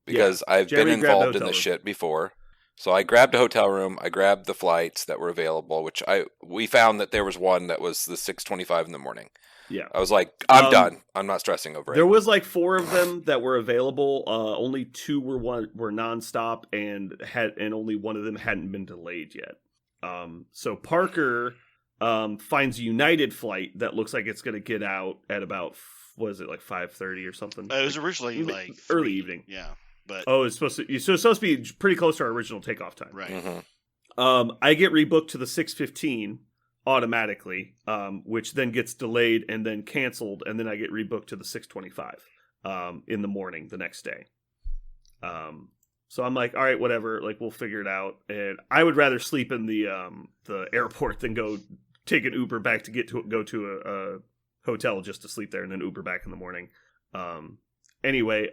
because I've been involved in this shit before. So I grabbed a hotel room. I grabbed the flights that were available, which we found that there was one that was the 6:25 in the morning. Yeah, I was like, I'm done. I'm not stressing over it. There was like 4 of them that were available. Only 2 were nonstop, and only one of them hadn't been delayed yet. So Parker finds a United flight that looks like it's going to get out at about, what is it, like 5:30 or something? It was originally like early 3. evening. Yeah, but it's supposed to be pretty close to our original takeoff time. right. Mm-hmm. I get rebooked to the 6:15 automatically, which then gets delayed and then canceled, and then I get rebooked to the 6:25 in the morning the next day. So I'm like, all right, whatever, like we'll figure it out. And I would rather sleep in the airport than go take an Uber back to go to a hotel just to sleep there and then Uber back in the morning. Anyway,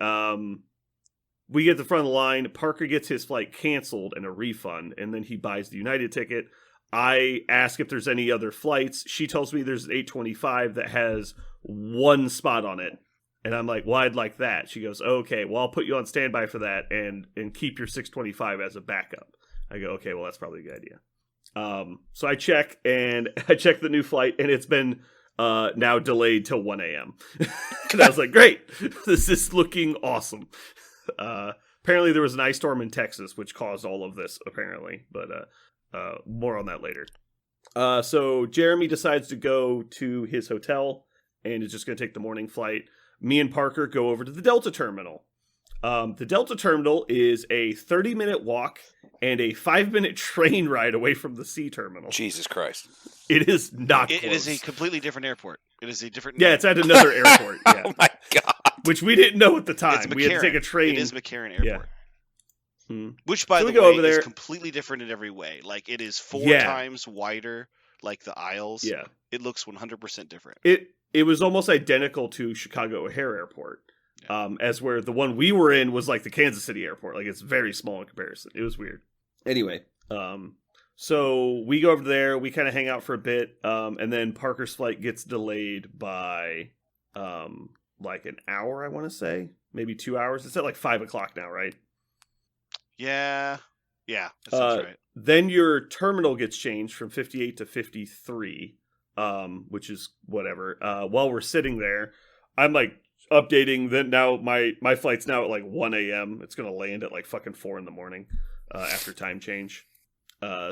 we get to the front of the line. Parker gets his flight canceled and a refund, and then he buys the United ticket. I ask if there's any other flights. She tells me there's an 825 that has 1 spot on it. And I'm like, well, I'd like that. She goes, okay, well, I'll put you on standby for that and keep your 625 as a backup. I go, okay, well, that's probably a good idea. So I check the new flight, and it's been now delayed till 1 a.m. And I was like, great, this is looking awesome. Apparently there was an ice storm in Texas, which caused all of this, apparently. But more on that later. So Jeremy decides to go to his hotel and is just going to take the morning flight. Me and Parker go over to the Delta terminal. The Delta terminal is a 30-minute walk and a 5-minute train ride away from the C terminal. Jesus Christ. It is not close. It is a completely different airport. It is a different... Yeah, it's at another airport. Yeah. Oh my God. Which we didn't know at the time. It's We had to take a train. It is McCarran Airport. Yeah. Which, by So the we go way, over there. is completely different in every way. Like, it is 4 Yeah. times wider, like the aisles. Yeah. It looks 100% different. It was almost identical to Chicago O'Hare Airport. As where the one we were in was like the Kansas City airport. Like, it's very small in comparison. It was weird. Anyway, so we go over there, we kind of hang out for a bit, and then Parker's flight gets delayed by like an hour, I want to say. Maybe 2 hours. It's at like 5 o'clock now, right? Yeah. Yeah, that sounds right. Then your terminal gets changed from 58 to 53, which is whatever. While we're sitting there, I'm like updating that now my flight's now at like 1 a.m. It's going to land at like fucking 4 in the morning after time change.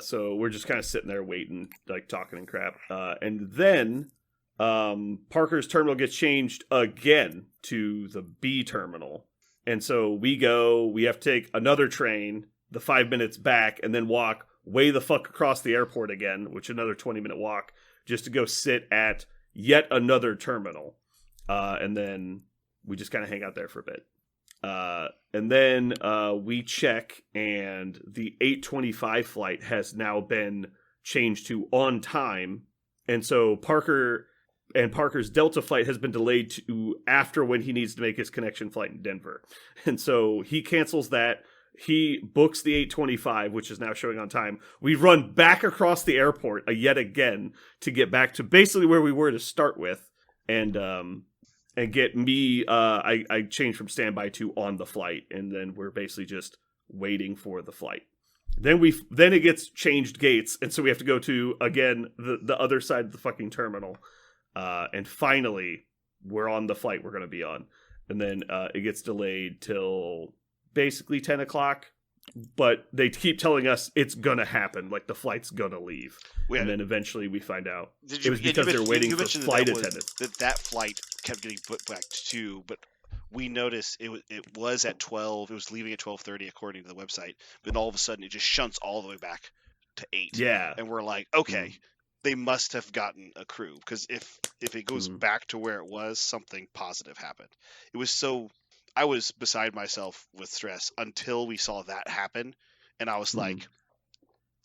So we're just kind of sitting there waiting, like talking and crap. And then Parker's terminal gets changed again to the B terminal. And so we have to take another train, the 5 minutes back, and then walk way the fuck across the airport again, which another 20-minute walk just to go sit at yet another terminal. And then we just kind of hang out there for a bit. And then we check, and the 8:25 flight has now been changed to on time. And so Parker's Delta flight has been delayed to after when he needs to make his connection flight in Denver. And so he cancels that. He books the 8:25, which is now showing on time. We run back across the airport yet again to get back to basically where we were to start with. And get me, I changed from standby to on the flight. And then we're basically just waiting for the flight. Then it gets changed gates, and so we have to go to, again, the other side of the fucking terminal. And finally, we're on the flight we're going to be on. And then it gets delayed till basically 10 o'clock. But they keep telling us it's going to happen, like the flight's going to leave. And then eventually we find out it was because they're waiting for flight attendants. That flight kept getting put back to, but we noticed it was at 12. It was leaving at 12:30 according to the website. But all of a sudden it just shunts all the way back to 8. Yeah. And we're like, okay, they must have gotten a crew, because if it goes back to where it was, something positive happened. It was so... I was beside myself with stress until we saw that happen, and I was like,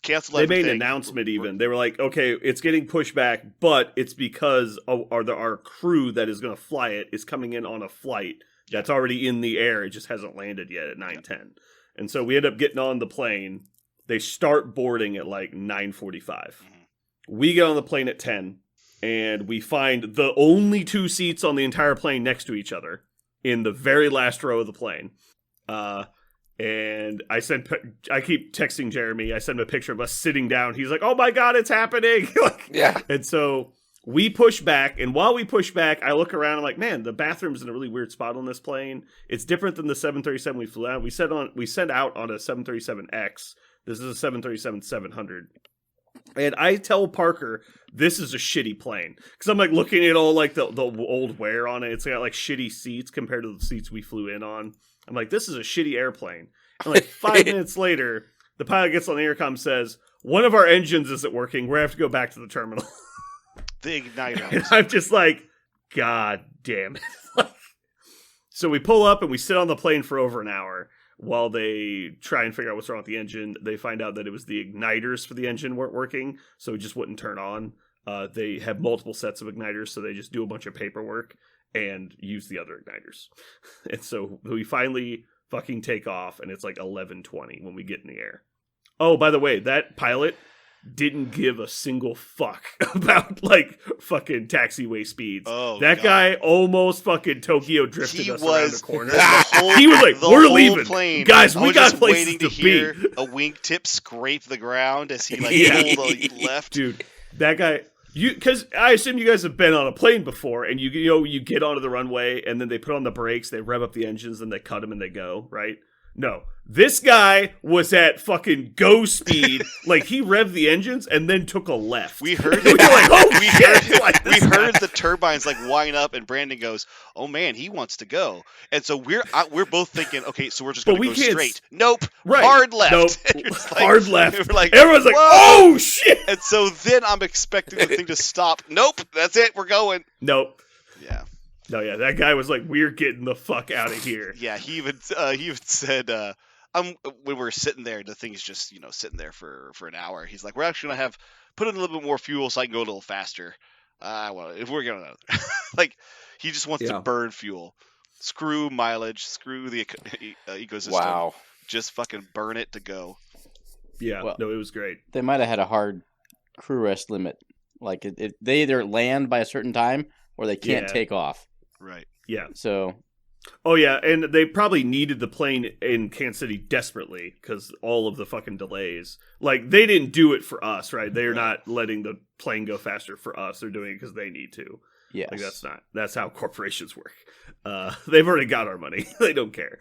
cancel everything. They made an announcement even. They were like, okay, it's getting pushed back, but it's because our crew that is going to fly it is coming in on a flight that's already in the air. It just hasn't landed yet at 9:10. And so we end up getting on the plane. They start boarding at like 9:45. We get on the plane at 10, and we find the only 2 seats on the entire plane next to each other in the very last row of the plane. And I keep texting Jeremy. I send him a picture of us sitting down. He's like, oh my God, it's happening. Yeah. And so we push back. And while we push back, I look around. I'm like, man, the bathroom's in a really weird spot on this plane. It's different than the 737 we flew out. We sent out on a 737X. This is a 737-700. And I tell Parker, this is a shitty plane. Because I'm like looking at all like the old wear on it. It's got like shitty seats compared to the seats we flew in on. I'm like, this is a shitty airplane. And like 5 minutes later, the pilot gets on the intercom, says, one of our engines isn't working. We're going to have to go back to the terminal. The igniter. And I'm just like, God damn it. So we pull up and we sit on the plane for over an hour. While they try and figure out what's wrong with the engine, they find out that it was the igniters for the engine weren't working, so it just wouldn't turn on. They have multiple sets of igniters, so they just do a bunch of paperwork and use the other igniters. And so we finally fucking take off, and it's like 11:20 when we get in the air. Oh, by the way, that pilot didn't give a single fuck about like fucking taxiway speeds. Oh, that God. Guy almost fucking Tokyo drifted us around the corner. Whole, he was like, "We're leaving, plane, guys. We got just places waiting to hear be." A wingtip scrape the ground as he like pulled the left. Dude, that guy. Because I assume you guys have been on a plane before, and you get onto the runway, and then they put on the brakes, they rev up the engines, and they cut them, and they go, right? No. This guy was at fucking go speed. Like, he revved the engines and then took a left. We heard we were like, oh, we shit. heard the turbines like wind up, and Brandon goes, "Oh man, he wants to go." And so we're both thinking, okay, so we're just going to go straight. Nope, right. Hard left. Nope. Like, hard left. We're like, everyone's like, whoa. oh shit. And so then I'm expecting the thing to stop. Nope, that's it. We're going. Nope. Yeah. No, yeah, that guy was like, we're getting the fuck out of here. Yeah, he even said, when we're sitting there, the thing's just, sitting there for an hour. He's like, we're actually going to put in a little bit more fuel so I can go a little faster. Well, if we're going to, like, he just wants to burn fuel. Screw mileage, screw the ecosystem. Wow. Just fucking burn it to go. Yeah, Well, no, it was great. They might have had a hard crew rest limit. Like, they either land by a certain time or they can't take off. Right. Yeah. So... Oh, yeah, and they probably needed the plane in Kansas City desperately because all of the fucking delays. Like, they didn't do it for us, right? They're not letting the plane go faster for us. They're doing it because they need to. Yes. Like, that's how corporations work. They've already got our money. They don't care.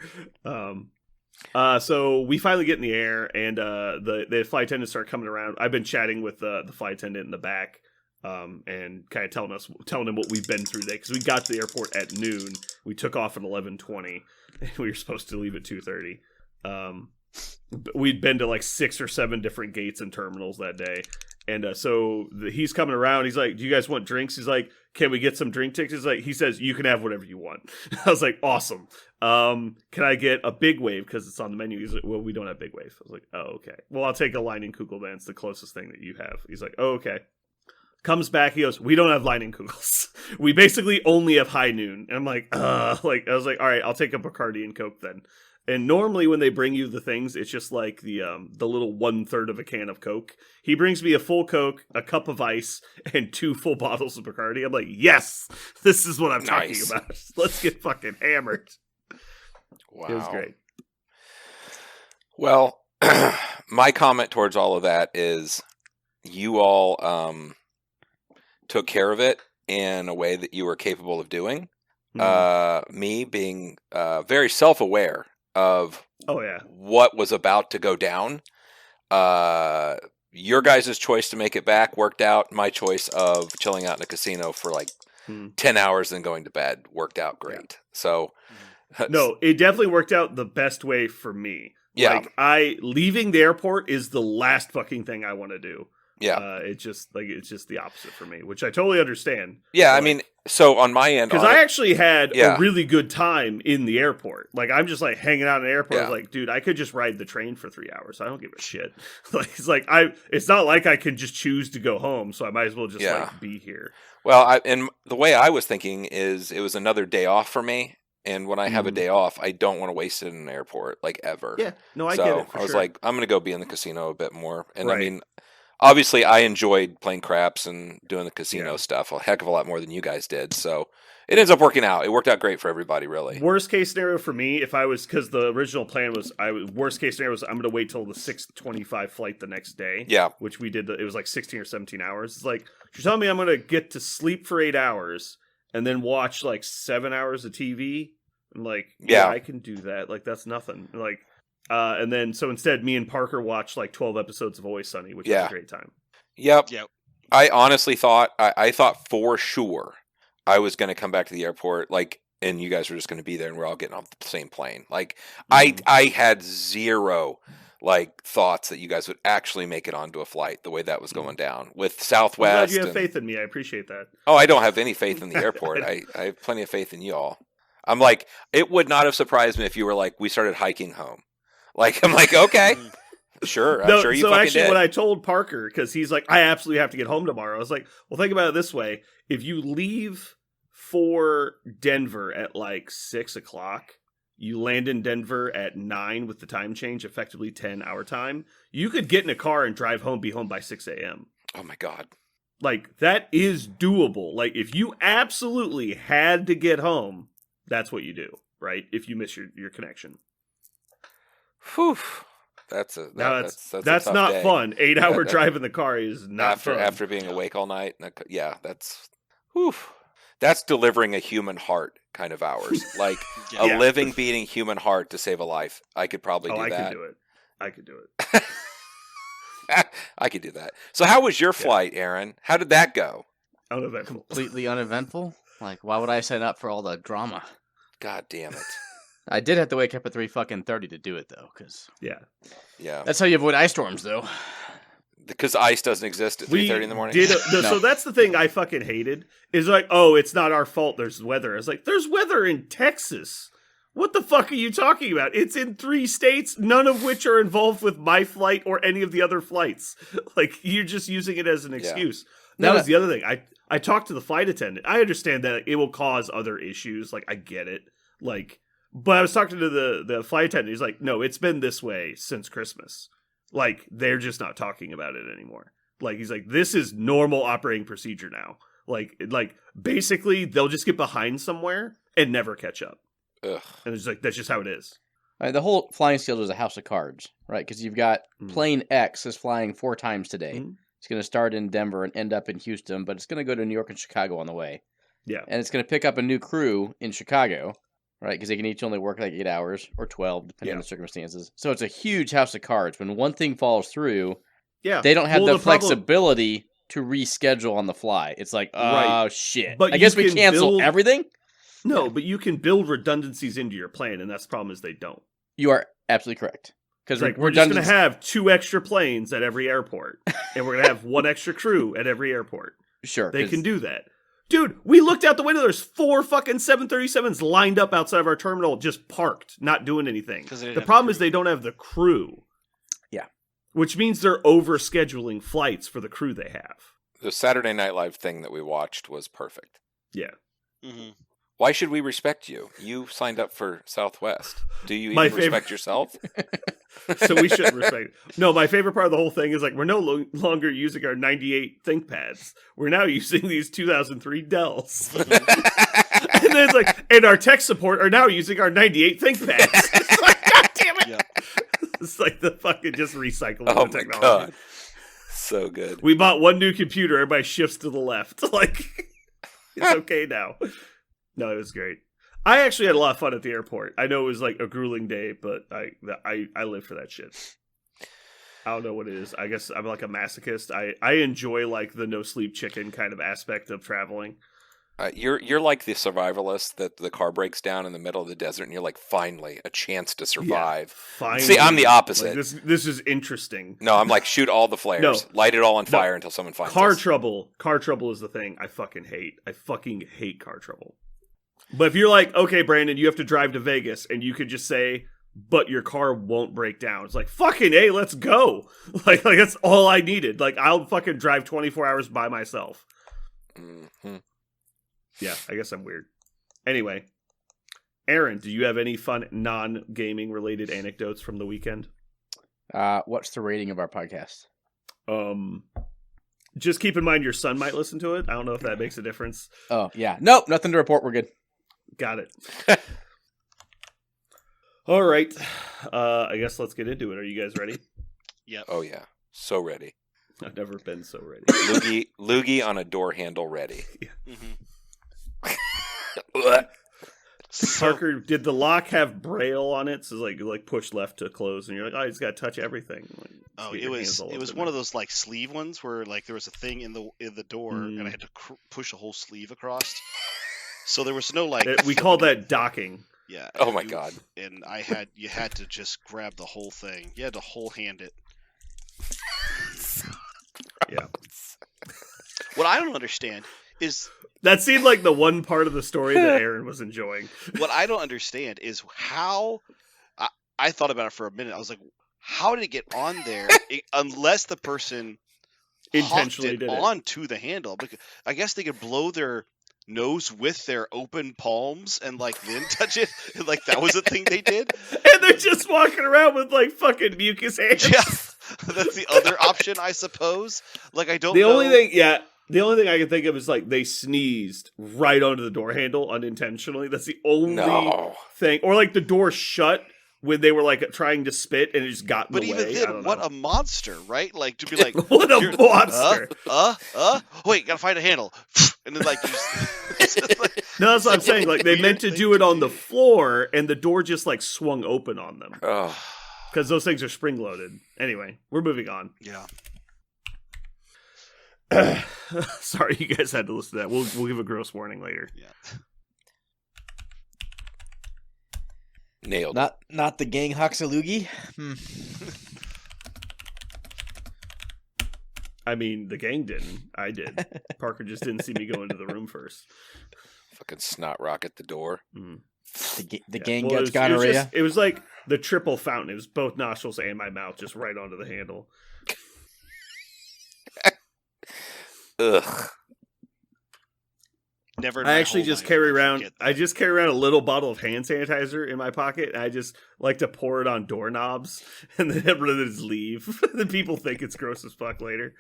So we finally get in the air, and the flight attendants start coming around. I've been chatting with the flight attendant in the back. And kind of telling him what we've been through today, because we got to the airport at noon. We took off at 11:20, and we were supposed to leave at 2:30. We'd been to like 6 or 7 different gates and terminals that day, And so he's coming around. He's like, "Do you guys want drinks?" He's like, "Can we get some drink tickets?" He's like, he says, "You can have whatever you want." I was like, "Awesome. Can I get a big wave because it's on the menu?" He's like, "Well, we don't have big wave." I was like, "Oh, okay. Well, I'll take a Lightning Kugelman. It's the closest thing that you have." He's like, "Oh, okay." Comes back, he goes, "We don't have Lightning Kugels. We basically only have High Noon." And I'm like, I was like, "All right, I'll take a Bacardi and Coke then." And normally when they bring you the things, it's just like the little 1/3 of a can of Coke. He brings me a full Coke, a cup of ice, and 2 full bottles of Bacardi. I'm like, yes, this is what I'm talking about. Let's get fucking hammered. Wow. It was great. Well, my comment towards all of that is you all took care of it in a way that you were capable of doing. Me being very self-aware of what was about to go down. Your guys' choice to make it back worked out. My choice of chilling out in a casino for like 10 hours and going to bed worked out great. Yeah. So no, it definitely worked out the best way for me. Yeah. Like leaving the airport is the last fucking thing I want to do. Yeah. It's just the opposite for me, which I totally understand. Yeah, I mean, so on my end, because I actually had a really good time in the airport. Like I'm just like hanging out in the airport. I was like, dude, I could just ride the train for 3 hours. I don't give a shit. Like it's not like I can just choose to go home, so I might as well just like be here. Well, and the way I was thinking is it was another day off for me. And when I have a day off, I don't want to waste it in an airport, like ever. Yeah, no, I get it. I was like, I'm going to go be in the casino a bit more. And I mean, obviously, I enjoyed playing craps and doing the casino stuff a heck of a lot more than you guys did. So it ends up working out. It worked out great for everybody, really. Worst case scenario for me, if I was, because the original plan was, worst case scenario was I'm going to wait till the 6:25 flight the next day. Yeah. Which we did. It was like 16 or 17 hours. It's like, you're telling me I'm going to get to sleep for 8 hours and then watch like 7 hours of TV? I'm like, yeah, I can do that. Like, that's nothing. Like, and then, so instead, me and Parker watched like 12 episodes of Always Sunny, which was a great time. Yep. I honestly thought, I thought for sure I was going to come back to the airport, like, and you guys were just going to be there and we're all getting off the same plane. Like, I had zero, like, thoughts that you guys would actually make it onto a flight the way that was going down with Southwest. I'm glad you have faith in me. I appreciate that. Oh, I don't have any faith in the airport. I have plenty of faith in you all. I'm like, it would not have surprised me if you were like, we started hiking home. Like, I'm like, okay, sure. I'm sure you fucking did. When I told Parker, because he's like, I absolutely have to get home tomorrow. I was like, well, think about it this way. If you leave for Denver at like 6 o'clock, you land in Denver at 9 with the time change, effectively 10 our time. You could get in a car and drive home, be home by 6 a.m. Oh my God. Like, that is doable. Like, if you absolutely had to get home, that's what you do, right? If you miss your connection. Whew. That's not day. Fun. 8-hour drive in the car is not fun. After being awake all night. That's delivering a human heart kind of hours. Like a living, beating human heart to save a life. I could probably do that. I could do it. I could do that. So how was your flight, Aaron? How did that go? Uneventful. Completely uneventful? Like, why would I sign up for all the drama? God damn it. I did have to wake up at 3:30 to do it, though, because... Yeah. That's how you avoid ice storms, though. Because ice doesn't exist at 3:30 in the morning? No. So that's the thing I fucking hated, is like, oh, it's not our fault there's weather. I was like, there's weather in Texas. What the fuck are you talking about? It's in 3 states, none of which are involved with my flight or any of the other flights. Like, you're just using it as an excuse. That was the other thing. I talked to the flight attendant. I understand that it will cause other issues. Like, I get it. Like, but I was talking to the flight attendant. He's like, no, it's been this way since Christmas. Like, they're just not talking about it anymore. Like, he's like, this is normal operating procedure now. Like basically, they'll just get behind somewhere and never catch up. Ugh. And it's like, that's just how it is. The whole flying schedule is a house of cards, right? Because you've got plane X is flying 4 times today. It's going to start in Denver and end up in Houston, but it's going to go to New York and Chicago on the way. Yeah. And it's going to pick up a new crew in Chicago, right? Because they can each only work like 8 hours or 12, depending on the circumstances. So it's a huge house of cards. When one thing falls through, they don't have the flexibility to reschedule on the fly. It's like, oh, shit. But I guess we cancel everything? No, but you can build redundancies into your plan, and that's the problem is they don't. You are absolutely correct. because Like, we're just going to have 2 extra planes at every airport, and we're going to have 1 extra crew at every airport. Sure, They can do that. Dude, we looked out the window. There's 4 fucking 737s lined up outside of our terminal, just parked, not doing anything. The problem is they don't have the crew. Yeah. Which means they're over-scheduling flights for the crew they have. The Saturday Night Live thing that we watched was perfect. Yeah. Mm-hmm. Why should we respect you? You signed up for Southwest. Do you My even respect yourself? So we should respect it. No, my favorite part of the whole thing is like we're no longer using our 98 ThinkPads. We're now using these 2003 Dells. And then it's like, and our tech support are now using our 98 ThinkPads. It's like, God damn it. Yeah. It's like the fucking just recycling Oh the my technology. god. So good. We bought 1 new computer, everybody shifts to the left. Like, it's okay now. No, it was great. I actually had a lot of fun at the airport. I know it was like a grueling day, but I live for that shit. I don't know what it is. I guess I'm like a masochist. I enjoy like the no sleep chicken kind of aspect of traveling. You're like the survivalist that the car breaks down in the middle of the desert, and you're like, finally, a chance to survive. Finally. See, I'm the opposite. Like, this is interesting. No, I'm like, shoot all the flares, No. light it all on fire until someone finds us. Car trouble is the thing I fucking hate. I fucking hate car trouble. But if you're like, okay, Brandon, you have to drive to Vegas, and you could just say, but your car won't break down. It's like, fucking A, let's go. Like that's all I needed. Like, I'll fucking drive 24 hours by myself. Mm-hmm. Yeah, I guess I'm weird. Anyway, Aaron, do you have any fun non-gaming related anecdotes from the weekend? What's the rating of our podcast? Just keep in mind your son might listen to it. I don't know if that makes a difference. Oh, yeah. Nope, nothing to report. We're good. Got it. All right. I guess let's get into it. Are you guys ready? Yep. Oh yeah, so ready. I've never been so ready. Loogie on a door handle ready. Mm-hmm. Parker, did the lock have Braille on it? So like push left to close, and you're like, oh, you just got to touch everything. Like, Oh, it was one of those like sleeve ones where like there was a thing in the door, and I had to push a whole sleeve across. So there was no like. We call that docking. Yeah. Oh my god. And you had to just grab the whole thing. You had to whole hand it. Yeah. What I don't understand is that seemed like the one part of the story that Aaron was enjoying. What I don't understand is how I thought about it for a minute. I was like, how did it get on there unless the person intentionally did it onto the handle? Because I guess they could blow their nose with their open palms and like then touch it. And, like that was a thing they did. And they're just walking around with like fucking mucus hands. Yeah, that's the other option, I suppose. Like I don't. The only thing I can think of is like they sneezed right onto the door handle unintentionally. That's the only thing. Or like the door shut when they were like trying to spit and it just got in the way. But even then, what a monster, right? Like to be like, what a monster. Wait, gotta find a handle. And then like, like no, that's what I'm saying. Like they meant to do it on the floor and the door just like swung open on them. Oh. Because those things are spring loaded. Anyway, we're moving on. Yeah. Sorry, you guys had to listen to that. We'll give a gross warning later. Yeah. Nailed. Not the gang Hoxalugi. I mean, the gang didn't. I did. Parker just didn't see me go into the room first. Fucking snot rocket the door. Mm. The gang gets gonorrhea. It was like the triple fountain. It was both nostrils and my mouth, just right onto the handle. Ugh. Never. In I my actually whole just life carry would I around. forget I that. just carry around a little bottle of hand sanitizer in my pocket, and I just like to pour it on doorknobs, and then everyone just leave. Then people think it's gross as fuck later.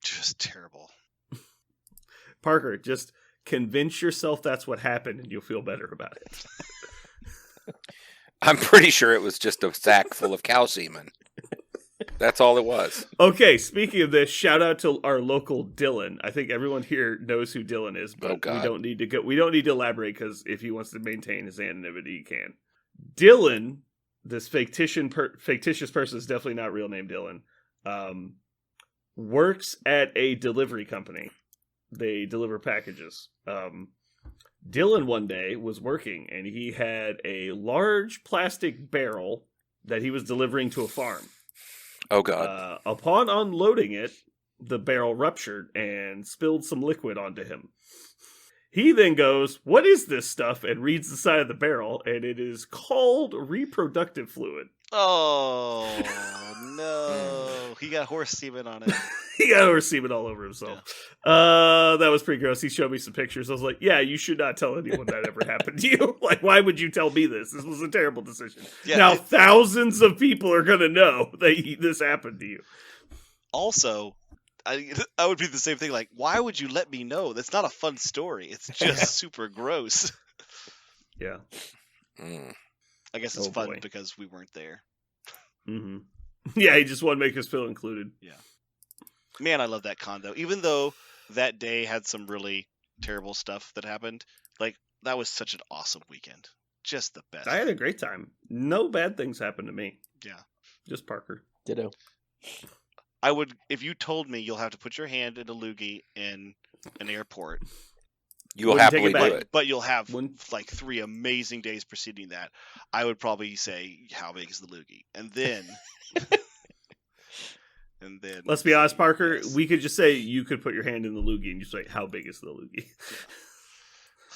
Just terrible. Parker, just convince yourself that's what happened, and you'll feel better about it. I'm pretty sure it was just a sack full of cow semen. That's all it was. Okay, speaking of this, shout out to our local Dylan. I think everyone here knows who Dylan is, but we don't need to go. We don't need to elaborate because if he wants to maintain his anonymity, he can. Dylan, this fictitious person is definitely not real name Dylan. Works at a delivery company. They deliver packages. Dylan one day was working and he had a large plastic barrel that he was delivering to a farm. Oh God. Upon unloading it, the barrel ruptured and spilled some liquid onto him. He then goes, "What is this stuff?" and reads the side of the barrel, and it is called reproductive fluid. Oh no, he got horse semen on it. He got horse semen all over himself. That was pretty gross. He showed me some pictures. I was like, yeah, you should not tell anyone that ever happened to you. Like, why would you tell me this? This was a terrible decision. Yeah, now, thousands of people are going to know that this happened to you. Also, I would be the same thing. Like, why would you let me know? That's not a fun story. It's just super gross. Yeah. I guess it's Oh, fun boy. because we weren't there. Mm-hmm. Yeah, he just wanted to make us feel included. Man, I love that con though. Even though that day had some really terrible stuff that happened, like that was such an awesome weekend. Just the best. I had a great time. No bad things happened to me. Yeah. Just Parker. Ditto. I would, if you told me you'll have to put your hand in a loogie in an airport, You will Wouldn't take happily it do back. it. but you'll have Wouldn't- like 3 amazing days preceding that, I would probably say, how big is the loogie? And then, Let's be honest, say Parker. yes. We could just say you could put your hand in the loogie and you say, how big is the loogie?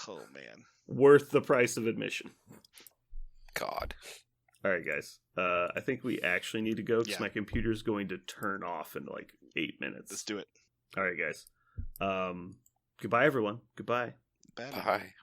Oh man. Worth the price of admission. God. All right, guys. I think we actually need to go because Yeah. my computer's going to turn off in like 8 minutes. Let's do it. All right, guys. Goodbye, everyone. Goodbye. Bad. Bye.